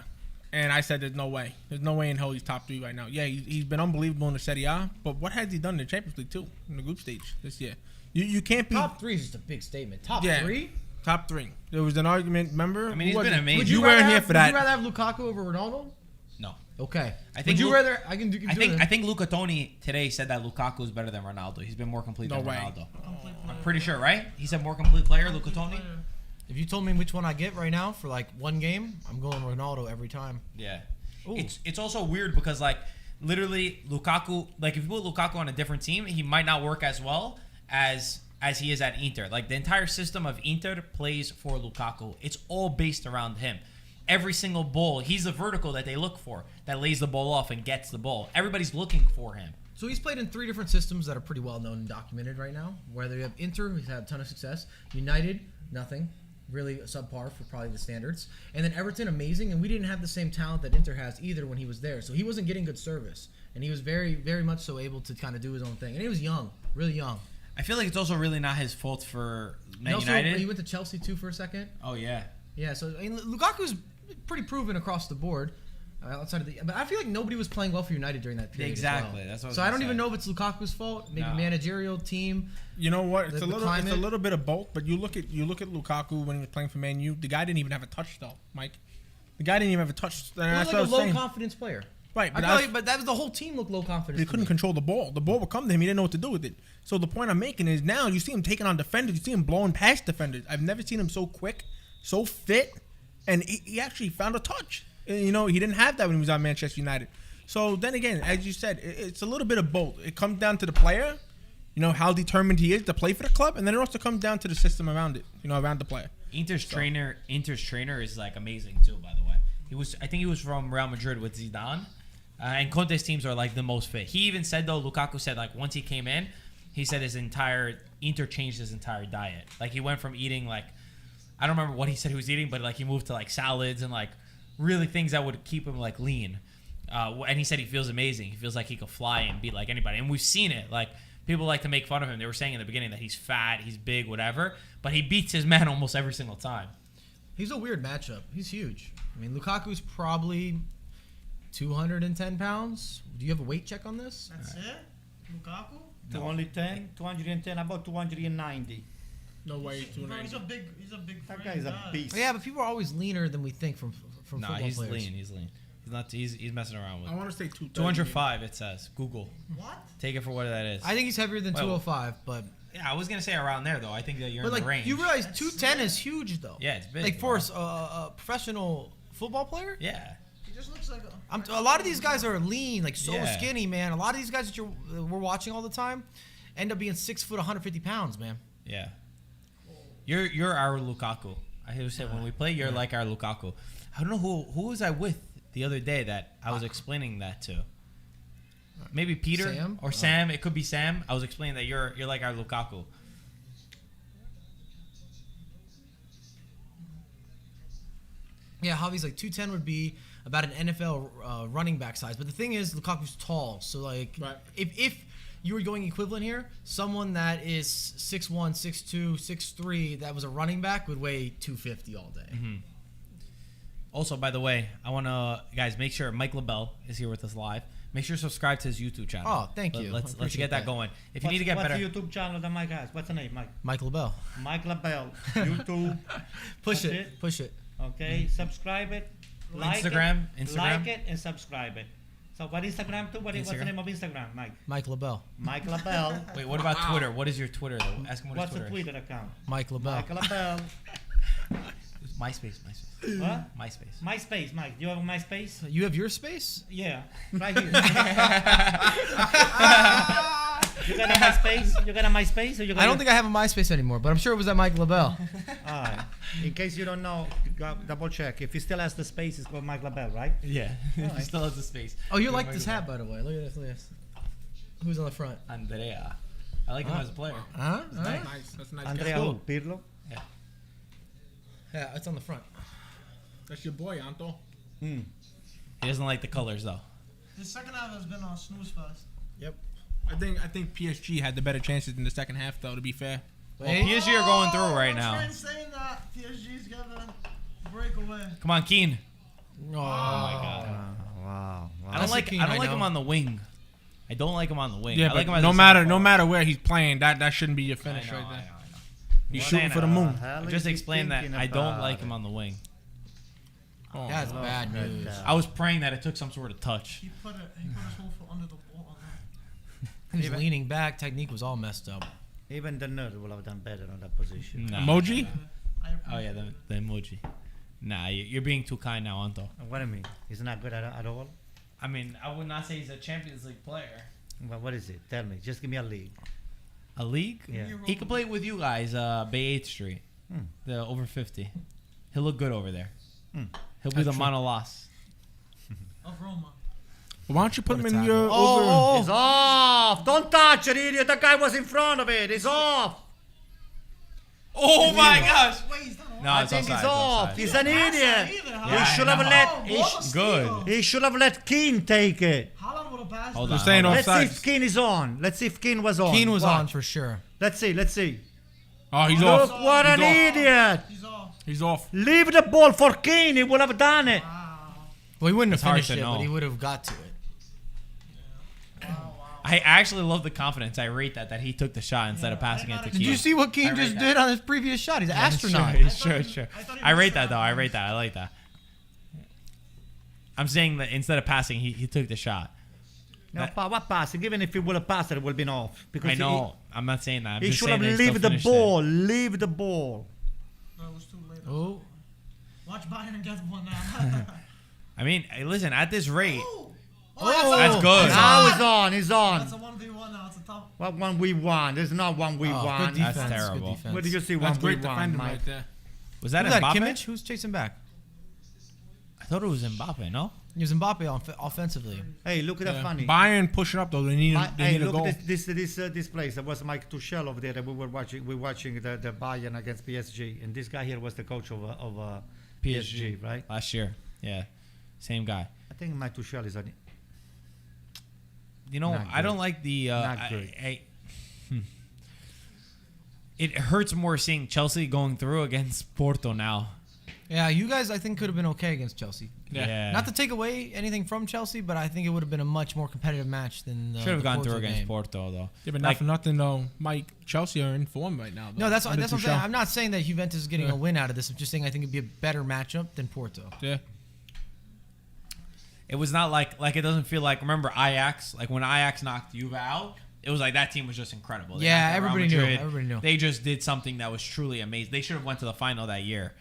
And I said there's no way. There's no way in hell he's top 3 right now. Yeah, he's been unbelievable in the Serie A, but what has he done in the Champions League too, in the group stage this year? You can't be... Top 3 is just a big statement. Top 3? Top 3. There was an argument, remember? I mean, he's been amazing. You weren't here for that. Would you rather have Lukaku over Ronaldo? No. Okay. I think Would you Lu- rather... I think Luca Toni today said that Lukaku is better than Ronaldo. He's been more complete than way. Ronaldo. I'm pretty sure, right? He said more complete player, Luca Toni? If you told me which one I get right now for like one game, I'm going Ronaldo every time. Yeah. Ooh. It's also weird because, like, literally Lukaku, like, if you put Lukaku on a different team, he might not work as well as he is at Inter. Like, the entire system of Inter plays for Lukaku. It's all based around him. Every single ball, he's the vertical that they look for, that lays the ball off and gets the ball. Everybody's looking for him. So he's played in 3 different systems that are pretty well known and documented right now. Whether you have Inter, who's had a ton of success. United, nothing. Really subpar for probably the standards. And then Everton, amazing. And we didn't have the same talent that Inter has either when he was there. So he wasn't getting good service. And he was very, very much so able to kind of do his own thing. And he was young, really young. I feel like it's also really not his fault for Man And also, United. he went to Chelsea too for a second. Oh, yeah. Yeah, so I mean, Lukaku's pretty proven across the board. Outside of the, but I feel like nobody was playing well for United during that period. Exactly, As well. that's what I was So I gonna don't say. even know if it's Lukaku's fault. Maybe No. managerial team. You know what? It's The a little climate. bit of both. But you look at Lukaku when he was playing for Man U. The guy didn't even have a touch though, Mike. The guy didn't even have a touch. He That's was what I like a was low saying. confidence player. Right, But that was the whole team looked low confidence. he to couldn't me. control the ball. The ball would come to him. He didn't know what to do with it. So the point I'm making is now you see him taking on defenders. You see him blowing past defenders. I've never seen him so quick, so fit, and he actually found a touch. You know, he didn't have that when he was on Manchester United. So then again, as you said, it's a little bit of both. It comes down to the player, you know, how determined he is to play for the club, and then it also comes down to the system around it, you know, around the player. Inter's trainer is like amazing too, by the way. I think he was from Real Madrid with Zidane. And Conte's teams are like the most fit. He even said though, Lukaku said like once he came in, he said Inter changed his entire diet. Like he went from eating like, I don't remember what he said he was eating, but like he moved to like salads and like really things that would keep him like lean. And he said he feels amazing. He feels like he could fly and beat like anybody. And we've seen it. Like people like to make fun of him. They were saying in the beginning that he's fat, he's big, whatever. But he beats his man almost every single time. He's a weird matchup. He's huge. I mean, Lukaku's probably 210 pounds. Do you have a weight check on this? That's it? Lukaku? 210, about 290. No way. Bro, he's a big That frame guy is a guy. beast. Yeah, but people are always leaner than we think from No, football he's players. lean. He's lean. He's not. He's messing around with. I want to say 230. 205. It says Google. What? Take it for what that is. I think he's heavier than Well, 205, but Yeah, I was gonna say around there though. I think that you're in like the range. you realize 210 is huge though. Yeah, it's big. Like bro. for a professional football player. Yeah. He just looks like A lot of these guys are lean, like so Yeah. skinny, man. A lot of these guys that we're watching all the time end up being 6 foot, 150 pounds, man. Yeah. You're our Lukaku. I always say when we play, you're like our Lukaku. I don't know who was I with the other day that I was explaining that to. Maybe Peter Sam? or Sam. It could be Sam. I was explaining that you're like our Lukaku. Yeah, Javi's like 210 would be about an NFL running back size. But the thing is, Lukaku's tall. So, like, Right. if you were going equivalent here, someone that is 6'1", 6'2", 6'3", that was a running back would weigh 250 all day. Mm-hmm. Also, by the way, I want to guys make sure Mike LaBelle is here with us live. Make sure to subscribe to his YouTube channel. Oh, thank you. Let's Appreciate get that that. going. If you need to get better, What's the YouTube channel that Mike has? What's the name, Mike? Mike LaBelle. Mike LaBelle. YouTube. Push That's it. Push it. Okay, subscribe it. Like Instagram, it, Instagram. like it, and subscribe it. So what Instagram too? What's the Instagram? name of Instagram, Mike? Mike LaBelle. Mike LaBelle. Wait, what about Twitter? What is your Twitter though? Ask him what What's his the Twitter Twitter account? Mike LaBelle. Mike LaBelle. is. MySpace. What? MySpace. MySpace, Mike. Do you have a MySpace? You have your space? Yeah, right here. You got a MySpace? You got a MySpace? Or you got I don't think I have a MySpace anymore, but I'm sure it was at Mike LaBelle. Alright. In case you don't know, double check. If he still has the space, it's called Mike LaBelle, right? Yeah, he Alright. still has the space. Oh, you like this hat, by the way. Look at this. Look at this. Who's on the front? Andrea. I like him as a player. Huh? Nice. That's a nice. Andrea guy. who? Pirlo? Yeah, it's on the front. That's your boy, Anto. He doesn't like the colors though. the second half has been a snooze fest. Yep. I think PSG had the better chances in the second half, though. To be fair. Well, PSG are going through right now. My friend's saying that PSG's gonna break away. Come on, Keane. Oh, my God. Wow. I don't That's like. the Keane I don't I like him know. on the wing. I don't like him on the wing. Yeah, I like but him as no a matter center no matter where he's playing, that shouldn't be your forward. finish I know, right there. I know. He's What shooting the for the moon. hell is Just he explain that thinking I don't about like him it? on the wing. Oh, That's Oh, bad good news. God. I was praying that it took some sort of touch. He put his whole foot under the ball on that. He was leaning back. Technique was all messed up. Even the nerd will have done better on that position. Nah. Emoji? I Oh yeah, the emoji. Nah, you're being too kind now, Anto. What do you mean? He's not good at all? I mean, I would not say he's a Champions League player. Well, what is it? Tell me. Just give me a league. A league? Yeah. He could play with you guys, Bay 8th Street. Hmm. The over 50. He'll look good over there. Hmm. He'll be That's the true. Manolas. of Roma. Why don't you put him What a in tackle. your over? It's off! Don't touch it, idiot! That guy was in front of it. It's off! Oh my gosh! Wait, he's not No, I it's think offside. he's off. He's an idiot. Yeah, He should I have know. let. Good. He should have let Keane take it. Haaland would have passed. Hold it. on. You're saying Let's see offside. if Keane is on. Let's see if Keane was on. Keane was Watch. on for sure. Let's see. Let's see. Oh, he's Look, off. what He's an off. idiot! He's off. He's off. Leave the ball for Keane. He would have done it. Wow. Well, he wouldn't It's have hard finished to it, know. but he would have got to it. I actually love the confidence. I rate that he took the shot instead of passing it to Keane. Did you see what I Keane rate just that. did on his previous shot? He's an astronaut. Sure. I thought he I missed rate that that though. I one. rate that. I like that. I'm saying that instead of passing, he took the shot. No, what passing? Even if he would have passed it, it would have been off. Because I know. I'm not saying that. I'm He just should saying have that he still leave the finished it. ball. Leave the ball. No, it was too late. Oh, Watch Bayern get one now. I mean, hey, listen. At this rate, that's good. Now he's on. He's That's a on. 1v1 now. It's a tough. What 1v1? There's not 1v1. good defense. That's terrible. Good defense. Where did you see That's great 1v1, defending Mike? right there. was that Who's that? Mbappe? Kimmich? Who's chasing back? I thought it was Mbappe. No. He was Mbappe offensively. Hey, look at that Yeah. funny. Bayern pushing up though. They need Hey, a look goal. at this place. There was Mike Tuchel over there that we were watching. We were watching the Bayern against PSG, and this guy here was the coach of PSG, right? Last year. Yeah. Same guy. I think Mike Tuchel is on. You know, Not I don't good. like the. Not good. It hurts more seeing Chelsea going through against Porto now. Yeah, you guys, I think, could have been okay against Chelsea. Yeah. Not to take away anything from Chelsea, but I think it would have been a much more competitive match than the Should have the gone Porto through against game. Porto though. Yeah, but Like- not for nothing though. Mike, Chelsea are in form right now. Though. No, that's what Under I'm saying. Tuchel. I'm not saying that Juventus is getting Yeah. a win out of this. I'm just saying I think it'd be a better matchup than Porto. Yeah. It was not like it doesn't feel like, remember Ajax, like when Ajax knocked Juve out, it was like that team was just incredible. They Yeah, knocked out Real everybody knew. Madrid. Everybody knew. They just did something that was truly amazing. They should have went to the final that year,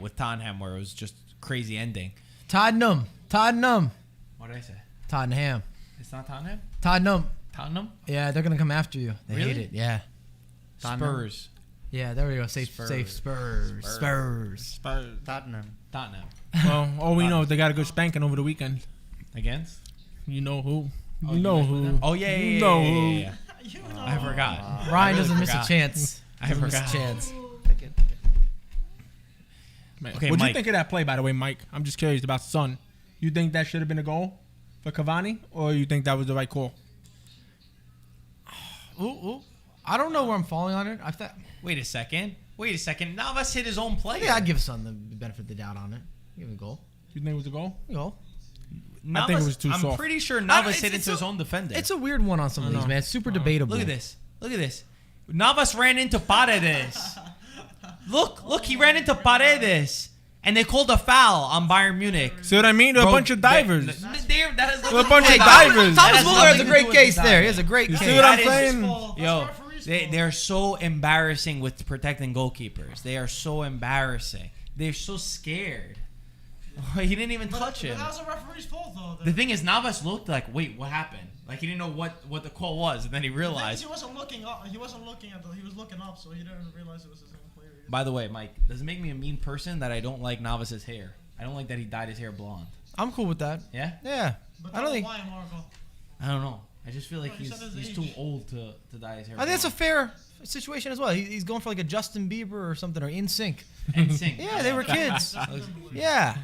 with Tottenham, where it was just crazy ending. Tottenham. What did I say? Tottenham. It's not Tottenham? Tottenham. Yeah, they're gonna come after you. They Really? hate it. Yeah. Spurs. Yeah, there we go. Safe Spurs. Spurs. Tottenham. Tottenham. Well, all we know is they got a good spanking over the weekend. Against? You know who? Oh, You know went with who? them? Oh, yeah, You yeah, know yeah, who? yeah, yeah. I forgot. Ryan I really doesn't miss forgot. a chance. I Doesn't miss a forgot. chance. Man. Okay, What'd you Mike. think of that play, by the way, Mike? I'm just curious about Son. You think that should have been a goal for Cavani, or you think that was the right call? Ooh. I don't know where I'm falling on it. I thought. Wait a second. Navas hit his own player. Yeah, I'd give Son the benefit of the doubt on it. Give him a goal. You think it was a goal? Goal. Navas, I think it was too I'm soft. pretty sure Navas it's- hit it's into his a- own defender. It's a weird one on some of these, man. It's super debatable. Look at this. Navas ran into Paredes. Look, he ran into Paredes. And they called a foul on Bayern Munich. See what I mean? They're a bunch of divers. That is They're a bunch of divers. That Thomas has Muller nothing has a to great do with case the there. He diving. has a great You case. see what I'm That is- saying? Yo, they're so embarrassing with protecting goalkeepers. They are so embarrassing. They're so scared. He didn't even touch him. That was a referee's fault, though. The thing is, Navas looked like, wait, what happened? Like he didn't know what the call was, and then he realized. He wasn't looking up. He wasn't looking at he was looking up, so he didn't realize it was his own player. By the way, Mike, does it make me a mean person that I don't like Navas's hair? I don't like that he dyed his hair blonde. I'm cool with that. Yeah? Yeah. But I don't think. why, Marco? I don't know. I just feel like Well, he said his he's age. too old to dye his hair. I think that's a fair situation as well. He's going for like a Justin Bieber or something, or In Sync. NSYNC. Yeah, they were kids. Yeah.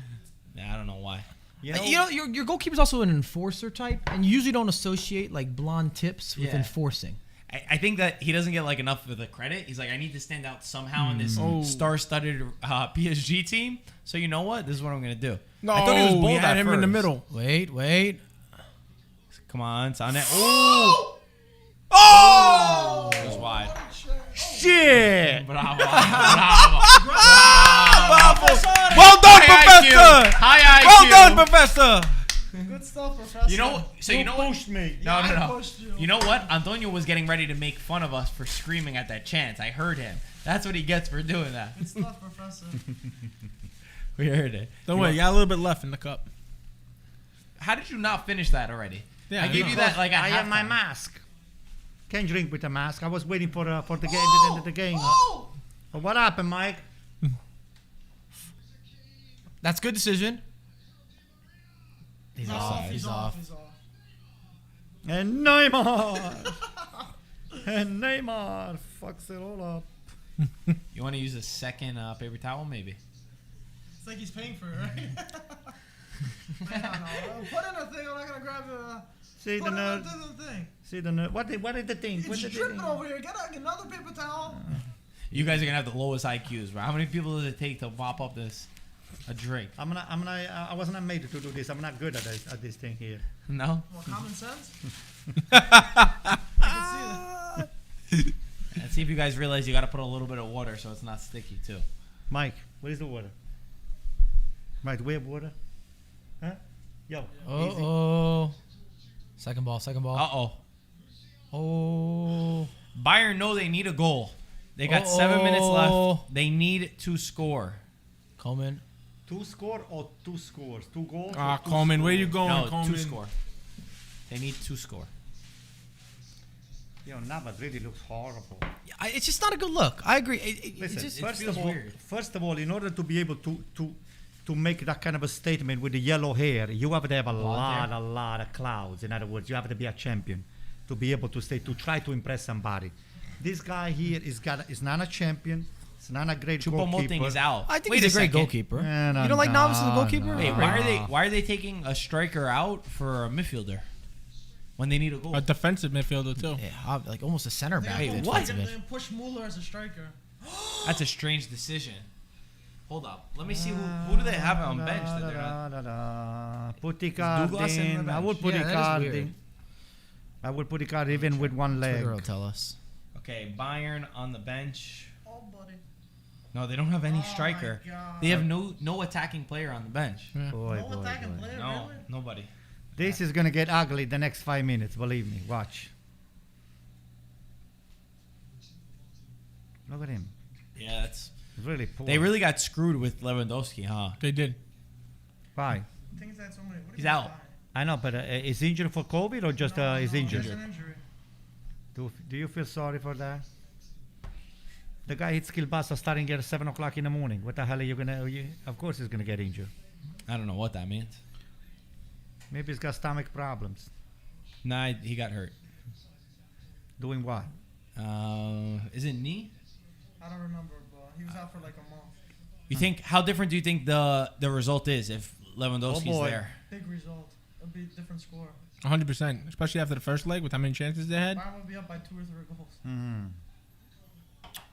Yeah, I don't know why. You know, You know, your goalkeeper's also an enforcer type, and you usually don't associate like blonde tips with Yeah. enforcing. I think that he doesn't get like enough of the credit. He's like, I need to stand out somehow in this star-studded PSG team. So you know what? This is what I'm gonna do. No, I thought he was bold he had at him in the first. middle. Wait. Come on, it's on it. Oh! Oh! It was wide. Shit! Bravo. Well done, High Professor! IQ. High IQ. Well done, Professor! Good stuff, Professor. You know, so you know what? push me. No. I pushed you. You know what? Antonio was getting ready to make fun of us for screaming at that chance. I heard him. That's what he gets for doing that. Good stuff, Professor. We heard it. Don't worry, you got a little bit left in the cup. How did you not finish that already? Yeah, I gave know. you that like at I have my halftime. mask. Can't drink with a mask. I was waiting for the game, the end of the game. But what happened, Mike? That's good decision. He's He's offside. He's off. And Neymar. And Neymar fucks it all up. You want to use a second paper towel, maybe? It's like he's paying for it, right? I don't know. Put in a thing. I'm not gonna grab the. See the Put it nerd. into the thing. See the nerd. What did the thing? It's What did the dripping thing? over here. Get another paper towel. You guys are gonna have the lowest IQs, bro. How many people does it take to mop up a drink? I wasn't made to do this. I'm not good at this thing here. No. Well, common sense. I can see that. And see if you guys realize you got to put a little bit of water so it's not sticky too. Mike, where is the water? Mike, do we have water? Huh? Yo. Easy. Oh. Second ball. Uh-oh. Oh. Bayern know they need a goal. They got 7 minutes left. They need to score. Coleman. 2 score or 2 scores? 2 goals? Ah, or two Coleman, where scores? you going, No, Coleman? 2 score. They need 2 score. Yo, Navas really looks horrible. It's just not a good look. I agree. Listen, It's just, first of all, in order to be able to make that kind of a statement with the yellow hair, you have to have a lot of clouds. In other words, you have to be a champion to be able to try to impress somebody. This guy here is not a champion. It's not a great Choupo-Moting goalkeeper. is out. I think Wait he's a great second. goalkeeper. No, You don't like Navas as a goalkeeper? no. Wait, why are they taking a striker out for a midfielder when they need a goal? A defensive midfielder, too. Yeah, like almost a center back. Wait, They what? They push Muller as a striker. That's a strange decision. Hold up. Let me see who do they have on bench that they're not. Put the Douglas card in in. the I would bench? put Yeah, the that is card weird. in. I would put the card even with one leg. Twitter will tell us. Okay, Bayern on the bench. Oh, buddy. No, they don't have any Oh, striker. my God. They have no attacking player on the bench. Boy, No boy, attacking boy. player, No, really? nobody. This is gonna get ugly the next 5 minutes. Believe me. Watch. Look at him. Yeah, that's. He's really poor. They really got screwed with Lewandowski, huh? They did. Why? Things that so many. What do He's you out. mean I know, but is he injured for COVID or just by? is No, injured? just an injury. Do you feel sorry for that? The guy hits Kilbasa starting at 7 o'clock in the morning. What the hell are you gonna? Of course he's gonna get injured. I don't know what that means. Maybe he's got stomach problems. Nah, he got hurt. Doing what? Is it knee? I don't remember, but he was out for like a month. You think? How different do you think the result is if Lewandowski's Oh, boy. there? Big result. It'll be a different score. 100%. Especially after the first leg with how many chances they had. Bayern will be up by 2 or 3 goals. Mm-hmm.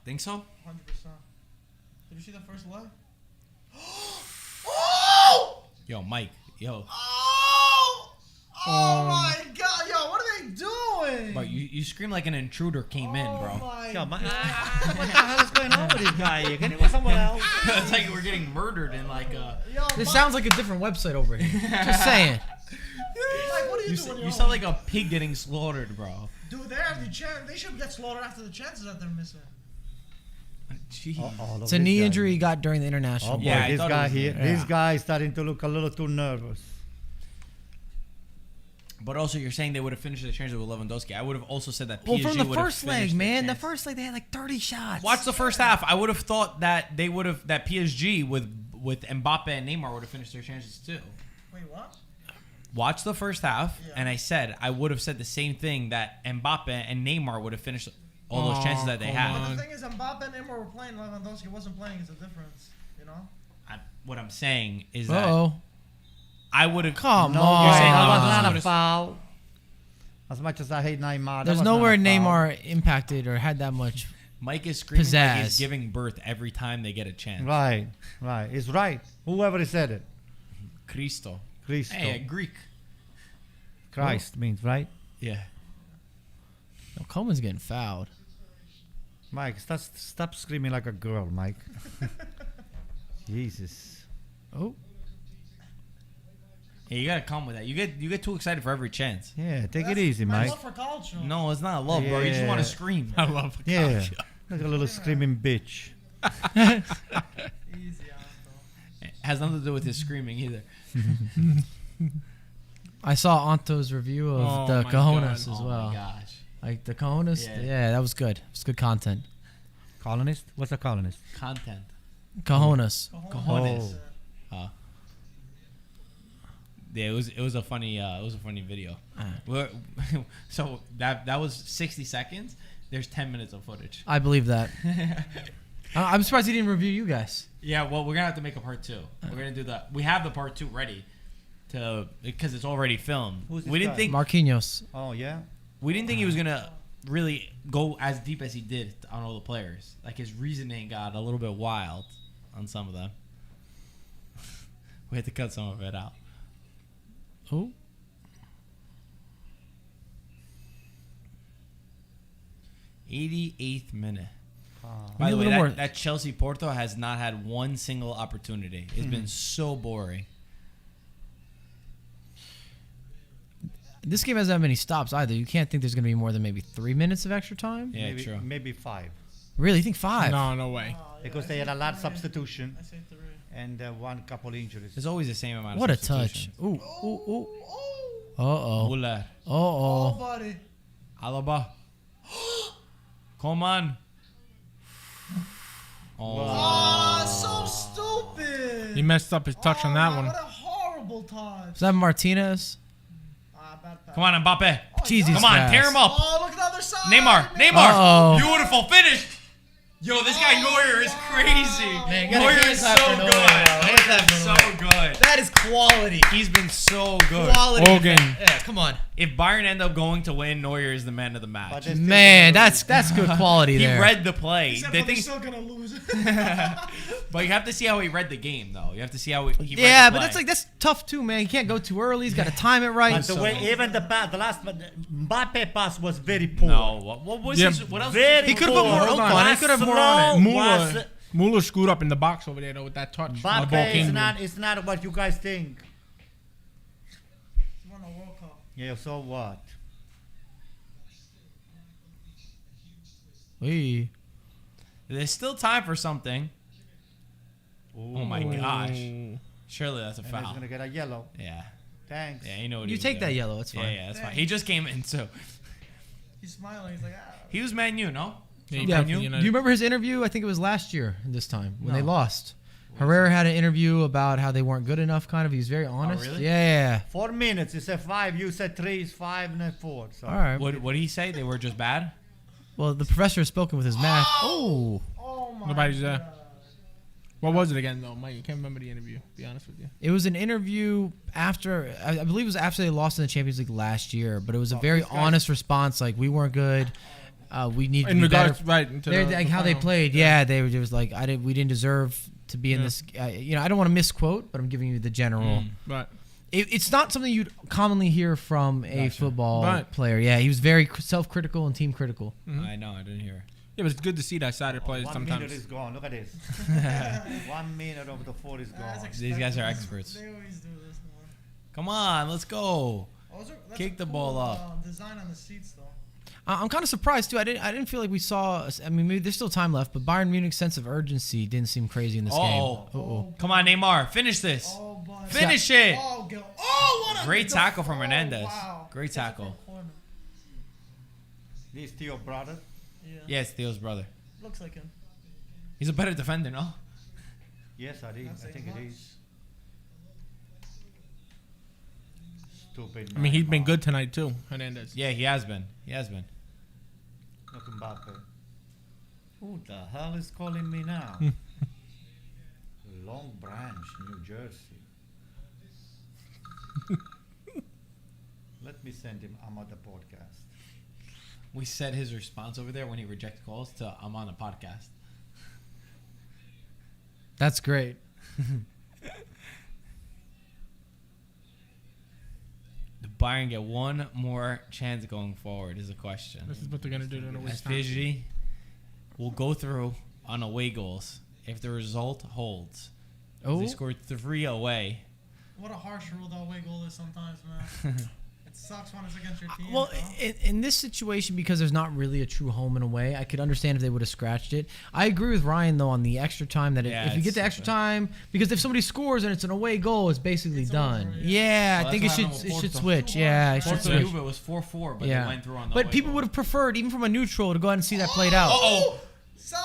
Think so? 100%. Did you see the first leg? Yo, Mike. Yo, Oh! Oh my God! Yo, what are they doing? bro, you scream like an intruder came in, Oh bro. my Yo, God. what the hell is going on with this guy? Can you go somewhere else? It's like we're getting murdered in like Yo, This Mike, sounds like a different website over here. Just saying. Mike, what are you doing? You yo? sound like a pig getting slaughtered, bro. Dude, they have the chance. They should get slaughtered after the chances that they're missing. Jeez. It's a knee injury he got during the international. Oh boy, Yeah, I this thought it guy was- here, yeah. this guy is starting to look a little too nervous. But also, you're saying they would have finished the chances with Lewandowski. I would have also said that PSG Well, from the would have first leg, finished man. The chances. first leg, they had like 30 shots. Watch the first half. I would have thought that they would have that PSG with Mbappe and Neymar would have finished their chances too. Wait, what? Watch the first half, Yeah. and I would have said the same thing that Mbappe and Neymar would have finished all those Oh, chances that they come had. on. But the thing is, Mbappe and Neymar were playing. Lewandowski wasn't playing. Is the difference, you know? What I'm saying is that Uh-oh. I would have. Come No, on. You're saying that was Lewandowski not a would've- foul. As much as I hate Neymar, that There's was not nowhere a foul. Neymar impacted or had that much. Mike is screaming like he's Pizzazz. giving birth every time they get a chance. Right, it's right. Whoever said it, Cristo. Christo, Hey, Greek. Christ means right. Yeah. No, Coleman's getting fouled. Mike, stop screaming like a girl, Mike. Jesus. Oh, Yeah, you gotta come with that. You get too excited for every chance. Yeah, take it That's easy, Mike. love for culture. No, it's not love, bro. You just Yeah. want to scream. I love it. Yeah, like a little screaming bitch. Easy, Anto. It has nothing to do with his screaming either. I saw Anto's review of Oh the my Cojones God. as Oh well. my gosh. Like the Cojones. Yeah. Yeah, that was good. It's good content. Colonist? What's a colonist? Content. Cojones. Cojones. Oh. Yeah, it was a funny video. We're- So that was 60 seconds. There's 10 minutes of footage. I believe that. I'm surprised he didn't review you guys. Yeah, well, we're gonna have to make a part 2. We're gonna do that. We have the part 2 ready because it's already filmed. Who's this We didn't guy? think Marquinhos. Oh, yeah? we didn't think he was gonna really go as deep as he did on all the players. Like his reasoning got a little bit wild on some of them. We had to cut some of it out. Oh, 88th minute. Oh. By We the need way, a little more- that Chelsea Porto has not had one single opportunity. It's been so boring. this game hasn't had many stops either. You can't think there's going to be more than maybe 3 minutes of extra time. Yeah, maybe, true. Maybe 5. Really? You think 5? No way. Because they had a lot of substitution I say 3. and one couple injuries. There's always the same amount What of a touch. substitutions. Ooh, ooh, ooh. Oh, Uh-oh. Muller, oh, Uh-oh. buddy. Alaba. Coman. Oh. Oh, so stupid. He messed up his touch on that Oh, one. What a horrible touch. Is that Martinez? Bad pass. Come on, Mbappe. Jesus Come on, fast. tear him up. Oh, look at the other side. Neymar. man. Neymar. Uh-oh. Beautiful finish. Yo, this guy Neuer is crazy. Man, gotta Neuer hand is so clap for good. Neuer, bro. Hand clap for So Neuer. good. That is quality. He's been so good. Quality. All game. Yeah, come on. If Bayern end up going to win, Neuer is the man of the But match. they're still Man, gonna that's good quality He there. read the play. Except The for they're thing- still gonna lose. but you have to see how he read the game, though. You have to see how he read Yeah, the but play. that's tough too, man. You can't go too early. He's got to time it right. But the way even the last Mbappe pass was very poor. No, what was Yeah. his? What else? Very He could've put poor. more Hold oomph on. on it. He could have more on it. Was Muller screwed up in the box over there though with that touch. The ball Mbappe came is to not. him. It's not what you guys think. He won a World Cup. Yeah. So what? Hey. There's still time for something. Oh my gosh! Ooh. Surely that's a And he's foul. gonna get a yellow. Yeah, Thanks. yeah, you know what he You was take that doing. yellow. It's Yeah, fine. yeah, that's fine. He just came in too. He's smiling. He's like, ah. He was Man U, no? Yeah, Yeah. you Do know, you remember his interview? I think it was last year this time when they No. lost. Herrera had an interview about how they weren't good enough. Kind of. He was very honest. really? Yeah. 4 minutes. You said 5. You said 3 is 5 and then 4. So. All right. What did he say? They were just bad. Well, the professor has spoken with his math. Oh. Oh my Nobody's there. God. What was it again though, Mike? I can't remember the interview. To be honest with you. It was an interview after, I believe it was after they lost in the Champions League last year, but it was a very this guy- honest response. Like, we weren't good. We need to In be better. regards, right? To They're, the like how they final. played, yeah, they were just like we didn't deserve to be in Yeah. this. I don't want to misquote, but I'm giving you the general. Right. It's not something you'd commonly hear from a football Right. player. Yeah, he was very self-critical and team critical. I know. I didn't hear. Yeah, but it's good to see that side of players 1 minute sometimes. is gone. Look at this. 1 minute of the 4 is That's gone. These guys are experts. They always do this more. Come on, let's go. That's Kick a the cool, ball up. Design on the seats though. I'm kind of surprised too. I didn't feel like we saw. I mean, maybe there's still time left, but Bayern Munich's sense of urgency didn't seem crazy in this game. Oh, Uh-oh. come on, Neymar, finish this. Oh, but Finish it. Oh, go. Oh, what a Great tackle from Hernandez. Wow. Great tackle. Different corner. This Theo brother. Yeah. Yes, Theo's brother. Looks like him. He's a better defender, no? Yes, I Not saying think it much. is. Stupid. I mean, he's been Neymar. good tonight too, Hernandez. Yeah, he has been. He has been. Look Mbappe. Who the hell is calling me now? Long Branch, New Jersey. Let me send him. I'm on the podcast. We said his response over there when he rejected calls to "I'm on a podcast." That's great. The Bayern get one more chance going forward is a question. This is what they're gonna do to waste time. PSG will go through on away goals if the result holds. Oh, They scored 3 away. What a harsh rule that away goal is sometimes, man. It sucks when it's against your team. well, bro. in this situation, because there's not really a true home and away, I could understand if they would have scratched it. I agree with Ryan though on the extra time that Yeah, if you get it's the extra stupid. time, because if somebody scores and it's an away goal, it's basically It's done. over, yeah, Well, I think that's it what should happened with Porto. switch. Too Yeah, hard, it should right? Porto switch. Juve was 4-4, but Yeah, they went through on the but away people goal. would have preferred, even from a neutral, to go ahead and see that played out. Uh-oh! Sane!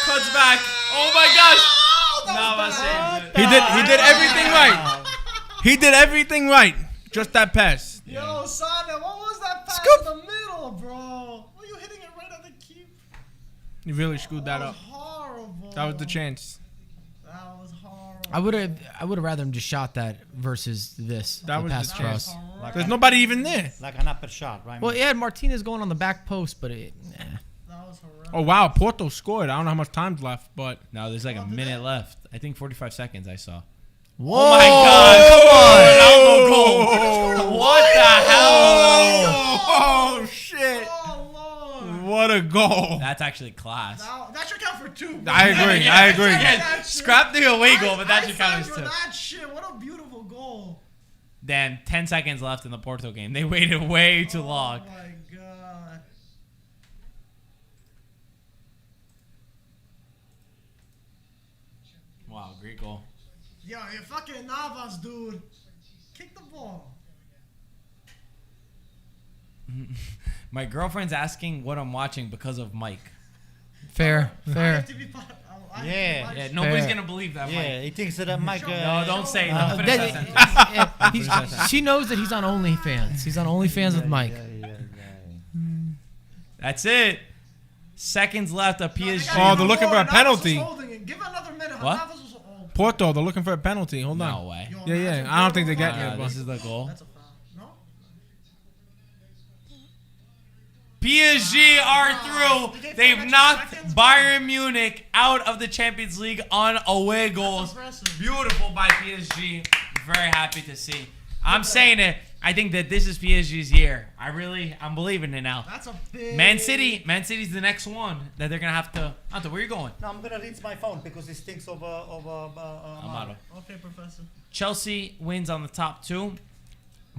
Cuts back. Oh my gosh! Oh, that No, was I bad. saved it. He did everything right. He did everything right. Just that pass. Yo, Sane, what was that pass Scoop. in the middle, bro? Were you hitting it right at the keep? He really screwed that was up. horrible. That was the chance. That was horrible. I would have rather him just shot that versus this. That was pass the cross. chance. horrible. There's nobody even there. Like an upper shot, right? Well, he had Martinez going on the back post, but it. That was horrible. Oh wow, Porto scored. I don't know how much time's left, but No, there's like a minute left. I think 45 seconds I saw. Whoa! Oh my God, come on! Ronaldo goal. What the hell? Oh shit! Oh, Lord. What a goal! That's actually class. That should count for 2. I agree. I agree. Yeah, scrap the away goal, but that should count as for 2. that shit. What a beautiful goal. Then 10 seconds left in the Porto game. They waited way too long. Oh my god. Wow, great goal. Yo, you fucking Navas, dude. Kick the ball. My girlfriend's asking what I'm watching because of Mike. Fair. IFTV pod- Yeah. Yeah, nobody's Fair. gonna believe that, Yeah, Mike. he thinks that Mike. No, don't say it. Uh, Don't finish that that- sentence. she knows that he's on OnlyFans. He's on OnlyFans with Mike. That's it. seconds left of PSG. Oh, they're looking for a penalty. Give another minute. What? Porto, they're looking for a penalty. Hold on. No way. Yeah. I don't think they get it. This is the goal. That's a foul. No? PSG are through. They've knocked Bayern Munich out of the Champions League on away goals. Beautiful by PSG. Very happy to see. I'm saying it. I think that this is PSG's year. I'm believing it now. That's a big. Man City's the next one that they're gonna have to. Anto, where are you going? No, I'm gonna rinse my phone because it stinks of Amado. Okay, Professor. Chelsea wins on the top two.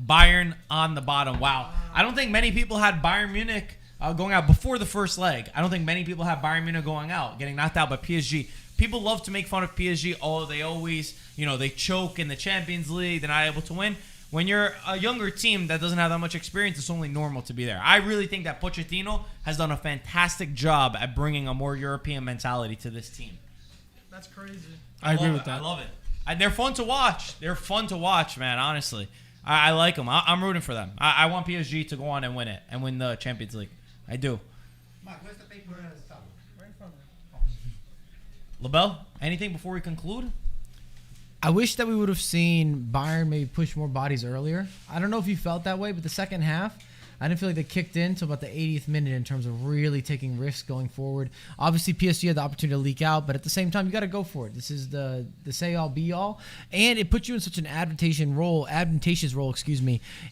Bayern on the bottom. Wow. I don't think many people had Bayern Munich going out before the first leg. I don't think many people had Bayern Munich going out, getting knocked out by PSG. People love to make fun of PSG. Oh, they always, they choke in the Champions League. They're not able to win. When you're a younger team that doesn't have that much experience, it's only normal to be there. I really think that Pochettino has done a fantastic job at bringing a more European mentality to this team. That's crazy. I agree with that. I love it. And they're fun to watch. They're fun to watch, man, honestly. I like them. I'm rooting for them. I want PSG to go on and win it and win the Champions League. I do. Mark, where's the paper? Right in front of LaBelle, anything before we conclude? I wish that we would have seen Bayern maybe push more bodies earlier. I don't know if you felt that way, but the second half, I didn't feel like they kicked in until about the 80th minute in terms of really taking risks going forward. Obviously, PSG had the opportunity to leak out, but at the same time, you got to go for it. This is the say-all, be-all, and it puts you in such an advantageous role,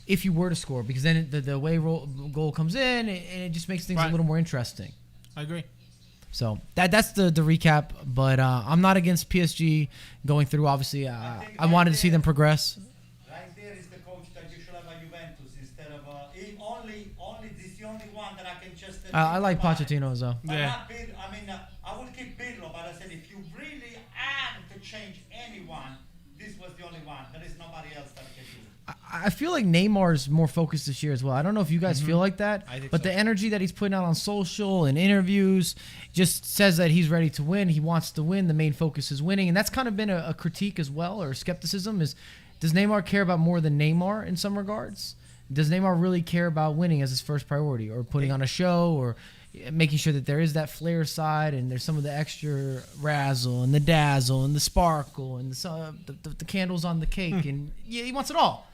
if you were to score, because then the way goal comes in, and it just makes things a little more interesting. I agree. So that's the recap, but I'm not against PSG going through. Obviously, I wanted to see them progress. Right there is the coach that you should have a Juventus instead of only this is the only one that I can just. I like Pochettino though. Yeah. I would keep Pirlo, but I said if you really had to change anyone, this was the only one. There is nobody else that can do it. I feel like Neymar's more focused this year as well. I don't know if you guys feel like that, but the energy that he's putting out on social and interviews just says that he's ready to win. He wants to win. The main focus is winning, and that's kind of been a critique as well, or skepticism is, does Neymar care about more than Neymar in some regards? Does Neymar really care about winning as his first priority, or putting on a show, or making sure that there is that flair side and there's some of the extra razzle and the dazzle and the sparkle and the candles on the cake, and yeah, he wants it all.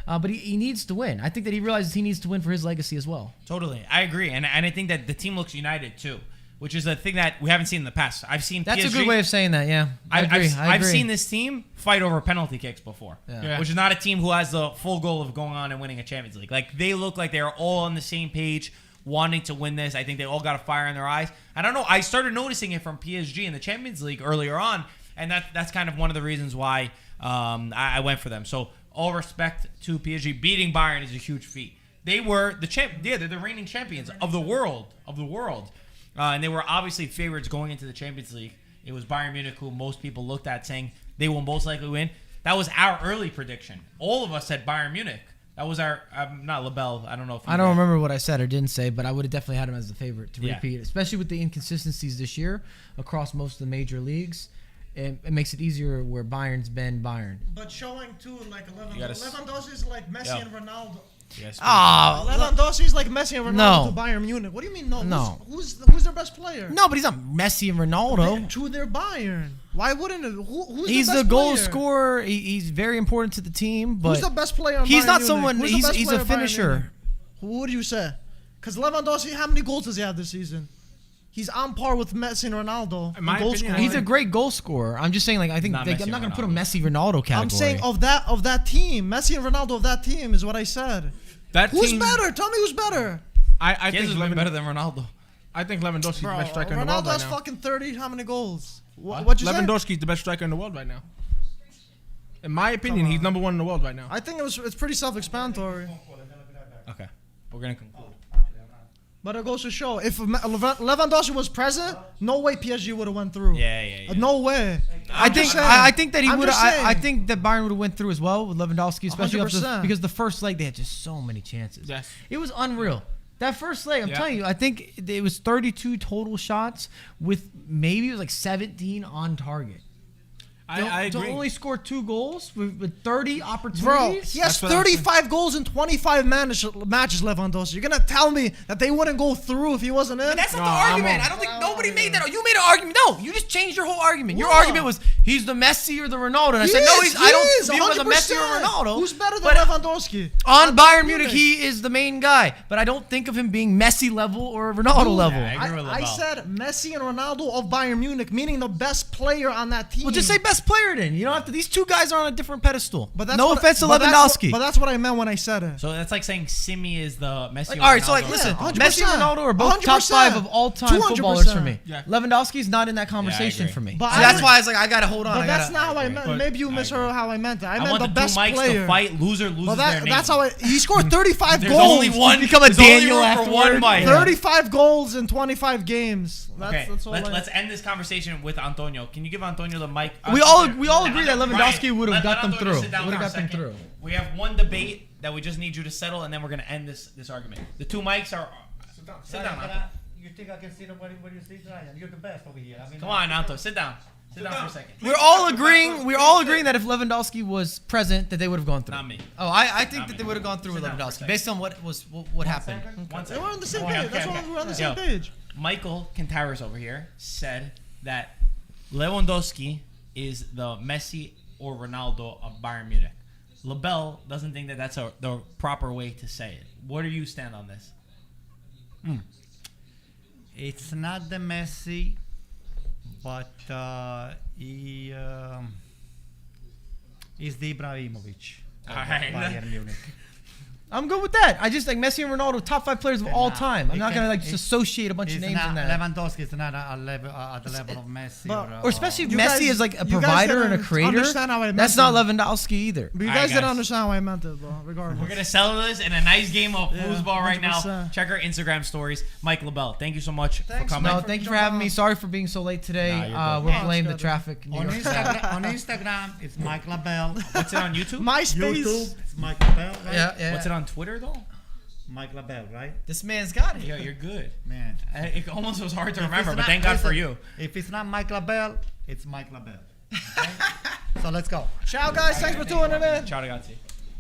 But he needs to win. I think that he realizes he needs to win for his legacy as well. Totally. I agree. And I think that the team looks united too, which is a thing that we haven't seen in the past. I've seen That's PSG, a good way of saying that, yeah. I agree. I've seen this team fight over penalty kicks before, Yeah. which is not a team who has the full goal of going on and winning a Champions League. Like, they look like they're all on the same page, wanting to win this. I think they all got a fire in their eyes. I don't know. I started noticing it from PSG in the Champions League earlier on, and that's kind of one of the reasons why I went for them. So, all respect to PSG. Beating Bayern is a huge feat. They were they're the reigning champions of the world. And they were obviously favorites going into the Champions League. It was Bayern Munich who most people looked at saying they will most likely win. That was our early prediction. All of us said Bayern Munich. That was our not LaBelle. I don't know if you I don't remember what I said or didn't say, but I would have definitely had him as the favorite to Yeah. repeat, especially with the inconsistencies this year across most of the major leagues. It makes it easier where Bayern's been Bayern. But showing too, like gotta Lewandowski is like Messi Yeah. and Ronaldo. Yes. Lewandowski is like Messi and Ronaldo No. to Bayern Munich. What do you mean no? No. Who's their best player? No, but he's not Messi and Ronaldo. To their Bayern. Why wouldn't it? Who's He's the the best goal player? scorer. He's very important to the team, but Who's the best player on he's Bayern not Munich? someone. Who's the best He's player a on Bayern Munich? finisher. Who would you say? Because Lewandowski, how many goals does he have this season? He's on par with Messi and Ronaldo. In my goal opinion, scoring. He's a great goal scorer. I'm just saying, like, I think Not I'm Messi not going to or put a Messi Ronaldo category. I'm saying of that team, Messi and Ronaldo of that team is what I said. That Who's team, better? Tell me who's better. I think Kids are better than Ronaldo. I think Lewandowski's the Bro, best striker in the world Ronaldo right has now. fucking 30. How many goals? What'd you say? Lewandowski's the best striker in the world right now. In my opinion, he's number one in the world right now. I think it's pretty self-explanatory. Okay. We're going to conclude. But it goes to show, if Lewandowski was present, no way PSG would have went through. Yeah. No way. I think saying. I think that he I'm would. just saying. I think that Bayern would have went through as well with Lewandowski, especially 100%. because the first leg they had just so many chances. Yes. It was unreal. That first leg, I'm Yeah. telling you, I think it was 32 total shots with maybe it was like 17 on target. I to agree. only score 2 goals with 30 Bro, opportunities. he has That's what I'm 35 goals in 25 matches, Lewandowski. You're gonna tell me that they wouldn't go through if he wasn't in? But that's not No, the I'm argument. on- I don't think nobody made that. You made an argument. No, you just changed your whole argument. Your What? argument was he's the Messi or the Ronaldo. And I He said no, is, I don't he is, view him as a Messi or 100%. Ronaldo. Who's better than But Lewandowski? on At Bayern Munich. Munich, he is the main guy. But I don't think of him being Messi level or Ronaldo level. I agree with I Lebel. said Messi and Ronaldo of Bayern Munich, meaning the best player on that team. Well, just say best player then. You don't have to. These 2 guys are on a different pedestal. But that's no what- offense to but that's what- Lewandowski. But that's what I meant when I said it. So that's like saying Simi is the Messi. Like, or all right, so like, Ronaldo. listen, 100%. Messi and Ronaldo are both top 100%. 5 of all-time 200%. footballers for me. Yeah. Lewandowski's not in that conversation agree. for me. But So I that's agree. why I was like, I gotta hold on. But I that's gotta, not how I meant. But- Maybe you misheard how I meant it. I I meant want the the best 2 mics player. to fight. Loser loses Well, their name. that's how he scored 35 There's goals. only one. become a there's only Daniel room for one afterward. mic. 35 goals in 25 games. Okay, That's all let's end this conversation with Antonio. Can you give Antonio the mic? We all Now, agree that Brian, Lewandowski would have let got them Antonio through. sit down Would for have a got them second. through. We have one debate that we just need you to settle, and then we're gonna end this argument. The 2 mics are. Sit down, Anto. You think I can sit up when you sit, Ryan? You're the best over here. I mean, Come on, Anto. Sit down. Sit down for a second. We're all agreeing that if Lewandowski was present, that they would have gone through. Not me. Oh, I think Not that me. they would have gone through with Sit down for a Lewandowski second. based on what happened. One They second. were on the same Okay, page. okay, That's why okay. we're on the Yo, same page. Michael Cantares over here said that Lewandowski is the Messi or Ronaldo of Bayern Munich. Lebel doesn't think that that's the proper way to say it. Where do you stand on this? it's not the Messi, but he is the Ibrahimovic. of Alright. Bayern Munich. I'm good with that. I just like Messi and Ronaldo, top 5 players of all Nah, time. I'm it not can- gonna like it- just associate a bunch of It's names not, in that. Lewandowski is not at the level of Messi. But- Or especially if You Messi guys- is like a you guys provider and a didn't creator. understand how I meant That's not it. Lewandowski either. But you Alright, guys didn't guys. understand how I meant it, bro. Regardless. We're gonna settle this in a nice game of Yeah, foosball right now. 100%. Check our Instagram stories. Mike Lebel, thank you so much Thanks, for coming. No, for thank you for jumping having me. on. Sorry for being so late today. Nah, you're good. We're Yeah, blaming the it's good. traffic. in New on York. Instagram, it's Mike Labelle. What's it on YouTube? MySpace. YouTube, it's Mike Labelle, right? Yeah. What's it on Twitter though? Mike Labelle, right? This man's got it. Yo, you're good. Man. It almost was hard to If remember, it's but not- thank God for listen, you. If it's not Mike Labelle, it's Mike Labelle. Okay? So let's go. Ciao, guys. Thanks for tuning in. Ciao ragazzi.